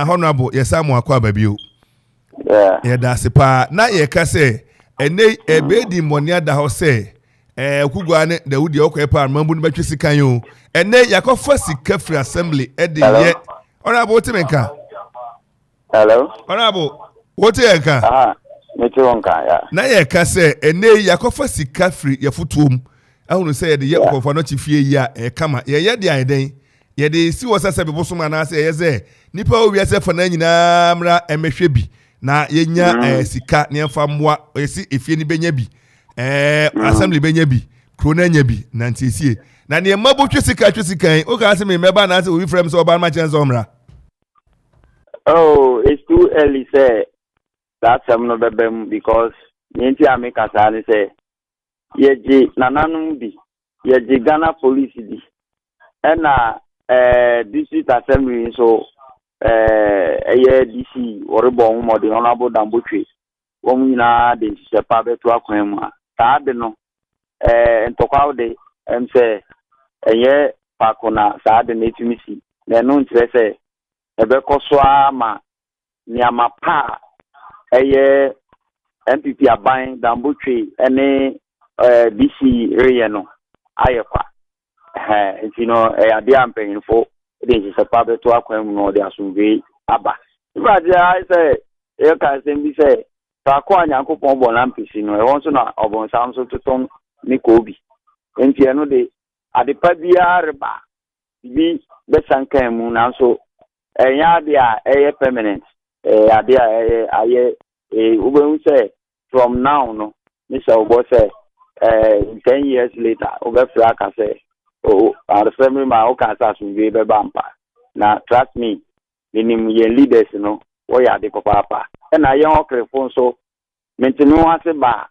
honorable yesamu akwa babio yeah da sepa na ye ka say ene ebedi moni ada ho say okugwa ne the udi okwepa emabu betwe sikan o ene yakofa sika free assembly e de ye honorable otimenka hello honorable otimenka na ye ka say ene yakofa sika free yafutuom ahunu say de ye okofo no chifie ya kama ye de ayeden ye de si wo sase be bosoma na say ye say nipa o wiase fa na nyina mra emehwe bi na ye nya sika ne mfa moa esi efie ni benya bi assembly benya bi krona nya bi na ntiesie na ne mabo twe sika o ka say me meba na say obi frem so oba ma chenzo mra oh it's too early say that's no bebem because yenti ameka say say yeji nananum bi yeji Ghana police di ena district assembly so DC orebo mo de honorable Dambotwe wo nyina de sepa beto akwan mu a ta de no ntokwa de say pakona sa de netimisi na no ntire say ebekoso ama niama pa MPP aban Dambotwe ene DC area no ayekwa no ade ampanfo de sepa beto akwan mu no de asumve aba ibade I say e ka sem bi say ta ko anyankopon bo na mpisi no e won so na obon sam so toton ni ko obi enti eno de ade pa bia reba bi be sankan mu na so enya ade a permanent ade a aye ube say from now no Mr. Obo say 10 years later over fraka say oh our family ma o kan sa sun be bampa na trust me minim ye leaders no wo ya de papa na ye okrefo so mentinu ase ba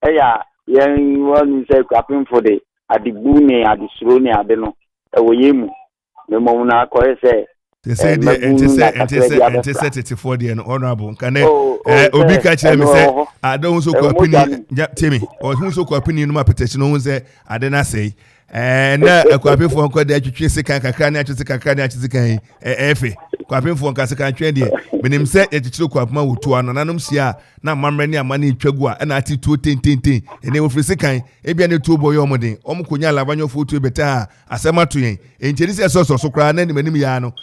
ya ye won say kwapin for the adibu ne adisuro ne ade no wo yemu me mo na ko say they say the set for the honorable can obi ka chere me say I don't so kwapini temi or who so kwapini no ma petition no say ade na say na kwape fo nko de atwetwe sika kakra ne atwetwe kakra ne atwetwe kan efe kwape fo nka sika twe de menim se etwetwe kwapema wotu ano nanom sia na mamre ne amane etwagu a na ati tuo tenten ene wo frisi kan ebia ne tuo boyo omden omkonya labanyo fo tuo beta asema to yen encheri se so kra na menim ya no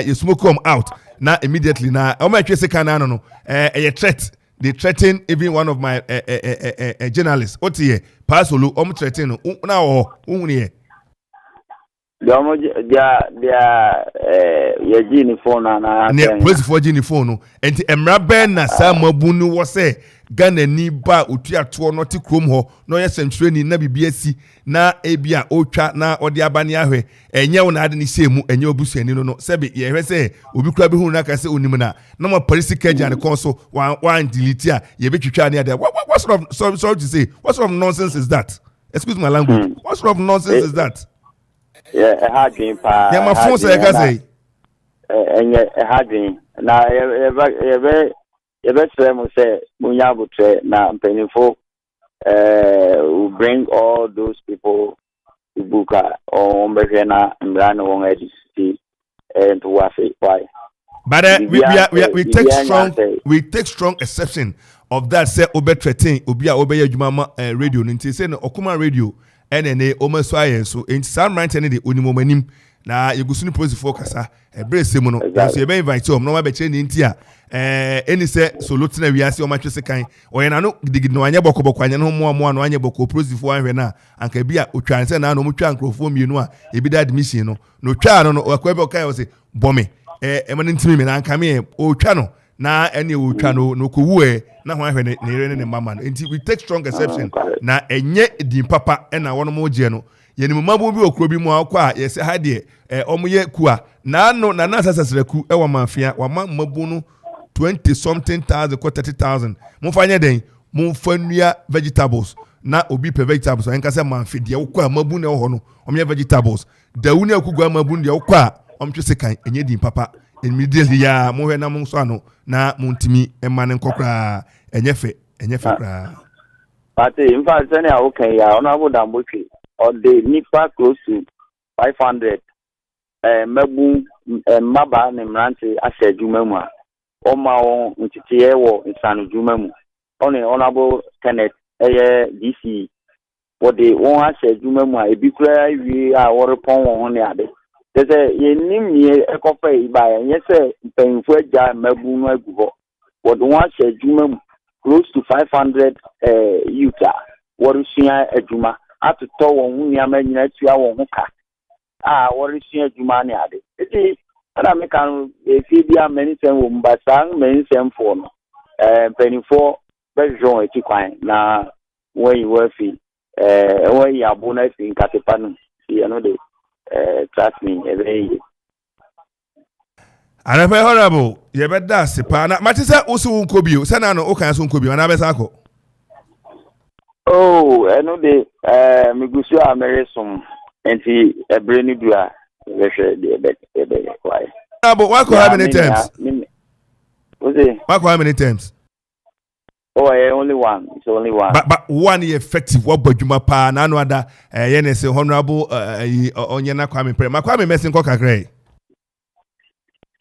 you smoke come out na immediately na o ma twese kan na no a threat. They threaten even one of my journalists. Otiye, Pasolu, threaten. Na o, unye. your genie phone and ne police for genie phone enti emra ben na sa mabu ni wo se Ghana ni ba otua to no te krom ho no ye sentreni na bibia si na ebia otwa na ode abane ahwe enye wo na ade ni shemu enye obusuani no sebe ye hwe se obi kura bi hu na ka se onim na ma police kaja ne konso one delete a ye betwitwa ne ade what sort of sorry to say what sort of nonsense is that? Excuse my language. What sort of nonsense is that? Yeah, a hard game pa. Yeah, my phone say I can say. And a hard game. Now, say Munyabutre na Penifo will bring all those people to Buka or Mbekena and Brano on edge and to Wafi. Why? But we take strong exception of that. Say Obetrete, Obia Obeya Jumama radio. Ninti say no Okuma radio. NNA Omaswaye so in Sam Rantan de Unimomanim na Yugusuni Posi Focasa a brace mono. So you may invite him no be chain in tia. Any say so Lutina we ask your mattress kind or I know dig no anya boko boko anya no more no anya boko prosi for na and can be a utranse na no mutuan crofom you know e be that mission no twa no akwebe okay o say bombe emanintimi na anka me o twa no na ene o twa no ko wu na ho ahwe ne mama no enti we take strong exception na enye din papa na wono mo je no yenim mabo bi okro bi mu akwa yese ha de omoye kua na no na nasasasreku e wa mafia wa mabu no 20 something thousand ko 30,000 mo fanya den mo fanua vegetables na obi pe vegetables enka se manfi de okwa mabu ne ho no omye vegetables dawuni akugwa mabu de okwa omtwe kan enye din papa immediately ya mo hwe na mo so ano na mo ntimi emane nkokra enye fe kra but in fact say na okay ya ona bo dambotwe or the nipa close to 500 mabu maba ne mrante asejuma mu a o ma won ntitiye wo insanu juma mu onabo Kenneth DC what they won asejuma mu a ebi kura wi a worepon won ne ade say yenim ye ekofa iba ye say penfo agya mabu no agubo what won asejuma mu close to 500 youth worusua adwuma atoto won hu niama nyina tua won ho ka worusua adwuma ne ade eti ana me kan efi bia many sem wo mbasang many sem for no penifo bejon eti kwan na when you were fi when you abuna fi nkatepa no you know the trust me every ana pe honorable ye be da sepa na mate se usu nkobio se na no o kan so nkobio na be sa ko I know the migusu amerisum enti ebreni dua we share the why but how many times how many times only one. It's only one. But one effective what badwuma pa na no ada ye ne se honorable onye na Kwame Pre ma Kwame mesin ko kakrai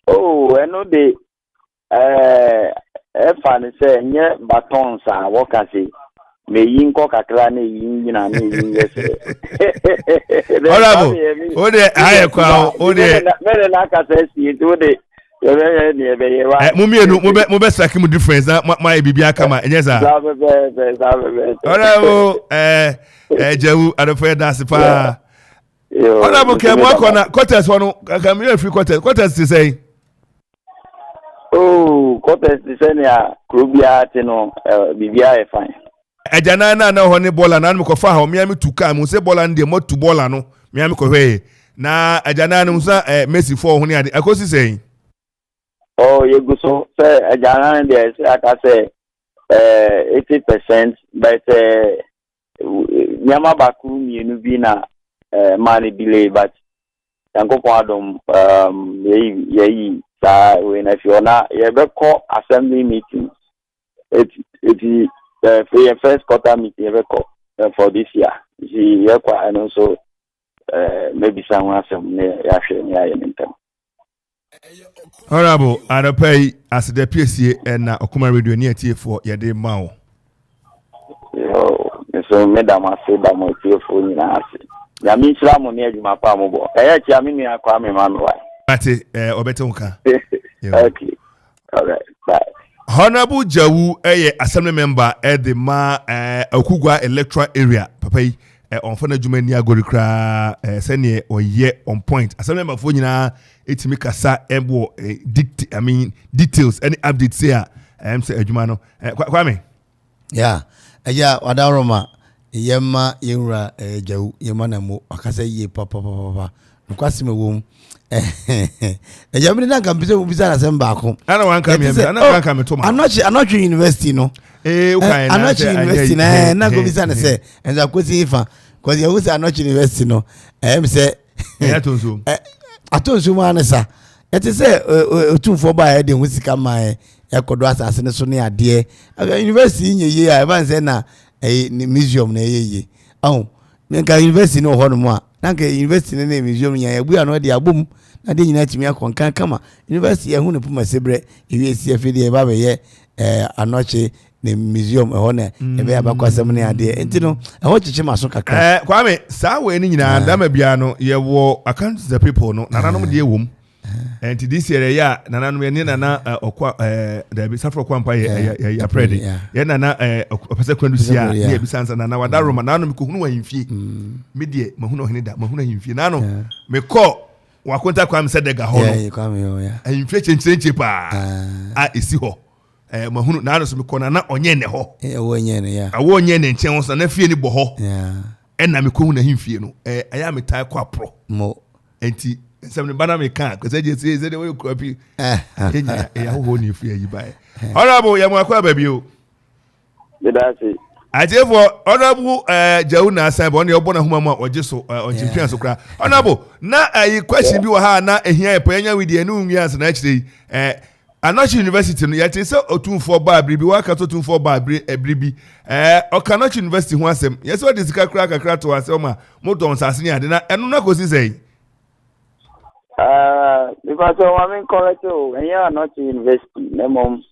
I know the fan say nye batons a what can say me yin ko kakra na yin na na yin yes honorable o de aye kwa o de me na ka say si o de mo be strike mu difference na my bibia kama enyeza honorable Jawu adofo da sepa honorable ke mo akona quarters wono kam you free quarters to say quarters to say na krobia ti no bibia e fine ejana na ho ne bola na me ko fa ha me am tuka mo se bola ndie mo tu bola no me am ko hwe na ejana no sa Messi for ho ne ade akosi say you go so say ejana there say aka say 80% but nyama baku mienu bi na mani delay but yankopon adom yeyi sa we na fiona ye be call assembly meeting it for your first quarter meeting ye be call for this year she ye kwa and also maybe someone some ya share ni aye mentem honorable Adapai as the PCA na Okuma radio ni atie for ye de mawo so madam say da mo tie for ni na ase ya mi sira mo ni adwuma pa mo bo chi ami ni akwa me ma me wa ate obete nka okay all right bye honorable Jawu assembly member at the Okugwa electoral area papai on fana adwuma ni agori kra sɛne ɔyɛ on point asɛm memberfo nyinaa ɛtumi kasa ɛbɔ details any updates say sɛ adwuma no kwame yeah wadaroma yema yewura jawu yema na mo akasa yie papa nkwase mewom ejamini na kampise ubisa na semba ako ana wanka me to ma anochi university no anochi university na go bisa na say enza kwesi ifa cause you say anochi university no say atonso ma na sa ete say otumfo ba ya de husika ma yakodo asase ne so ne ade university nyeye a ban say na museum na yeye menka university no ho no mo a nanka university ne museum nya ya bua no de abom na de nyina timi akonkan kama university ya hu ne puma sebre ewie CF de ba be anoche ne museum ho na e be abakwasem ne ade enti no ho chiche maso kakra kwame saa we ni nyina ndama bia no ye wo account the people no nananom de ewom enti this year ya nananom ye nana okwa da bi safro kwampa ye aprede ye nana opese kwandusia ne ebisansa nana wadaroma nananom ko hunu wahimfie medie mahunu ohene da mahunu ahimfie nano me ko wakonta kwam sedega ho no kwame yo ya ahimfie chenche pa esi ho mahunu nano so me ko nana onye ne ho wonye ne ya awo onye ne nchen so na fie ni bo ho na me ko hunu ahimfie no aya me tai kwa pro mo enti nsɛm bana me ka ko sɛ jesi sɛ de we kropi ya ho ni fie yi bae honorable ya mo akwa ba bio bedasi ajefo honorable jawu na asan bo ne obo na huma mu a oje so onchimpia so kra honorable na ayi question bi wo ha na ehia e panya widi enu nwia na akire Anochi University no yete se otumfo ba abribi waka to otumfo ba abribi Okanochi University ho asem yese o disika kakra to asem ma modon sase ni ade na enu na kosi sei because I mean correct and yeah Anochi University nemom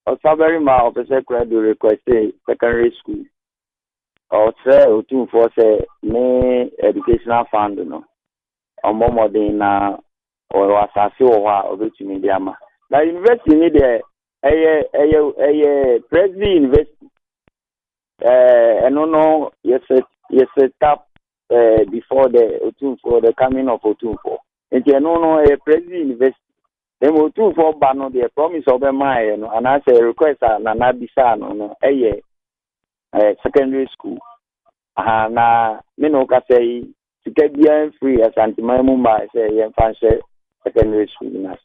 Osaberi ma officer credit request secondary school or say otumfo say me educational fund no omomodin na or asase wo ha obetumi dia ma na university ni de Presley University no yes set up before the Otumfo the coming of Otumfo and no Presley University them Otumfo ba no the promise of my no and I say request na bisa no secondary school na me no ka say to get bien free as anti-mamu ba say yen fan secondary school na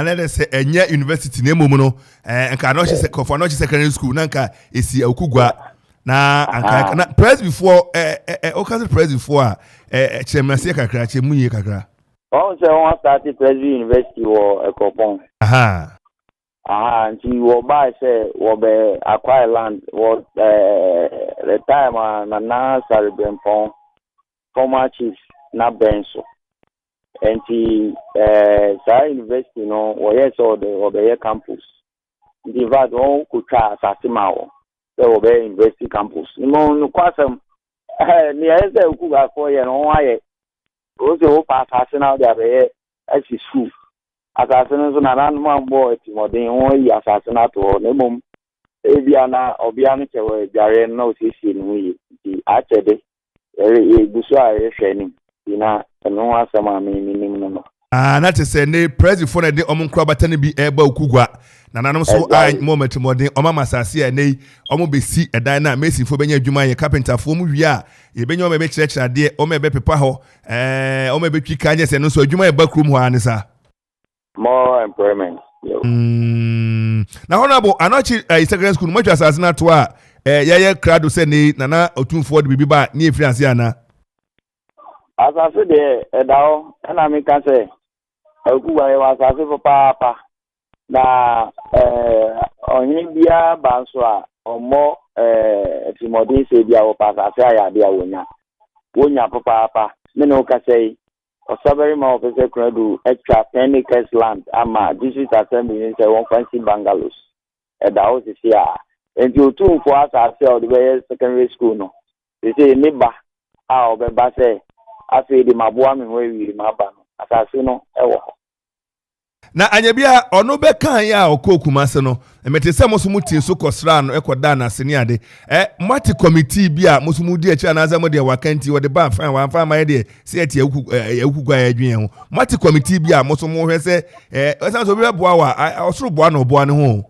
let us say enya university name mu no nka no she for no secondary school na nka esi okugwa na anka na press before o can press before chemase kakra chemunye kakra on say on start press university wo ekopon nti wo ba say wo be acquire land wo the time na Saribempon former chief na benso enti Sarah University no wo yes or the campus the vad on kutwa asasima wo so wo be university campus no no kwasem ni ese okuga for ye no aye o se o pa asasina dia be asi school asasina so na nanu ambo etimodin won yi asasina to no mom ebia na obia no chewe jare no sisi no yi di achede egusu a ehwani ina no asama minim no na te se ne president for na de omunkro batane bi eba okugwa na nanom so moment modern omamasase a nei omo besi edan na Messi fo benya adwuma ye carpenter fo mu wi a ye benya omo be kyerɛkyerɛ de omo be pepa ho omo be twika anye se no so adwuma ye bakrum ho anisa more employment na honorable Anochi secondary school mo twa asase na to a ye krado se ne nana otumfo de bibi ba ne efiance ana asase de edawo na me kan se okuwa ye asase papa na onye bia banso a omo timodi se bia wo asase aya bia wonya papa me no ka sei Osaberi ma officer kradu extra 10 acres land ama district assembly in say one fancy bungalows edawo sisi a enti otumfo asase o de secondary school no they say niba a obeba say afi di maboa me ho wi maba no asase no ewo na anyabia ono be kan ya okokuma se no emete se mo so mutin so kosra no ekoda na se ne ade mati committee bia mo so mudi achi anaza mo de wakanti wo de ba fan wan fan ma de se ati akugwa ya adwen ho mati committee bia mo so mo hwe se esan so be boa wa osoro boa no boa ne ho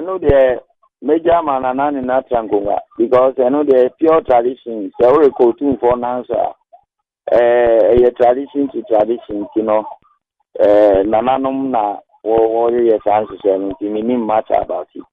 no the major man and na trangonga because no the pure tradition so we go to for answer a tradition to tradition you know nananum na wo ye fancy so me much about it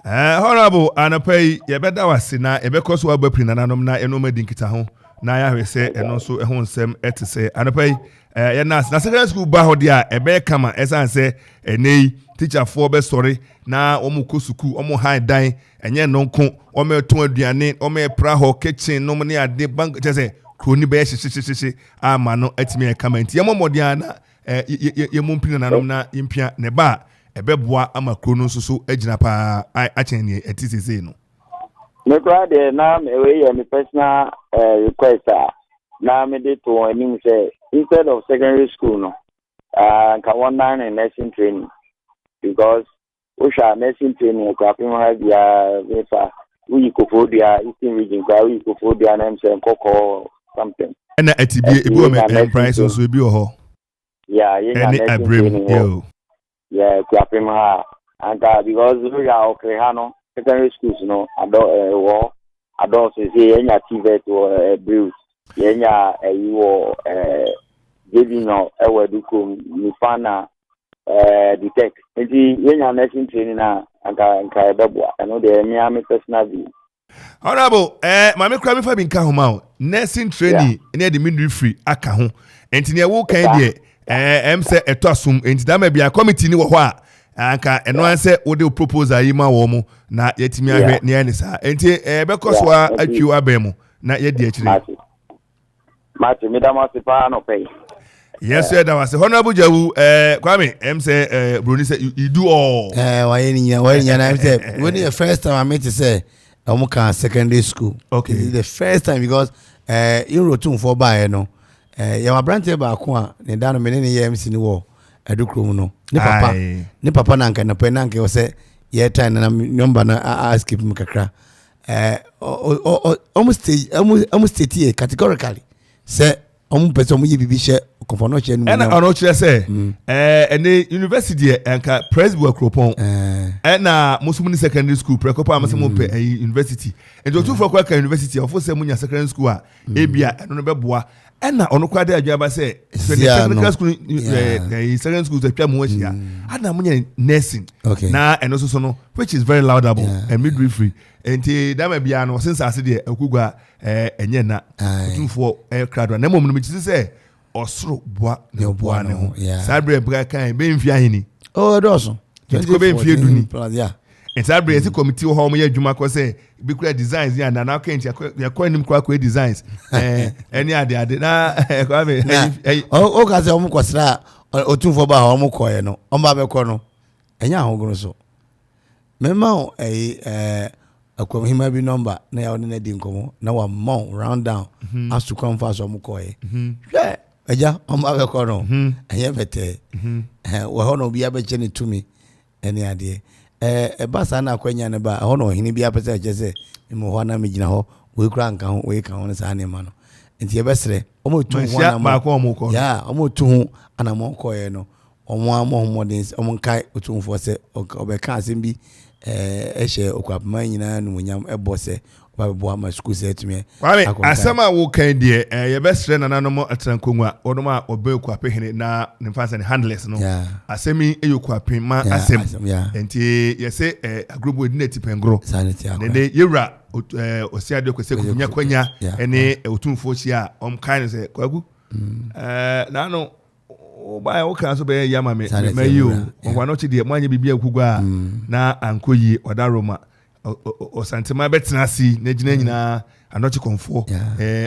yeah honorable anapai ye beda wasina e be koso abapri nananum na enoma dinkita ho na ya hwese eno so ehun nsem etese anapai ye na secondary school ba ho dia e be kama esanse enei teacher for be sorry na omu kosuku omu high dan enye nonko omu eton aduane omu pra ho kitchen no ne ade bank tese kroni be hyehyehye ama no atimi e kama nti ye momodia na ye mompina nanom na impia ne ba ebeboa ama krono so agina pa achen ne etisese no me brother na me we personal request na me dey to him say instead of secondary school no can one nine in nursing training because we shall nursing training ko apin ha bia vefa we ko for dia eastern region kwa we ko for dia na mse nkoko something na atibie ebi o me price so ebi o ho yeah na nursing training yeah ko apin ha anga because we are okay ha no secondary schools no adults say enya TVET or Bruce yenya ewo giving no ewedukum nifana detect nti yenya nursing training na anka ebeboa eno de me personal view honorable mama kra me fa bi nka ho ma nursing training ne de midwifery aka ho enti ne wo kan de em se eto asum enti da ma bia committee ni wo ho a anka eno anse wo de proposal yi ma wo mu na yetimi ahwe ne ani sa enti be koswa atwi abemu na ye di akire Mati midama sipa no pay yes da was honorable Jawu Kwame em say Bruni say you do all why nya na say when the first time I met to say omuka secondary school okay this is the first time because in rotun for buy no ya brante ba ko a ne da no me ne ye MC ni wo adukrom no ne papa na nka na pe na nka say ye time na number na ask him kakra almost state categorically say person mu yibibi she konfono che nu na ono kire say ene university enka Presbyterian Kropon na musumuni secondary school prekopa amasemo pe university ento tu for kwa university ofo say munya secondary school a ebia eno no beboa na ono kwa de adwaba say secondary school secondary school atwa mu ahia ana munya nursing na eno so no which is very laudable and midwifery enti dama bia no since ase de akugwa enye na tumfo crowd na mom no mi say osoro boa ne boa ne ho sabre bra kan be mfia hini doso ko be mfia duni yeah sabre esi committee ho mo ya adwuma ko say be kura designs ya na kan ya ko nim kwa designs any ade na kwa me o ka say o mo kwasra otumfo ba ho mo koye no o ba be ko no enya ho goro so mema akwam hima bi number na ya na di nkomo na wa mon round down as to come fast omo koye hwe eja omo be ko no enye bete wa ho no bi abeche ne tumi ene ade basa na akwanya ne ba ho no hini bi apese je mo ho na megina ho we kura nka ho we ka ho ne sa ne ma no enti e besere omo tu ho na ma ko omo ko ya omo tu ho ana mo koye no omo amo modens omo kai otu fo se obeka asem bi ehye okwapma nyina no nyam ebose obabo ama school set me asama wo kan de ye besre nananom atrankonwa odom a obeku apehene na nimfansa ne handless no asemi eyoku apema asem enti ye se agrubo dinati pengro ne yewra osiade kwese kunya kwanya ene otumfo chi a omkan se kwagu na no oba o kan so be yama me you o no chi de manye bibia kugwa na ankoyi odaroma o santema betina si na gina nyina anochi konfo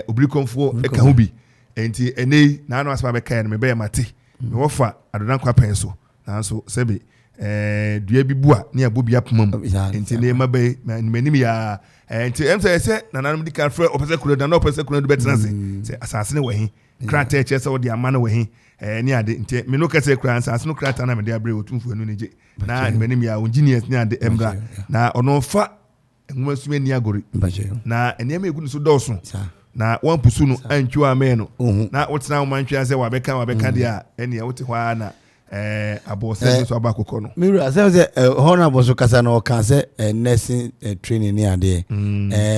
obiri konfo e ka ho bi enti ene na no asaba be kan me be mate me wofa adodan kwa pen so na so sebe dua bi bua ne abo bi apoma mu nti ne ma be manim ya nti say nananum di kan frɛ opese kuro da na opese kuro do betena se asase ne wahi krata che se wo de amana wahi ne ade nti me no kase kura asase no krata na me de abre otumfu anu ne je na manim ya engineers ne ade emra na ono fa nwuma sume ni agori na enema egu so dɔso na wan pusu no antwa ame no na wotena wo mantwa se wabeka dia ene ya wote hwa na abose so abakoko no mira say honorable so kasa na o kan say nursing training ni ade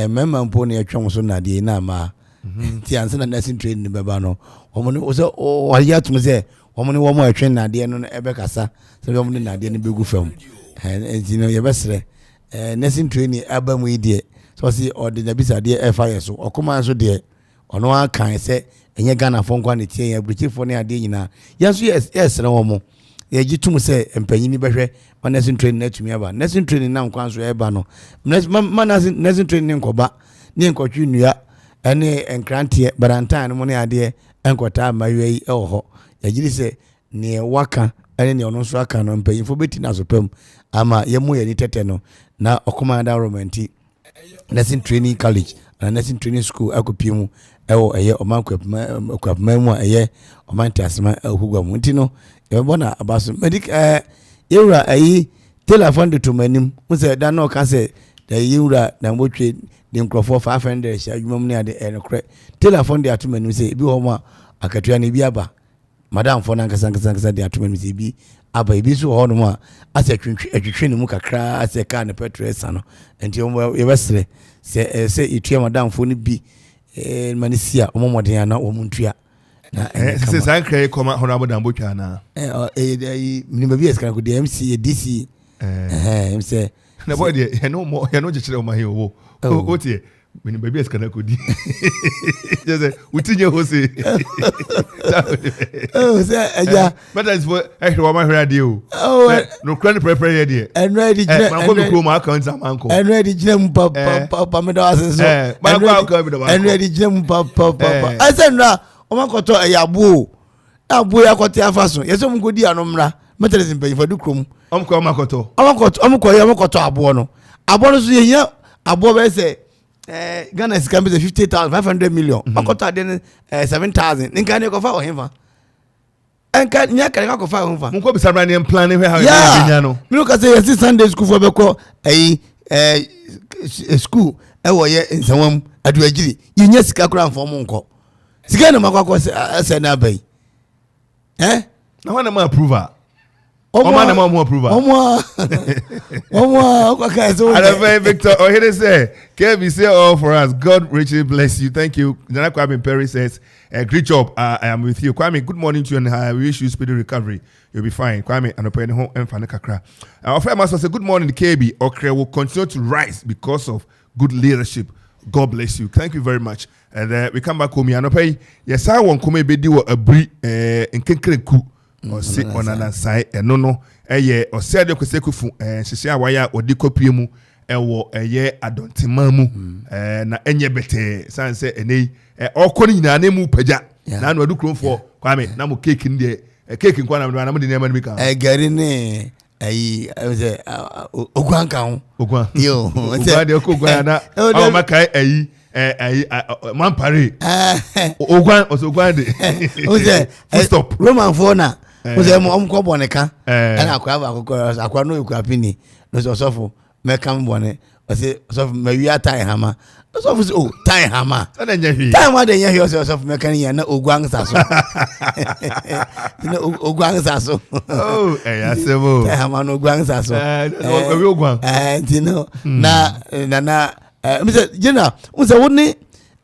memma mpo na atwa so na ade na ma ti anse na nursing training beba no omo ni o say o ya tum say omo ni wo mo atwa na ade no ebe kasa say omo ni na ade no begu fam enti no ye besre nursing training abamu ide so see ordinary bisa de FIS so okoma so de ono akan se enye Ghana fo nkwa ne tie ya bruchifo ne ade nyina yaso yes na wo mo ye gitum se empanyini behwe nursing training na tumi aba nursing training na nkwa so eba no nursing training nkoba ne nkotwe nua ene enkrantie barantan no ne ade enkota mawe yi eho ya giri se ne waka ene ne ono so aka no empanyifo beti na so pam ama ye mo ye ni tete no na okoma da romanti nursing training college and nursing training school akopiemu ewo eye omankwapmamu eye omantasema ehugwamu ntino ebona abaso medic yewura ayi telephone to manim unse da no ka se da yewura na mbotwe de nkrofo 500 sha adwumam ne ade enokre telephone de atomanim se bi ho ma akatua ne bi aba madam fo na nkasa de atomanim se bi aba ibi so ho no ma ase twetwe ne mu kakra ase ka ne petrol sano enti ye besre se itue madam fo ne bi manisia omomoden na omuntua na se sankre koma honorable dambotwa na minimum bi eskana ko de MC DC MC na boy de he no jechire o ma he wo o tie minimum bi eskana ko di je utinye ho se se eja but as for ehwe ma hwe ade o no kran prepare de and ready man go ko ma account amanko and ready jam papa me do asenso man go account be do and ready jam papa asenra o ma koto eyabu abu ya kote afaso yeso mu godi anomra metelezim pe fadu krom omko ma koto abo no so yenya abo be se Ghana is coming to 50,000 500 million makoto ade 7,000 ninka ne ko fa o hemfa enka nya kare ko fa o hemfa munko bisabra ne plan ne how you nya no me ko say yes Sunday school for beko school wo ye nsawam adu agiri yenya sika kura mfo mo nko sika na makwa se na bai na wana ma approval Oma na mo approval. Oma okay so Victor Ohede say, "Kevi say all for us. God richly bless you. Thank you." Nana Kwame Perry says, "Great job. I am with you." Kwame, good morning to you and I wish you speedy recovery. You'll be fine. Kwame and open home and fana kakra. Our friend Master say, "Good morning, KB. Okre will continue to rise because of good leadership. God bless you. Thank you very much." And we come back home. And pay yes, I won't come bedi wo abri in kenkreku. Or sit on another side and no or said you could say kufu she wire or decopy mu ye adontimamu na enye bete san say ene all calling na name paja na no do krom for Kwame na mo cake in there cake in kwana na mo de name ka gari ne ayi say ogwan kan ogwan yo ogwan de ogwan na o makai ayi man pare ogwan osogwan de o say stop Roman for na o say mo ko boneka na akwa no ekwapini no so sofo meka mbone o say sofo mawia tai hama sofo say oh tai hama na nya hwi tai ma de nya hwi so sofo meka ni na ogwan saso na ogwan saso oh asemo tai hama no ogwan saso we ogwan you na me say jena we say woni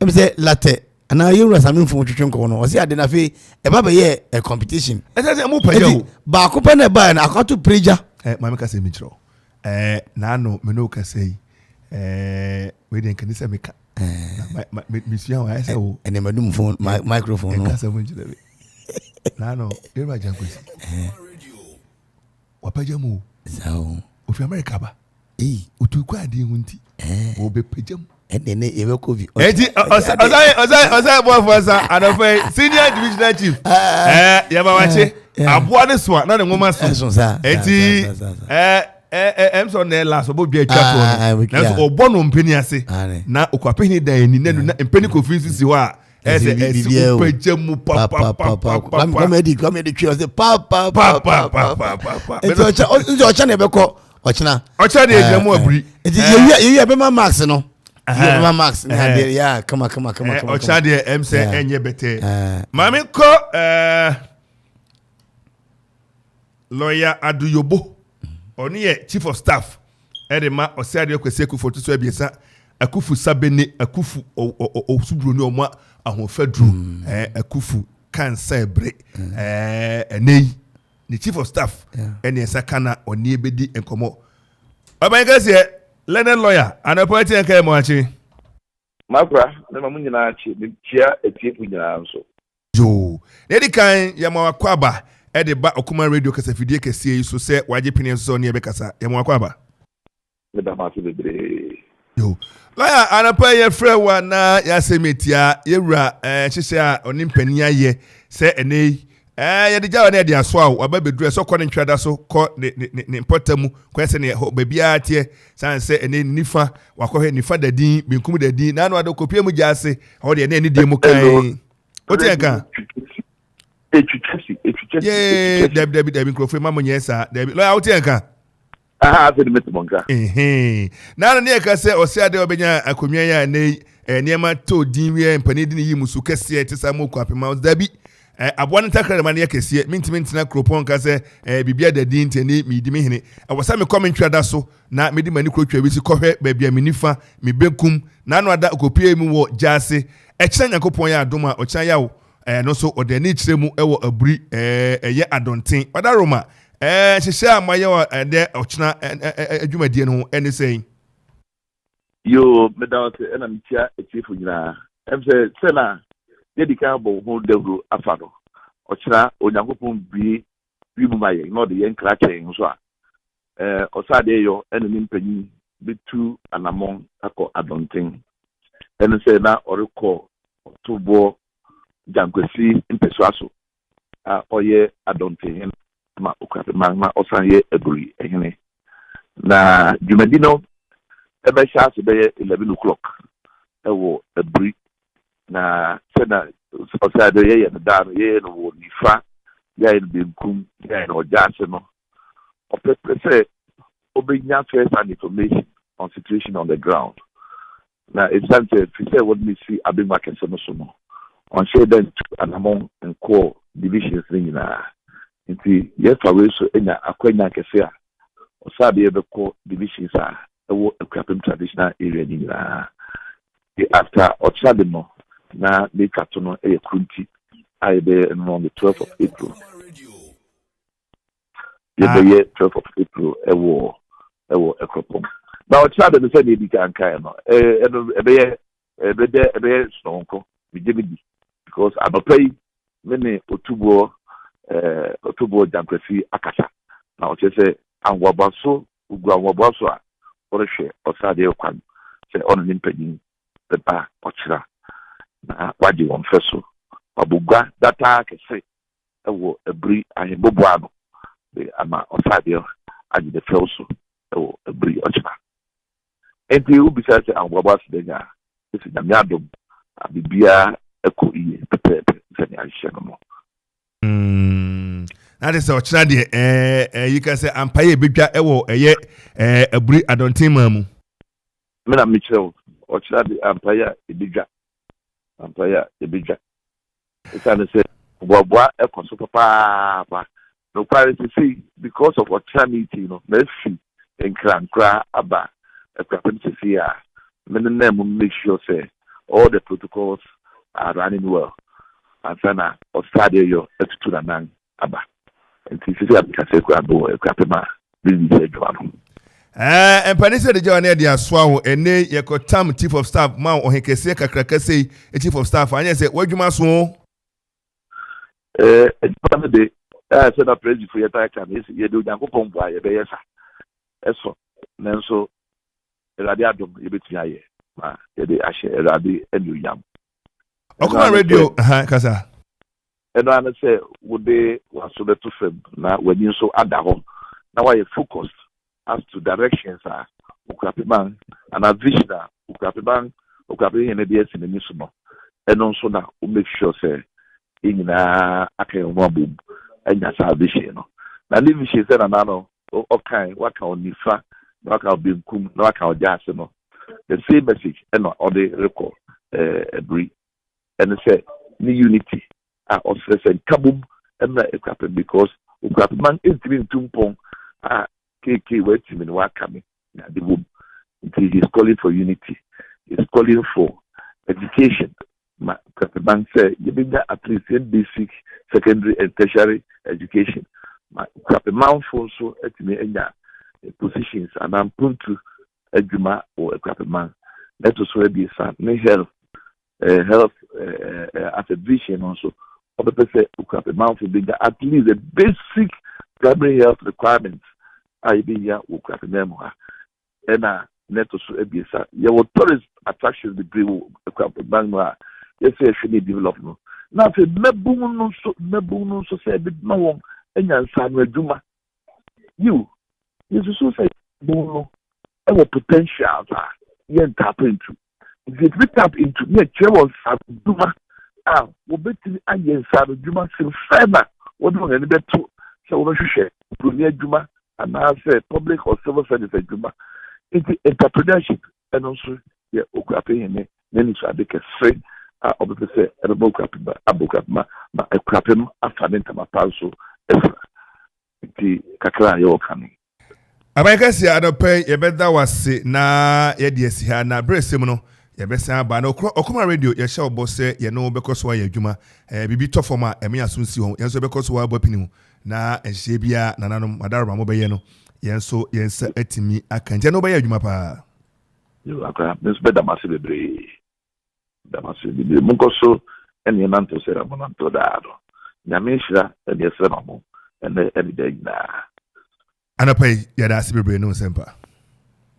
me say latte ana yewura sami mfo twetwe nko no o say ade na fe e ba be ye a competition say mo paja o ba ko pa na ba na akwato preja mama ka say me chiro na no me no ka say we den kan say me ka me sua wa say o ene madum phone microphone no ka say mo chiro na no yewura janko wa paja mo sao o fi America ba o tu kwa ade hunti o be paja mo and then you will cover. Oza boy for sa anafe senior divisional chief. Yabawache. Aboa ne so na the woman so. Enti Emson ne last obo bia twa to. Na so obo no mpeni ase. Na okwapeni dan ni nanu na mpeni kofi sisi ho a. Ese upejemu papa comedy trio say papa enti ocha na ebeko ochina de ejemu aburi enti ye be max no ye max na de ya come ocha de MC enye bete mami ko lawyer Aduyobo oni ye chief of staff edema osiade kwese Akufo to so abiesa Akufu sabene Akufu osubro ni omo ahofadru Akufu kansa bre enei ni chief of staff ene sakana oni ebedi enkomo obankase Leonard lawyer anapoeti enka mo achi makra na mamu nyina achi ni tia etiefu nyina nso yo edi kan ya mawakwaba ede ba okuma radio kasafidie kese yi so se waje pini so ne ebekasa ya mawakwaba me da ma so bebre yo lawyer anapa ye frɛ wa na ya semetia yewura hyehyɛ a onimpani aye se ene ye de jawa na de aso a wababeduru so kɔ ne ntwada so kɔ ne importamu kɔ se ne babia tie san se ene nifa wakɔhɛ nifa dadin benkum dadin na no ade kopie mu jase ho de ene ni de mu kan o tie kan etwitwesi ye David Nkrofo mamu nyesa David lawyer o tie kan after the metumonka na na ka se osiade obenya akonwa ya ne niema to dinwe mpani di yi musu kese te sa mo kwapema dabi aboa ntakra ma ne kese mintimentina kropon ka se bibia da din tani mi di me hene awasa me comment da so na me di mani krotwa wi si kohwe babia me nifa me bekum na no ada kopie mu wo jase ekira nyakopon ya adoma ochan yawo no so odani kire mu ewo aburi eye adonten oda roma hyehyɛ a maye wa de ochina adwumadie no ene sei yo medawte ena mitia etiefu nyina emse sena dedika bo ho dawro afado ochina onyankopon bie mu maye no de yen krache nso a osade yo ene nimpanyi betu anamon akọ adonten ene se na oreko tubo jankwesi mpesuaso a oye adonten ma okape ma osanye eburi ehene na jumadino ebe shaase be 11 o'clock ewo eburi na sena osade ye da ye no wo nifa ya in benkum ya in ojase no opepese obenya first hand information on situation on the ground na example if say what me see abima kese no so no on share then and among and core divisions na nti yefa we so enya akwanya kese a osabe ebeko divisions a ewo ekwapem traditional area ni na after osabe no na me kato no e kunti aibe on the 12th of April the 12th of April ewo ekropom na osabe no say be kan kan no ebe sonko bijebidi because abapay mene otubo jankwesi akasa na o chese anwabaso ugwa anwabaso a orehwe osade okwan se ono nimpagin beba ochira na wadi won feso abugwa data kese ewo ebri ahebobo ano be ama osade agi de feso ewo ebri ochira enti ubisa se anwabaso denya ese nyamiadom abibia eko iye pepe se ni ahye no that is ochira de you can say ampaye bedwa ewo eye aburi adontin mamu me na michel ochira de ampaye ebedwa esa ne se boboa ekoso papa no quality see because of ochira meeting no na fi enkrankra aba ekwapem se ya me na make sure say all the protocols are running well and sana osade yo etutu na nan aba nti sisi abikase kwa bo ekwapema bibi se dwano empanise de jawane de asoa ho ene yekotam chief of staff ma ohekese kakrakase chief of staff anya se wadwuma so ejuma de se na president for yeta kan ese ye de onyankopon bo aye be yesa eso nenso erade adom ye betu aye ma yɛde ahyɛ Awurade anuonyam. Okuma radio kasa. Ɛno ano sɛ wode waso bɛto fam na w'ani nso ada hɔ na wayɛ focused as to directions a Okrapiman and a vision a Okrapiman yɛn de asi n'ani so no. Ɛno nso na wo make sure sɛ nyinaa aka yɛn ho abom anya saa vision no. Na ne vision sɛ nana no ɔkan waka wɔ nifa na waka wɔ benkum na waka wɔ gyaase no. The same message ɛna ɔde rekɔ ɛbiri ɛne sɛ ne unity a ɔsɛ sɛ nkabom ɛna Okrapi because Okrapiman ntumi ntumpɔn a KK wɔatumi ne waka me na de wom. Nti he is calling for unity. He is calling for education. Ma Okrapiman sɛ yɛbɛnya at least basic, secondary and tertiary education. Ma Okrapiman fo nso atumi anya positions and ampuntu adwuma wɔ Okrapiman. Let us be sa ne health as a vision also. Other say Okrapiman for being at least the basic primary health requirements. I be here Okrapiman and let us be sa. Your tourist attractions degree Okrapiman. Yes, I should develop. Now, if mebuno so say bit no and Juma. You so say bono our potential yen tap into. If you tap into me chair Juma will bet again Juma still further. What do any better so we should share Premier Juma and I say public or civil service Juma. It's entrepreneurship and also yeah Okrapi then it's a big straight. Obviously, a book up ma a crapim after the palso. The Kakra Yokani. Abakasi adope yebeda wase na yediesi ha na bresemuno yebesa ba na Okuma radio ye sha obose ye no bekoso wa yadwuma bibi tofoma eme asunsi ho yenso bekoso wa bopini na enhye bia nananom madaroma mo beye no yenso yensa atimi akanje no beye adwuma pa. You akra mesbeda masebebre Damasi Munkoso and the Nanto Seramonanto Dado. Yamishra and the Seramo and the everyday na. Anapay Yada Sibre no semper.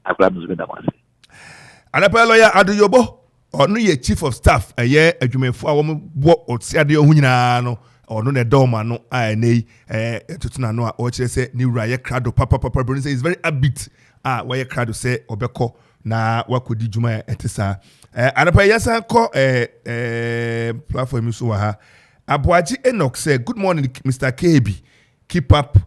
I grab Damasi. Anapay lawyer Aduyobo or no ye chief of staff a year a jume for a woman walk or Sadio Hunano or no Doma no I nay Tutunano or say new Raya Crado Papa Bruno is very upbeat. Why a crowd say Obeko na wakudi Juma etisa. Anapa yasa ko platform so ha Abuaji Enoch say good morning Mr. KB, keep up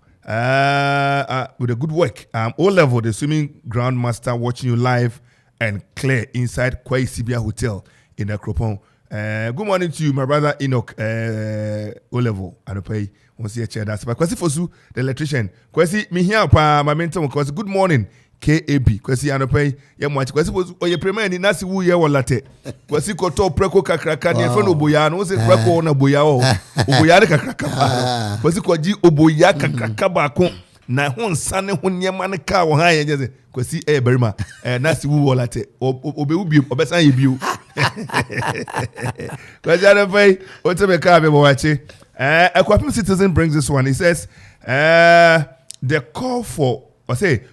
with the good work. O level the swimming ground master watching you live and clear inside Kwai Sibia Hotel in Akropong. Good morning to you my brother Enoch O level Anapa once you chair that's but kwasi fosu the electrician kwasi me here pa my mentor kwasi good morning KAB kwasi anopai ye mwachi kwasi oye premier ni nasi wu ye wolate kwasi koto preko kakraka ni efe no oboya no se preko na boya o oboya de kakraka ba kwasi kwaji oboya kakraka ba ko na ho nsane ho nyema ne ka wo han ye je kwasi berima nasi wu wolate obewu bi obesan ye biu kwasi anopai otebe ka be mwachi Akwapim Citizen brings this one. He says the call for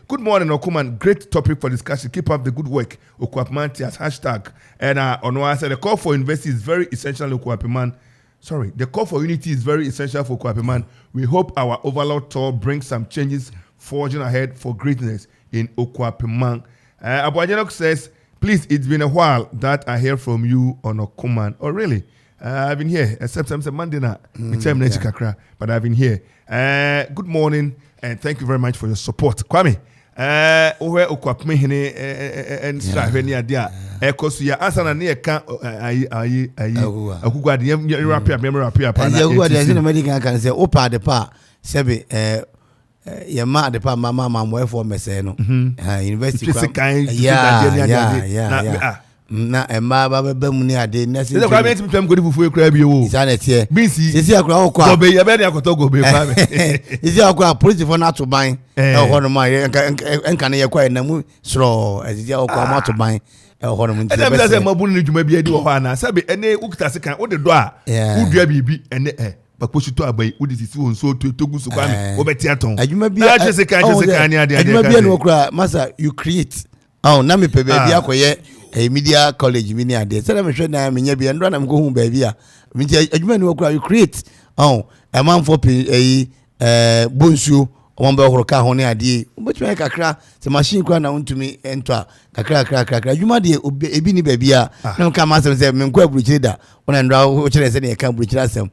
good morning, Okuman. Great topic for discussion. Keep up the good work. Okwapimantias hashtag. And Onwa said the call for investing is very essential. Okwapiman. Sorry, the call for unity is very essential for Okwapiman. We hope our overlord tour brings some changes, forging ahead for greatness in Okwapiman. Abuajenok says, please, it's been a while that I hear from you on Okuman. Oh, really? I've been here, except I'm Monday night, but I've been here. Good morning, and thank you very much for your support. Kwame, where Okwapme and Stravenia dia, Ekosuya, Asana near Can Akugadi, European memory appear. And you go there, American can say, Opa de pa, Sebi, your ma de pa, Mamma, where for Messeno, University. Yeah. Na ema baba bemuni ade nesi se kwa meti mpem godi fufu ekra bi o sanete binsi sisi akra okwa gobe ye be ni akoto gobe kwa me sisi akra police for na to ban e ho no ma enka na ye kwa na mu sro sisi akra ma to ban e ho no mu nti be se mabunu ni dwuma bi adi wo ho ana sabe ene ukita se kan wo de do a udua bibi ene bakposhito abai udi sisi won so togu so kwa me wo beti aton adwuma bi na je se kan ni ade adwuma bi no okra masa you create na me pe baby akoye media college mini ade say me hwe na me nya bia ndo na me go hu ba bia me nti adwuma ni wakura you create a man for bonsuo won be horo ka ho ne ade obetuma kakra se machine kwa na untumi ento a kakra adwuma de ebi ni ba bia na ka ma se me nkwa aburuchire da wona ndra ho kire se ne ka aburuchire asem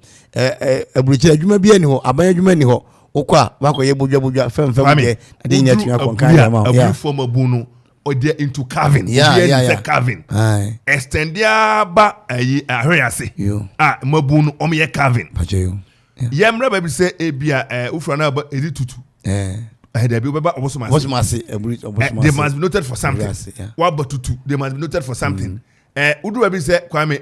aburuchire adwuma bia ni ho aban adwuma ni ho okwa bakoye bodwa fem de ade nya twa konkan na ma ya form abunu or they into carving carving extendia ba ahwease mabunu omye carving yemra baby say ebia ufra na ba edi tutu there be baba obosomase they must be noted for something wa ba tutu they must be noted for something udu baby say kwame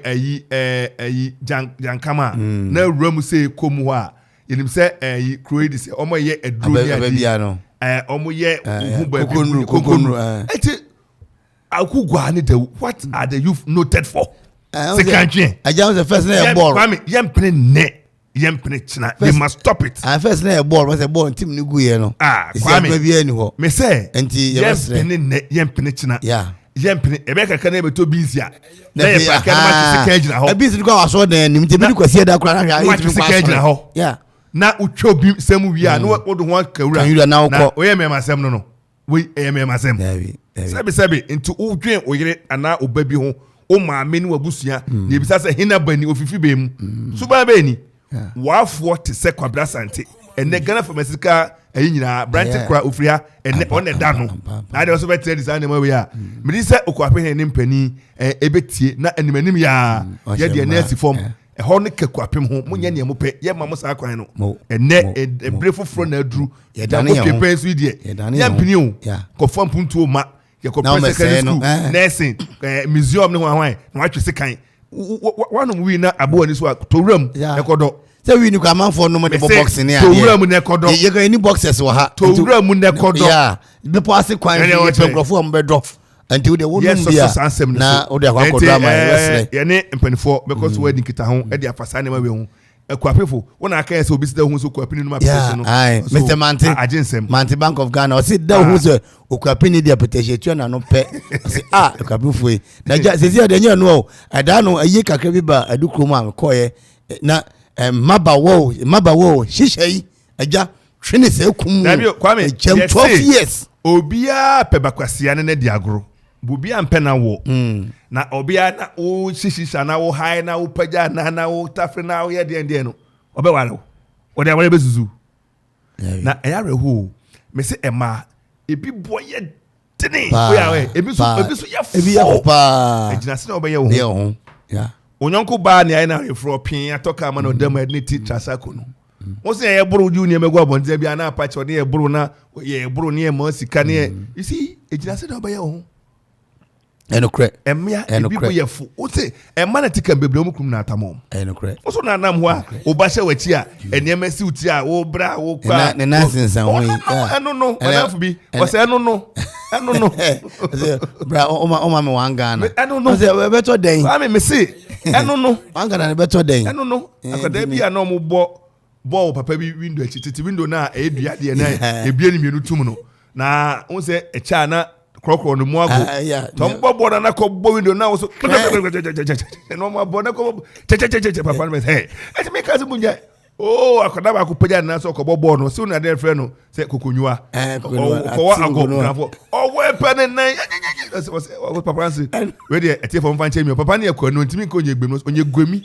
jankama na rum say komu ha yenim say create say omo ye edro ya omo ye kokonu eti akugwa ni the what are the youth noted for second ajam the first na ball kwame yempene china they must stop it first na ball was a ball team ni gu ye no kwame bia ni ho me say enti yempene china yeah yempene ebeka kana be to bizia na ye pa kana ma second na ho busy ko aso na nim te bi kwasi da kra na ya second na ho yeah na utwo bi semu wi a no wodo ho kawura na oye me masem no we eye me masem sabi into udwen oyire ana obabi ho o maame ni wabusua na ebisa se hina bani ofifi be mu suba be ni wafo te se kwabra sante ene Ghana pharmaceutical ayi nyina branch kra ofria ene on da no na de so be trade design ma we a me di se okwape ne mpani ebetie na animanim ya ye de nurse form ho ne kekwapem ho munya ne mope ye ma mo sa kwan no ene brefofro na aduru ye da ko kepen so die ye mpini o ko fam puntu o ma ye ko secondary school nursing museum ne ho ahwan na watwe sekan wanu wi na abo ani so towram e kodo se wi ni kwa manfo no mo de box ni ade towram ne kodo ye ga ni boxes wo ha towram ne kodo yeah be po ase kwan ye penkrofo am be do until the woman be na o de kwa kodo ama ye ne mpanifo because we dinkita ho e de afasa ne ma we ho ekwapefo wona aka ese obi sida hu so kwapini no ma pese no Mr. Manti Bank of Ghana o si da hu so okwapini de apetese tu na no pe si ekwapefo e na ja sezi ade nya no ada no ayi kakra bi ba adukro mu am koye na mabawo shishei aja hwene se kum kwame 12 years obia pebakwasia ne de agro bubia mpena wo na obia na o shishisha na o high na o paja na o tafre na o ye de no obe wale o de wale bezuzu na eyare hu me se ema ebi boye tini we ebi so ye pa ejina se na obe ye wo yeah onyonko ba ne ai na refro pin atoka ma no dem adnity trasako no wo se ye buru junior mego abonze bia na apache ne ye buru na ye buru ne ma sika ne you see ejina se na obe ye wo enokre emia ebibo yefu o se ema na tika bebre omukrum na atamom enokre o so na nam ho a o ba hye wachi a enema si uti a wo bra wo kwa na nansensan ho eno no anafu bi o se eno no bra o ma me wanga na eno no o se beto den ba me se eno no wanga na beto den eno no akada bia na omo bo papa bi window titi window na edua de na ebia ni mienu tum no na o se echa na krokro no mu ago tombo boda na ko bo window na so no ma boda ko papa me say ati me kaze munja akoda ba ko paja na so ko bo no so na de frɛ no say kokonyua ko wa ago na fo we pen nan so papa say we dey ati fo mfa nche mi papa na yakɔ no ntimi ko onye gbem no onye gwemi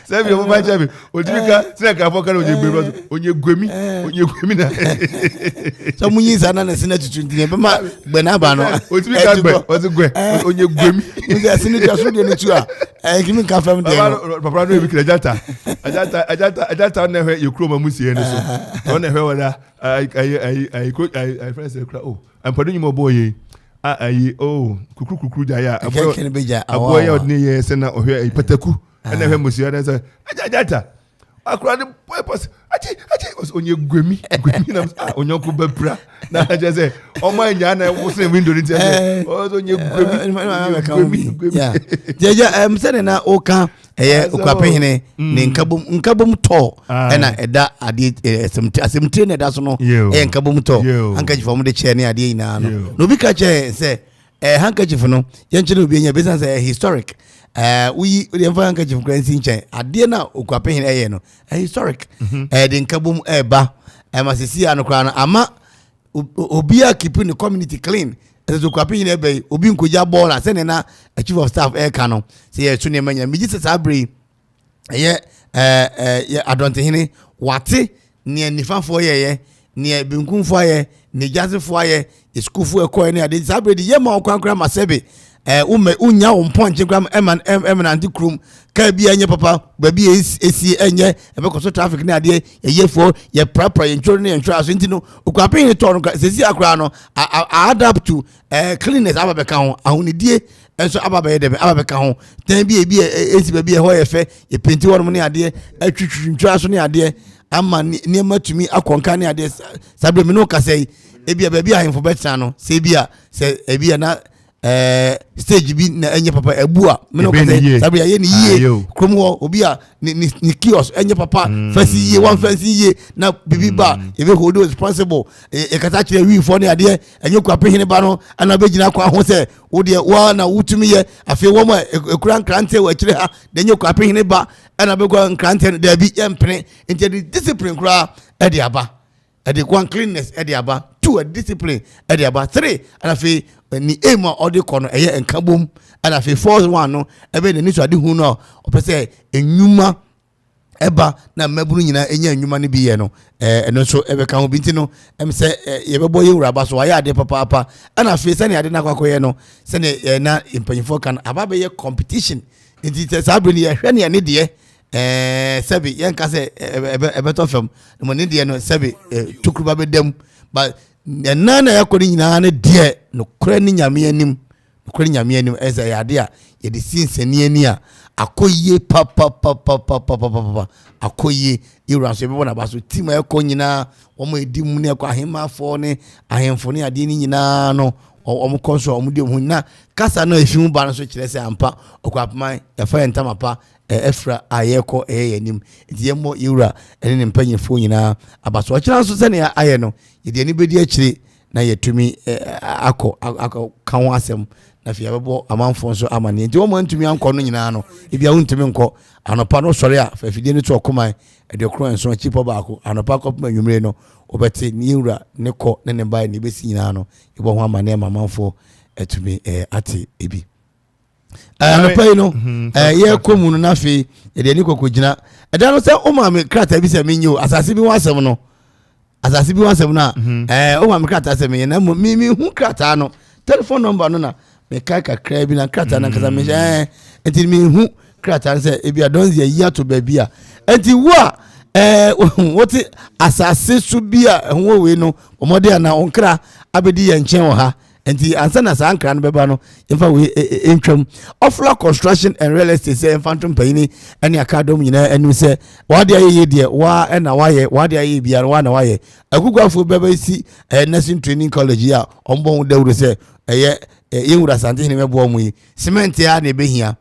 sabi o ma jabi o dika se ka fo kare onye gwemi na so munyi sana na sina tutu ndine be ma gbe na ba no o ti ka gbe o ti gbe onye gwemi nze sini to so de ni tu a kimi ka fam de no papa no bi kira ajata na hwe yekro ma musie ne so on na hwe wala ai friends kra ampadu nyimo boye ayi kukuru jaya abo ya odne ye se na ohwe ipataku na hwe musia na se ajata akura ni purpose achi onye gwemi na onyonku bepra na aje se o ma nya na wo se window ni tie onye gwemi jeja msene na oka okwapehene ne nkabom to na eda ade asemtre na eda so no nkabom to anka jifo mo de che ne ade ina no no bi ka che se handkerchief no yenchene obi enya business historic we handkerchief currency nchen ade na okwapen no historic de nkabom ba masisi anokra no ama obi a keep the community clean so okwapen ebe obi nkoja ball ase ne na chief of staff ka no se ye tu ne manya miji se sabri ye adonte hene wate ne nifafo ye ne benkunfo ye ne jazefo ye schoolfo ekọ ne ade sabri de ye ma okwankra masebe unya umponche gram emananti krum ka bia nye papa ba bia esi enye ebekoso traffic ne ade yefo ye proper intro ne intro aso ntino okwapen to no sesi akra no adapt to cleanliness ababeka ho ahonidie enso ababaye de ababeka ho tan bia esi ba bia ho ye fe ye penti won ne ade atwitwu intro aso ne ade ama ne matumi akonka ne ade sabre me no kasei ebia ba bia ahemfo betana no se bia se ebia na stage bi na enye papa ebua me no kase sabi ye ni ye kromo obi a ni kiosk enye papa fasi ye one fasi ye na bibi ba ebe hold responsible e kata kire wi fo ne ade enye kwape hene ba no ana be gina kwa ho se wo de wa na wutumi ye afi wo ma ekura nkrante wa kire ha de enye kwape hene ba ana be kwa nkrante da bi empene into the discipline kura e de aba e de one cleanness e de aba 2 discipline e de aba 3 ana fi ni ema odi kono eye enkabom ana fe 4 no ebe ne niso ade hu no opese enwuma eba na maburu nyina enya enwuma ne biye no eno so ebe ka ho binti no se ye bebo ye wura ba so aya ade papa ana fe se ne ade na kwakoye no se ne na impanyfo kan ababe ye competition nti sabre ne ye hwe ne ne de sebi yen ka se ebe to fam no ne de no sebi tukruba be dem ba nana yakori nyina ne de no kura ni nyame anim kura nyame anim eza yade a ye de sinsani ani a akoye papa akoye yura so be bona ba so tima yakọ nyina omo edim ne yakọ ahemafo ne ahemfo ne ade ni nyina no omo konso omo de hu na kasa na efimu ba no so kire se ampa okwapaman ya fa ntama pa efra ayeko anim ediyemo yura ene ne mpanyefo nyina abaso akira so se ne aye no yede ani bedi akire na yetumi akọ kan asem na fi abebo amanfo so amane nti wo mantumi anko no nyina no ebia wontumi nko anopa no sori a fa fidie ne to okoman ede kro enso chipo baako anopa kopma nwumre no obeti ne yura ne ko ne ba ne besi nyina no ebo ho amane amanfo etumi ate ebi anopa no ye komu no na fi ede ni kokogina eda no se o ma me krata bi se menyo asase bi wasem no na o ma me krata se menyo na mi hu krata no telephone number no na me kaka kra bi na krata na kasa me enti mi hu krata se e bia don ye ya to ba bia enti wo what asase su bia ho we no omode na onkra abedi ye nchen wo ha enti ansa na sa ankra no beba no yemfa we entwam Ofla Construction and Real Estate say phantom payini ene akadom nyina enu se wade aye de wa na waye wade aye bia wa na waye agugwafo beba si nursing training college ya ombo dawuro se eye yewura sante ne mebo mu yi cement ya na ebehia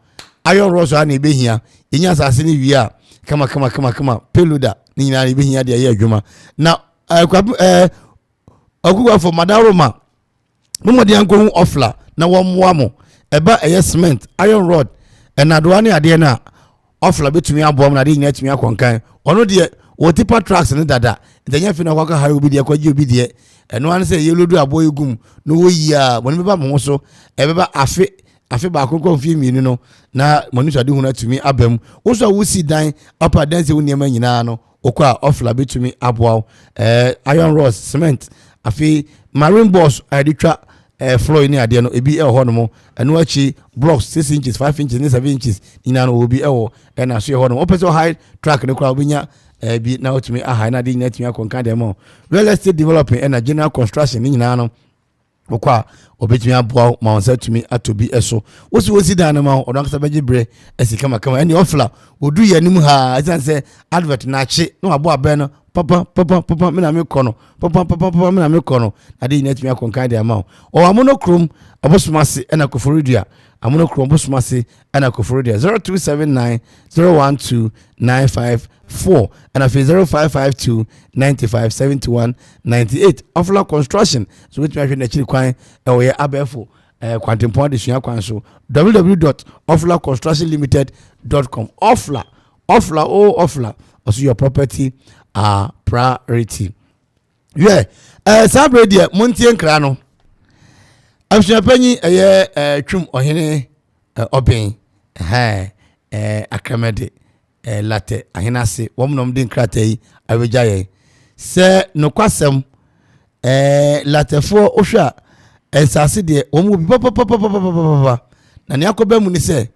iron rods ya na ebehia enya asase ni wi a kama peluda ni nyina na ebehia de aye adwuma na agugwafo madaroma Mumodi anko Ofla na wamwamo eba eye cement iron rod enadoa ne ade na Ofla betumi abom na de nyina tumi akonkan ono de wo tipa trucks ne dada ntanya fi na kwaka ha obi de kwaji obi de eno an se yelodu aboy gum no woyi a boni beba mo so ebeba afi ba akoko mfi mienu no na monitor de hu na tumi abam wo so wusi dan upper dance wo niam nyina no okwa Ofla betumi aboa iron rods cement afi marine boss aditwa floor ni ade no ebi ho no mo eno achi blocks 6 inches 5 inches ni 7 inches ina no obi na so ho no opeso high track ne kwa obinya bi na otumi high na de nya tumi akonka dem mo real estate developing and general construction ni nyina no okwa obetumi aboa ma onsa tumi atobi eso wosi dan ma odon kasa beje bre esi kama eni Ofla odu yanim ha asanse advert na achi no aboa be no papa me na me kono papa me na me kono ade ina tumi akonka de ama o amonokrom abosomase na koforidua amonokrom abosomase na koforidua 0279 012 954 and a 0552 95 71 98 Ofla Construction so which me na chiri kwan e wo ye abefo kwantempɔn de sua kwan so www.oflaconstructionlimited.com. Ofla also your property priority. Yeah, sabre dia montie nkra no. Absuapanyi twum ohene oben akramede latte ahenase womnom de nkrata yi awejaye se nokwasem latefo ohwa ensase de womu bi papa na ne akoba mu ni se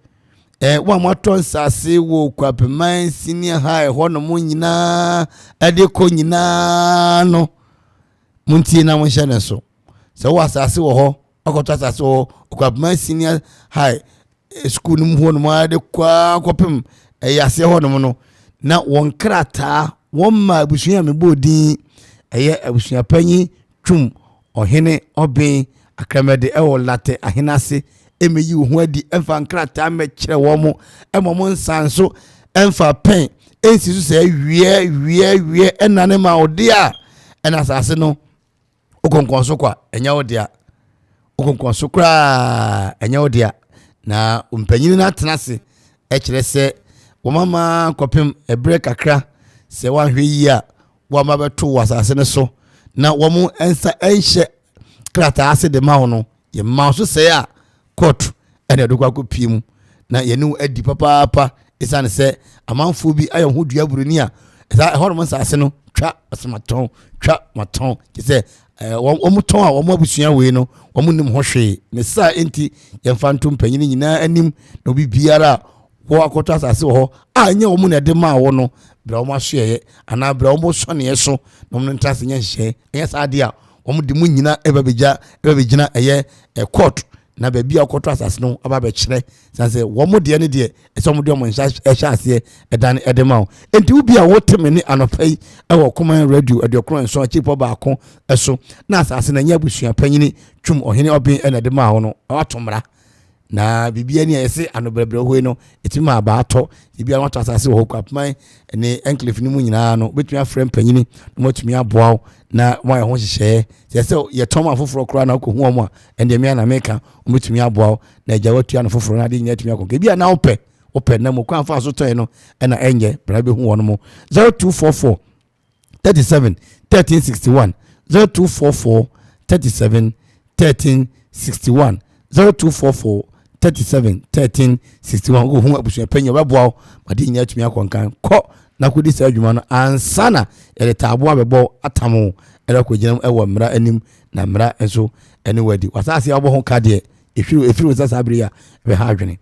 wa maton sase wo kwapeman senior high hono mo nyina ade ko nyina no muntie na mo hye ne so se wa sase wo ho akoto sase wo kwapeman senior high school no ho no mo ade kwa kopem yase ho no no na won krata won ma abusua me bodin abusua panyi twum ohene oben akramede ewo latte ahenase emeyi ho adi emfa nkrata me kire wo mo emomo nsanso emfa pen ensi so say wie enane ma odia ena sase no okonkonso kwa enya odia okonkonso kra enya odia na umpanyini na tenase kire se wo mama kopem ebre kakra se wanhwe yi a wo ma beto wasase ne so na wo mu ensa enhye krata ase de ma no ye ma so se a court ene do kwa kopiem na ye nu adi papa isane se amanfo bi ayo ho dua buruni a esa hormon sase no twa asmaton ke se omuton a omo abusua we no omo nim ho hwe ne sa enti ye mfanto mpanyini nyina anim no bi biara wo akoto asase ho anya omo na de ma wo no bra omo ahye ana bra omo sone ye so no mo ntase nya hye enya sa de a omo de mu nyina ebabegina court na ba bia akoto asase no aba be kire sanse wo mo de ne de eso mo de omo hye ase edan edema enti wo bia wo teme ne anopai ewo common radio ediokron so chipo ba ko eso na asase na nya busua panyini twum ohene oben ena de ma ho no atomra na bibia ni ese anobebre ho no etima aba ato bibia wato asase ho kwapan ne enclave ni mu nyina no betumi afrem panyini no matumi aboa na why ho hye se ye toma foforo kra na ko hu omo a ende me na meka betumi aboa na agya watu ya no foforo na de nyina tumi akon bibia na ope na mo kwan fa so toy no na enye bra be hu wono mo 0244 37 1361 0244 37 1361 0244 37 1361 go hu abusua panyi obaboa made nya tumi akonkan ko na kodi sa adwuma no ansana ele taabo abebo atamo ele ko ginam ewo mra anim na mra enso ene wadi wasase abo ho kade efiru sasa abria be ha adwene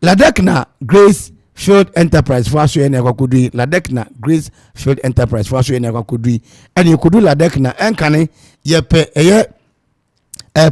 Ladekna Grace Field Enterprise for so ene akwakodui Ladekna Grace Field Enterprise for so ene akwakodui ene kodu Ladekna enkane yepe eye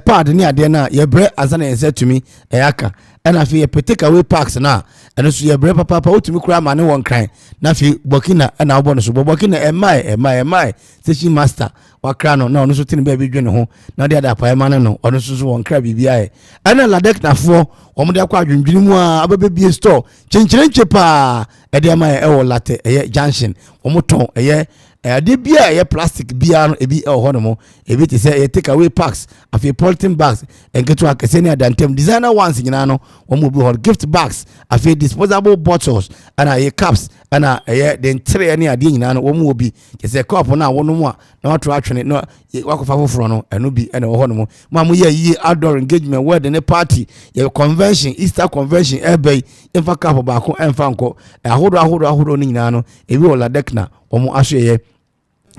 pad ni ade na ye bre azana yense tumi aka na fi ye take away parks na eno so ye bre papa otumi kura ma ne won kran na fi Burkina na obo no so Burkina emai station master wakra no na ono so tini ba bi dwene ho na de ada pa ma ne no ono so won kra bibia e na Ladekna fo omo de akwa adwendwene mu a ababie store chencherenche pa e de ma e wo latte e junction omo ton e ade bia ye plastic bia no ebi ho no mo ebi te say ye take away packs afi polythene bags enketo akese ni adantem designer ones nyina no omo bi ho gift bags afi disposable bottles ana ye caps ana ye den tre ni ade nyina no omo obi ke say cup na wono mu a na wato atwene no wakofa foforo no eno bi ene ho no mo ma mo ye yi outdoor engagement wedding party ye convention Easter convention ebey emfa cup ba ko emfa nko ahodo ni nyina no ebi ho Ladekna omo ahye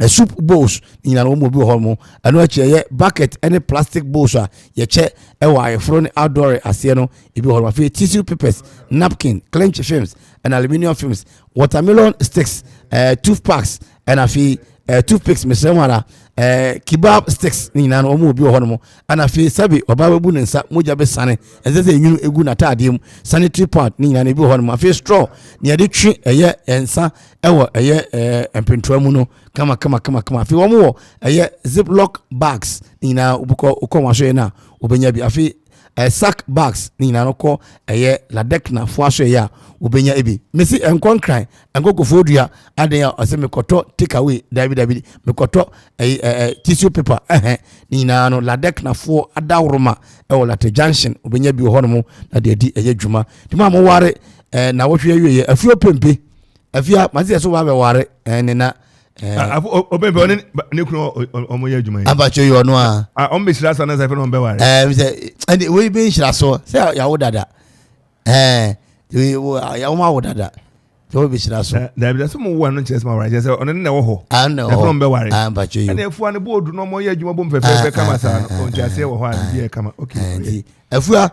soup bowls nyina no mo bi ho mo eno ache ye bucket any plastic bowls a ye che e wa ye fro ni outdoor ase no ebi ho ma tissue papers napkin clench films and aluminium films watermelon sticks toothpicks and afi toothpicks mesemara kebab sticks nyina no mo bi ho no mo ana fi sabi oba bu nsa moja be sane ezeze enyu egu na taade mu sanitary pad nyina no bi ho no mo afi straw ne ye de twi eye ensa ewo eye empentwa mu no kama afi wo mo eye ziplock bags nyina ubuko ukomwaso na obenya bi afi sack bags ni nyina no kɔ ladek na fo aso ya obenya ebi mesi enkonkran enkokofo dua aden ya ɔse mekoto take away david mekoto tissue paper ni nyina no ladek na fo adawroma Latte Junction obenya bi hɔ no mo na de di dwuma de ma mo ware na wohwe awie afuo pempe afia mazi so ba be ware ne na obembe one ne kunu omoya adwuma yi abacho yo no a on be shira so na say fe no be ware say we be shira so say ya wo dada ya wo ma wo dada so be shira so da bi so mo wo no chese ma ware say on ne wo ho no fe no be ware abacho yo na afu an board no moya adwuma bom fefe kama sa on ti ase wo ho an bi kama okay afua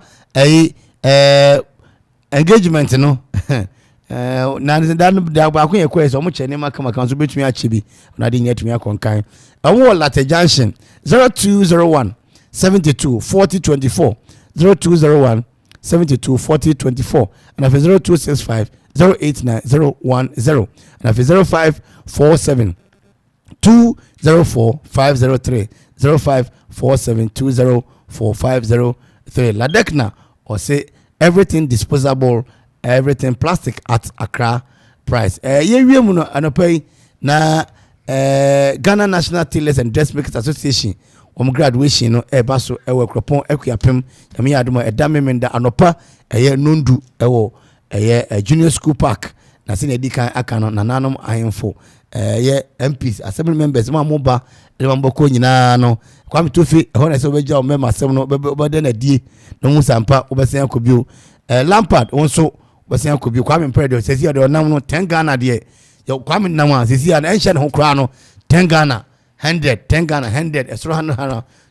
engagement no na da ba ko yekwe so mo chene maka maka so betumi ache bi na de nyatumi akonkan awo Latte Junction 0201 72 40 24 0201 72 40 24 and after 0265 089 010 and after 0547 204 503 0547 204 503 Ladekna or say everything disposable, everything plastic at Accra price. Ye mu no anopai na Ghana National Tailors and Dressmakers Association graduation no baso ewe kropon ekuapem yame adoma edamemenda anopa nondu ewo junior school park na se edi kan aka no nananom ahemfo MPs assembly members ma moba de mamboko nyina no Kwame Tofi ho na se obeja o mema asem no obede na die no musampa obesen akobio Lampard wonso obesen akobio Kwame Mpredo sesi ade onam no 10 Ghana de yo Kwame nam sesi ade enhye ho kra no 10 Ghana 100 10 Ghana 100 esro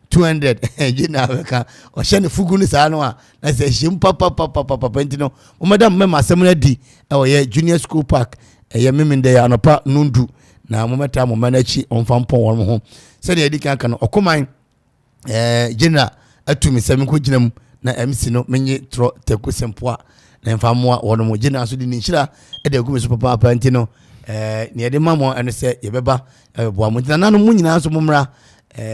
200 jina weka o hye ne fugu ni sa no a na se hye papa ntino o madam mema asem na di ye junior school park memende ya anopa nundu na mometa mo manachi onfampon won ho se de edika kan okoman general atumi sami ko ginam na MC no menye tro teku sempoa na mfamoa won mo general so di ni hira e de agumi so papa ntino ne de mamo eno se yebeba boa mo nana no mu nyina so momra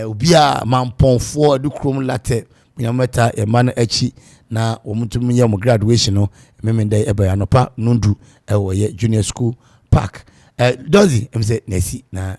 obi a mamponfo de krom latte nyameta e man achi na omutumi ye mo graduation no memende ebe anopa nundu ye junior school park dozi emse nesi na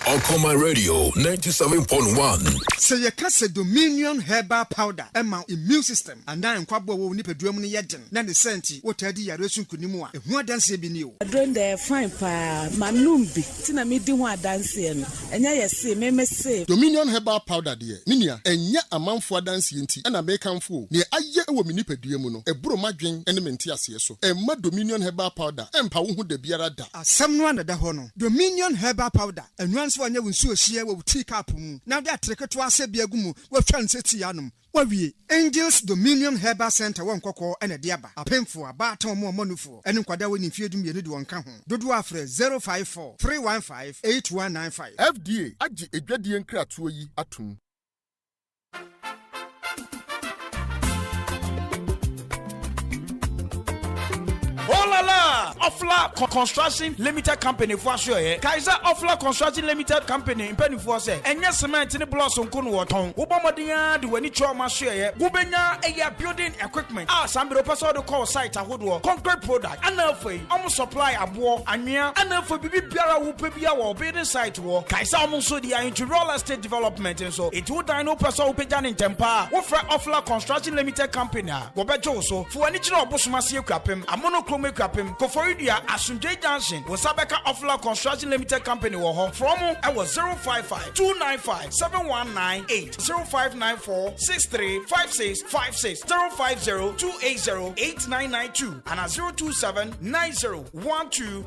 Okoma Radio 97.1. Say you kase Dominion herbal powder ema immune system and then kwabo wo nipadua mu ne yeden na ne senti wotadi yare sunkunimu a ehu adanse bi ni o adron de fine pa manum bi tina me di ho adanse no enya yese me se Dominion herbal powder de ninia enya amanfo adanse enti na mekanfo ne aye ewo me nipadua mu no eburo madwen ene mente ase so emma Dominion herbal powder empa wo hu da biara da asem no anada ho no Dominion herbal powder enwanso anya wonsu ohie wo tea cup mu na de atreketo ase bia gumu wo twa nseti yanum wawie Angels Dominion Herbal Center won kokko ene de aba apemfo aba aton mo manufo ene nkwada woni fiedum ye ne de wonka ho dodo afre 054 315 8195 FDA agi edwadie nkratoɔ yi atum. Oh la la! Ofla Construction Limited Company for sure. Kaiser Ofla Construction Limited Company impeni for say. Enya cement ni blocks nko no woton. Ubomodiya de wani choma share. Gubenya eya building equipment. Sambiro person do call site ahodo. Concrete product. Anafei. Omo supply abo anwea. Anafei bibi biara wo pe bia wo building site wo. Kaiser omo so dia into real estate development and so. It would dino person wo peja ni tempa. Wo fra Ofla Construction Limited Company. Wo bejo so. Fu ani chira obosoma sie kwapem. Amono make up him Koforidia Asunjay Junction was Sabeka Ofla Construction Limited Company wo from I was 055 295 7198 0594 635656 050 280 8992 and 027 90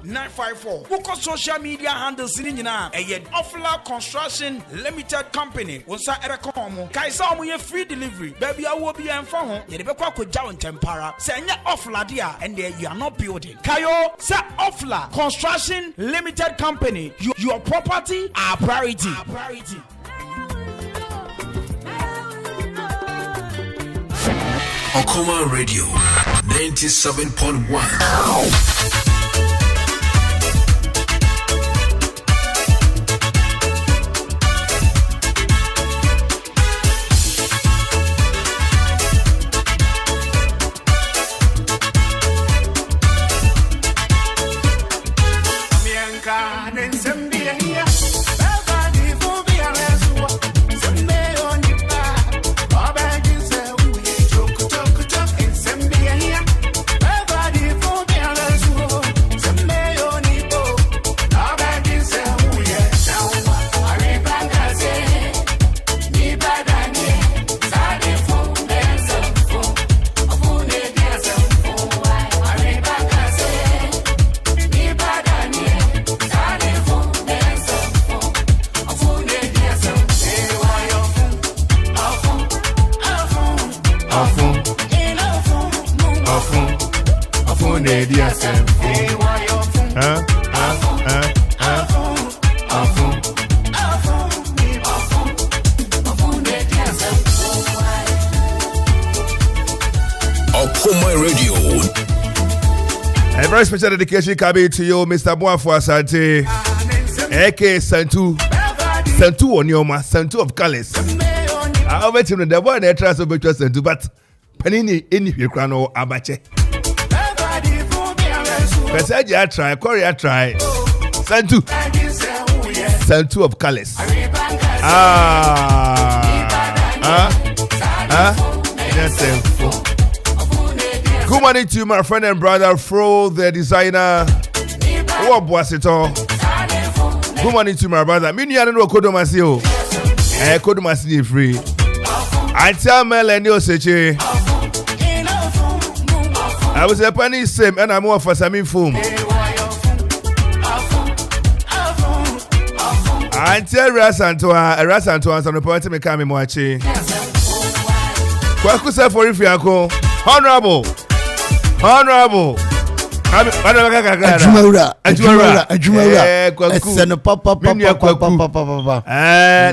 954 Woko social media handles in nyina Ofla Construction Limited Company wonsa erekomo kaisa omo ye free delivery baby awo bi enfa ho ye de bekwa koja on tempara se nya Ofla dia and you are not building. Kayo, say Ofla Construction Limited Company. Your property, our priority. Okoma Radio 97.1. ne di asemfo Okoma Radio. A very special dedication coming to you, Mr. Boafo Asante, aka Santu Onyoma, Santu of Colors. I'll bet you the boy that tries to be Santu, but Panini in Hirano Abache. Message I try, Korea try. Santu of Colors. Good morning to you, my friend and brother, Fro, the designer. What was it all? Good morning to my brother. Mini I don't know Kodomasio. Kodomasi free. I tell Melanie Oseche. I was a penny same and I'm more for some foam. I tell Rasantoa, on the point to me coming moachi. Kwaku say for if you are honorable. Ajumawura. Send papa.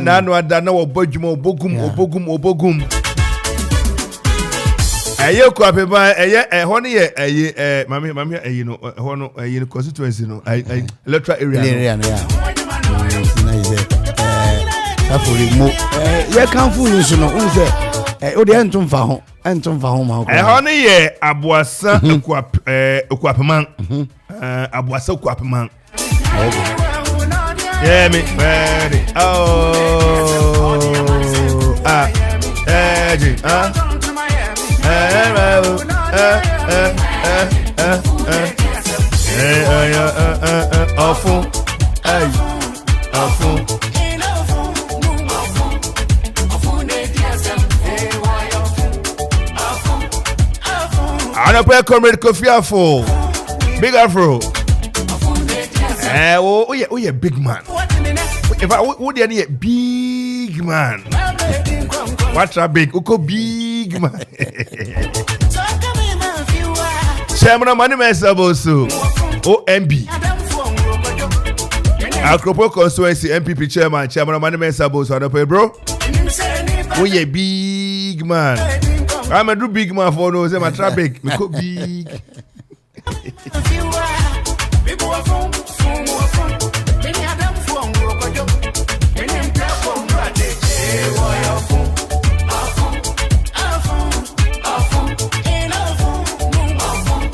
Nanu adana obogum. Eye kwape ba eye hono ye mami you know hono you constituency no electoral area no afori mo ye kan fu yin so no unse o de entum fa ho ma ko hono ye aboasa ekwapeman aboasa ekwapeman yeah me ready I play Comrade Kofi Afo, Big Afro. Oh yeah, big man. If I would any big man. What's a big? Uko big man. Chairman of Money Sabosu, OMB. Akropo constituency MPP chairman of Money Sabosu. I don't pay, bro. Oh yeah, big man. I'm a do big man for no say my traffic. Me go big.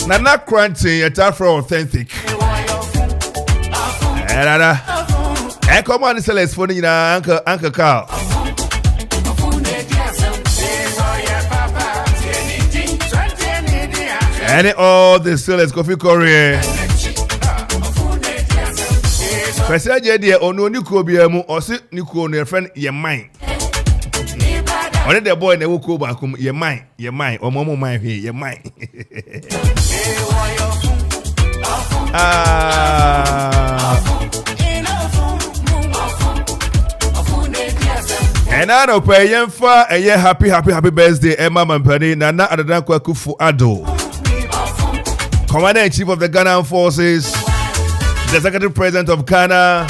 Nana Crunchy, a Tafro authentic. Come on, Celeste for Uncle Carl. And all the sellers coffee Korea. Person Jedia or no Nicobiamu or sit Nico near friend your mind. Only the boy never go back home, your mind, or Momo mind here, your mind. And I don't pay yen for a year happy birthday, Emma Mampani, Nana Adadanko Kufu Ado. Commander-in-Chief of the Ghana Forces, the Secretary President of Ghana,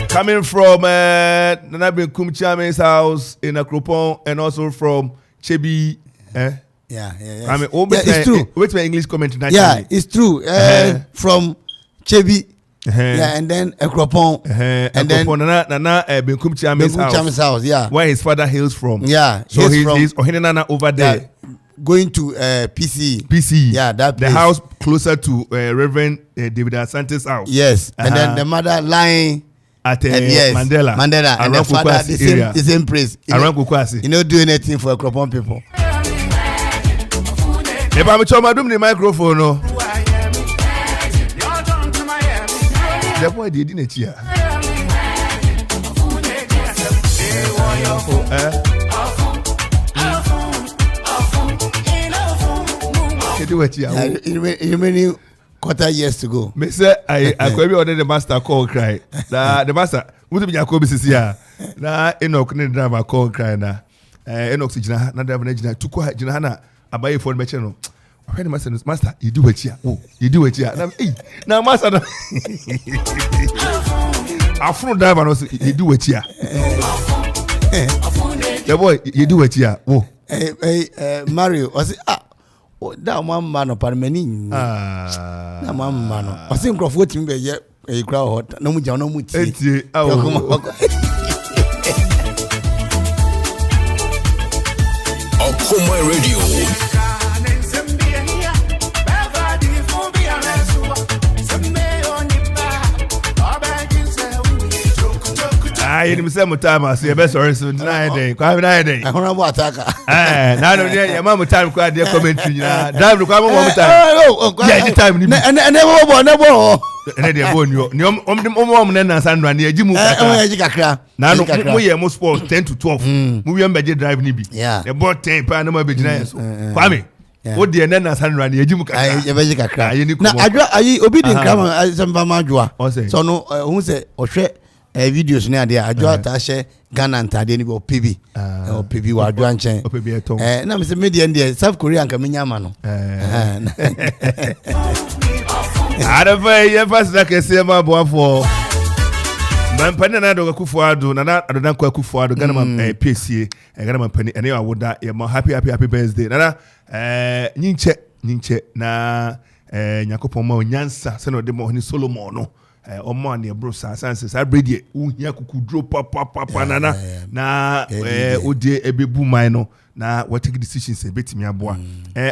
coming from Nanabi Kumchamen's house in Akropong, and also from Chebi. Yeah. I mean, it's true. Wait my English comment. Yeah, it's true. From Chebi. Yeah, and then Akropong. And then Nana Kumchamen's house. Yeah. Where his father hails from. Yeah. So he's Ohinana over there. Yeah. Going to PC. Yeah, that place. The house closer to Reverend David Asante's house. Yes. And then the mother lying at Mandela. And the father the same place. Around Kukwasi. You know, do anything for Akropong people. If I'm doing the microphone, no. The boy didn't hear. You many quarter years to go. Me say I could be ordered the master call cry. The master would be Jacob Sisia. Na Enoch ne driver call cry na. Enoch Sijina na driver na to ko Jinahana abaye phone be channel. When master, you do it here. Oh, you do it here. Now, master, I front driver also you do it here. The boy, you do it here. Oh, Mario, was it that one man of Parmeni? That one man. I think of what you be a crowd hot. No, no, Okoma Radio. I didn't say time. I see a best or soon. Day. Quite a day. I don't know what attacker. Now, your mama time quite their commentary. Drive the car one time. Yeah, time. And never. And they are born you. And Sandra near Jim. Now, we are most for 10 to 12. We are budget drive Nibi. Yeah, they bought 10 pound number business. Kwame. What the Nana Sandra near Jim. I obedient grammar as some Bamajua. So no, who say or share videos near there. I draw Tasha Ghana and Tadini or PB or PB or Dranchen. And I'm the media South Korean Kaminyamano. I don't know first like I say my boy for Mampanana do Kufuado, Nana, I don't know Kufuado, Ganama PC, and Ganama Penny, and I would die. You're happy birthday. Nana, Ninche, na Yakopomo, Yansa, Seno de Mohini Solomono, or Money, Brosa, Sanses, I breed ye, Yaku drop papa, Nana, na, Ode, Ebi Bumino, na, what take decisions, a bit me a boy,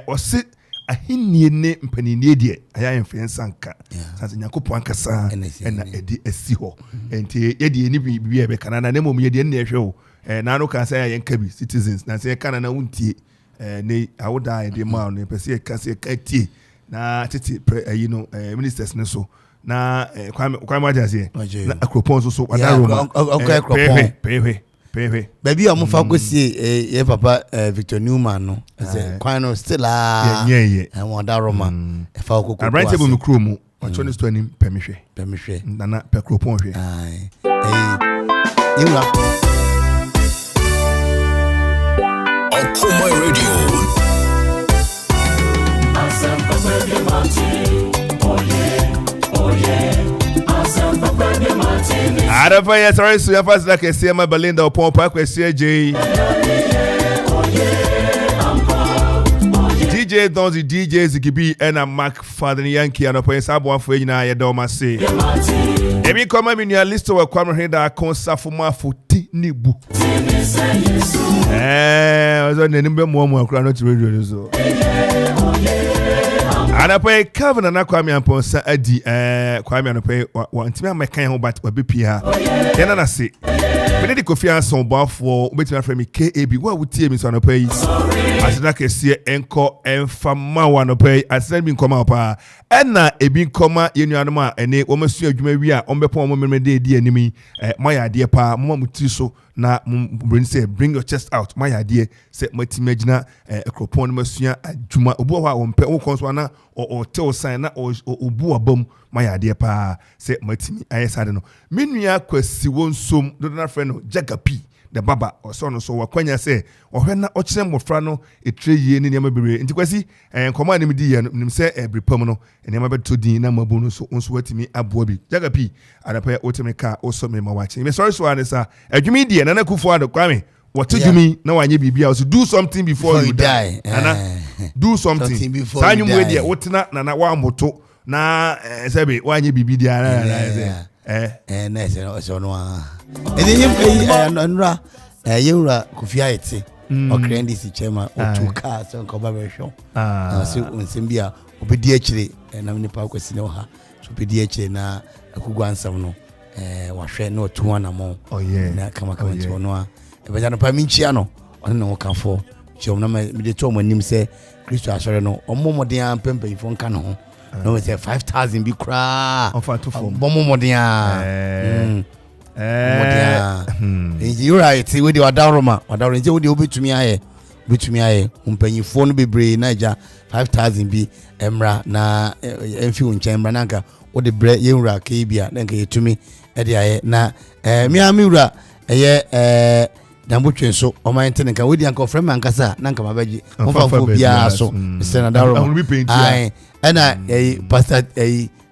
or sit. Ahini ne mpanini die aya influence anka sanse nyakopo anka sa na edi esi ho enti yedi ni bibia be kana na nemo yedi ne hwe o na no kan say yen kabi citizens na say kana na untie ne awoda ede ma no pese ka say ka tie na tete ministers ne so na kwame ajazie na akropon so wadaro ma baby I'm for go see ye papa Victor Newman no say kwano still and wonder Roman e fa okoko right table me kro mu ocho ne sto anim permehwe na pekropon hwe yinwa Okoma Radio. Arafa yes sorry so ya fast like say my Belinda upon park with CJ DJ Donzi DJ Zigibi and Mark Father Yankee and upon sabo for nyina ye do ma say emi come me new list of kwam heda konsa fuma foti nibu ozo ne nimbe mo akura no radio so Anape Kevin and Kwame Amponsa Adi Kwame Anape wantimi amekan ho but obepi ha yana na se me de Kofi Anson ba for obetimi afrɛ me KAB wa wutie mi so Anape yi asida kese enko enfama wa Anape asida bi nkoma pa ɛna ebi nkoma yenuanom a ene wo masu adwuma wi a ombepon mo memede di animi maya ade pa mo mutiri so na bring your chest out my idea say matimi agina ekropon masua adwuma obu ho a wompe wo konso na o tell sign na obu abam my idea pa say matimi ayesade no menua kwasi wonsom do na friend no Jagapi the baba or son so wakwanya say ohwe na okire mofra no etre yie ni niam bebre nti kwasi nkoma ni medi ye nim say ebrepam no niam beto din na mabu no so onso watimi aboa bi Jagapi adapa otimi ka oso me ma wache me sorry so anisa adwumi die na Akufo Addo Kwame what adwumi na wanye bibia so do something before you die ana do something before you die die wotena na wa moto na sebe wanye bibi dia na so no nra yewra Kofi Ayete o krendisi chairman o tuka so nkoba be hwo so nsembia obedi akire na nipa kwesi ne ha so obedi akire na akugwa ansam no wahwe na otu na mo na kama nti no a ebeja no pa minchia no ono no kanfo chom na me de to mo nim se Kristo asore no omomoden ampempa ifo nka no ho no we say 5,000 bi kra ofa to form bomomoden you right we dey wadaroma nje we dey obetumi aye umpanyifo no bebre naija 5,000 bi emra na emfi unchen emra nanka wo de bre yewura ka bia nanka yetumi e dey aye na miamura eye dambotwe so ɔman tene nka wodi anka ofrɛ man kasa na nka mabɛgye ɔmfafo biara so Mr. Nadaroma ai ɛna pastor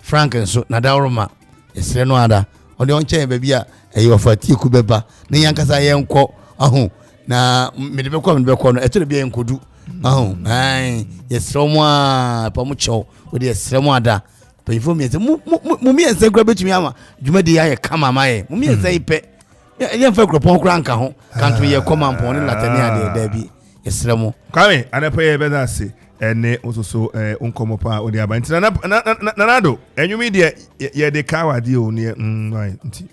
Frank nso Nadaroma ɛsrɛ no ada ɔde ɔnkyɛn baabi a ɔfati ku bɛba ne yankasa yɛnkɔ aho na mede bɛkɔ no ɛtɔ bia yɛnkɔdu aho ai yɛsrɛ mo a pa mo kyɛw wode yɛsrɛ mo ada payifo mi mu yɛnsɛ kura bɛtumi ama dwumadi ayɛ kama ma yɛ mu yɛnsɛ ipɛ yɛmfa kuropɔn kura nka ho kanto yɛ kɔma mpɔn ne latani ade da bi yɛsrɛ mo kwame anapɛ yɛ bɛda ase ɛne ososo nkɔmɔ pa odi aba nti nanado enwumi deɛ yɛ de kawa deɛ o ne nti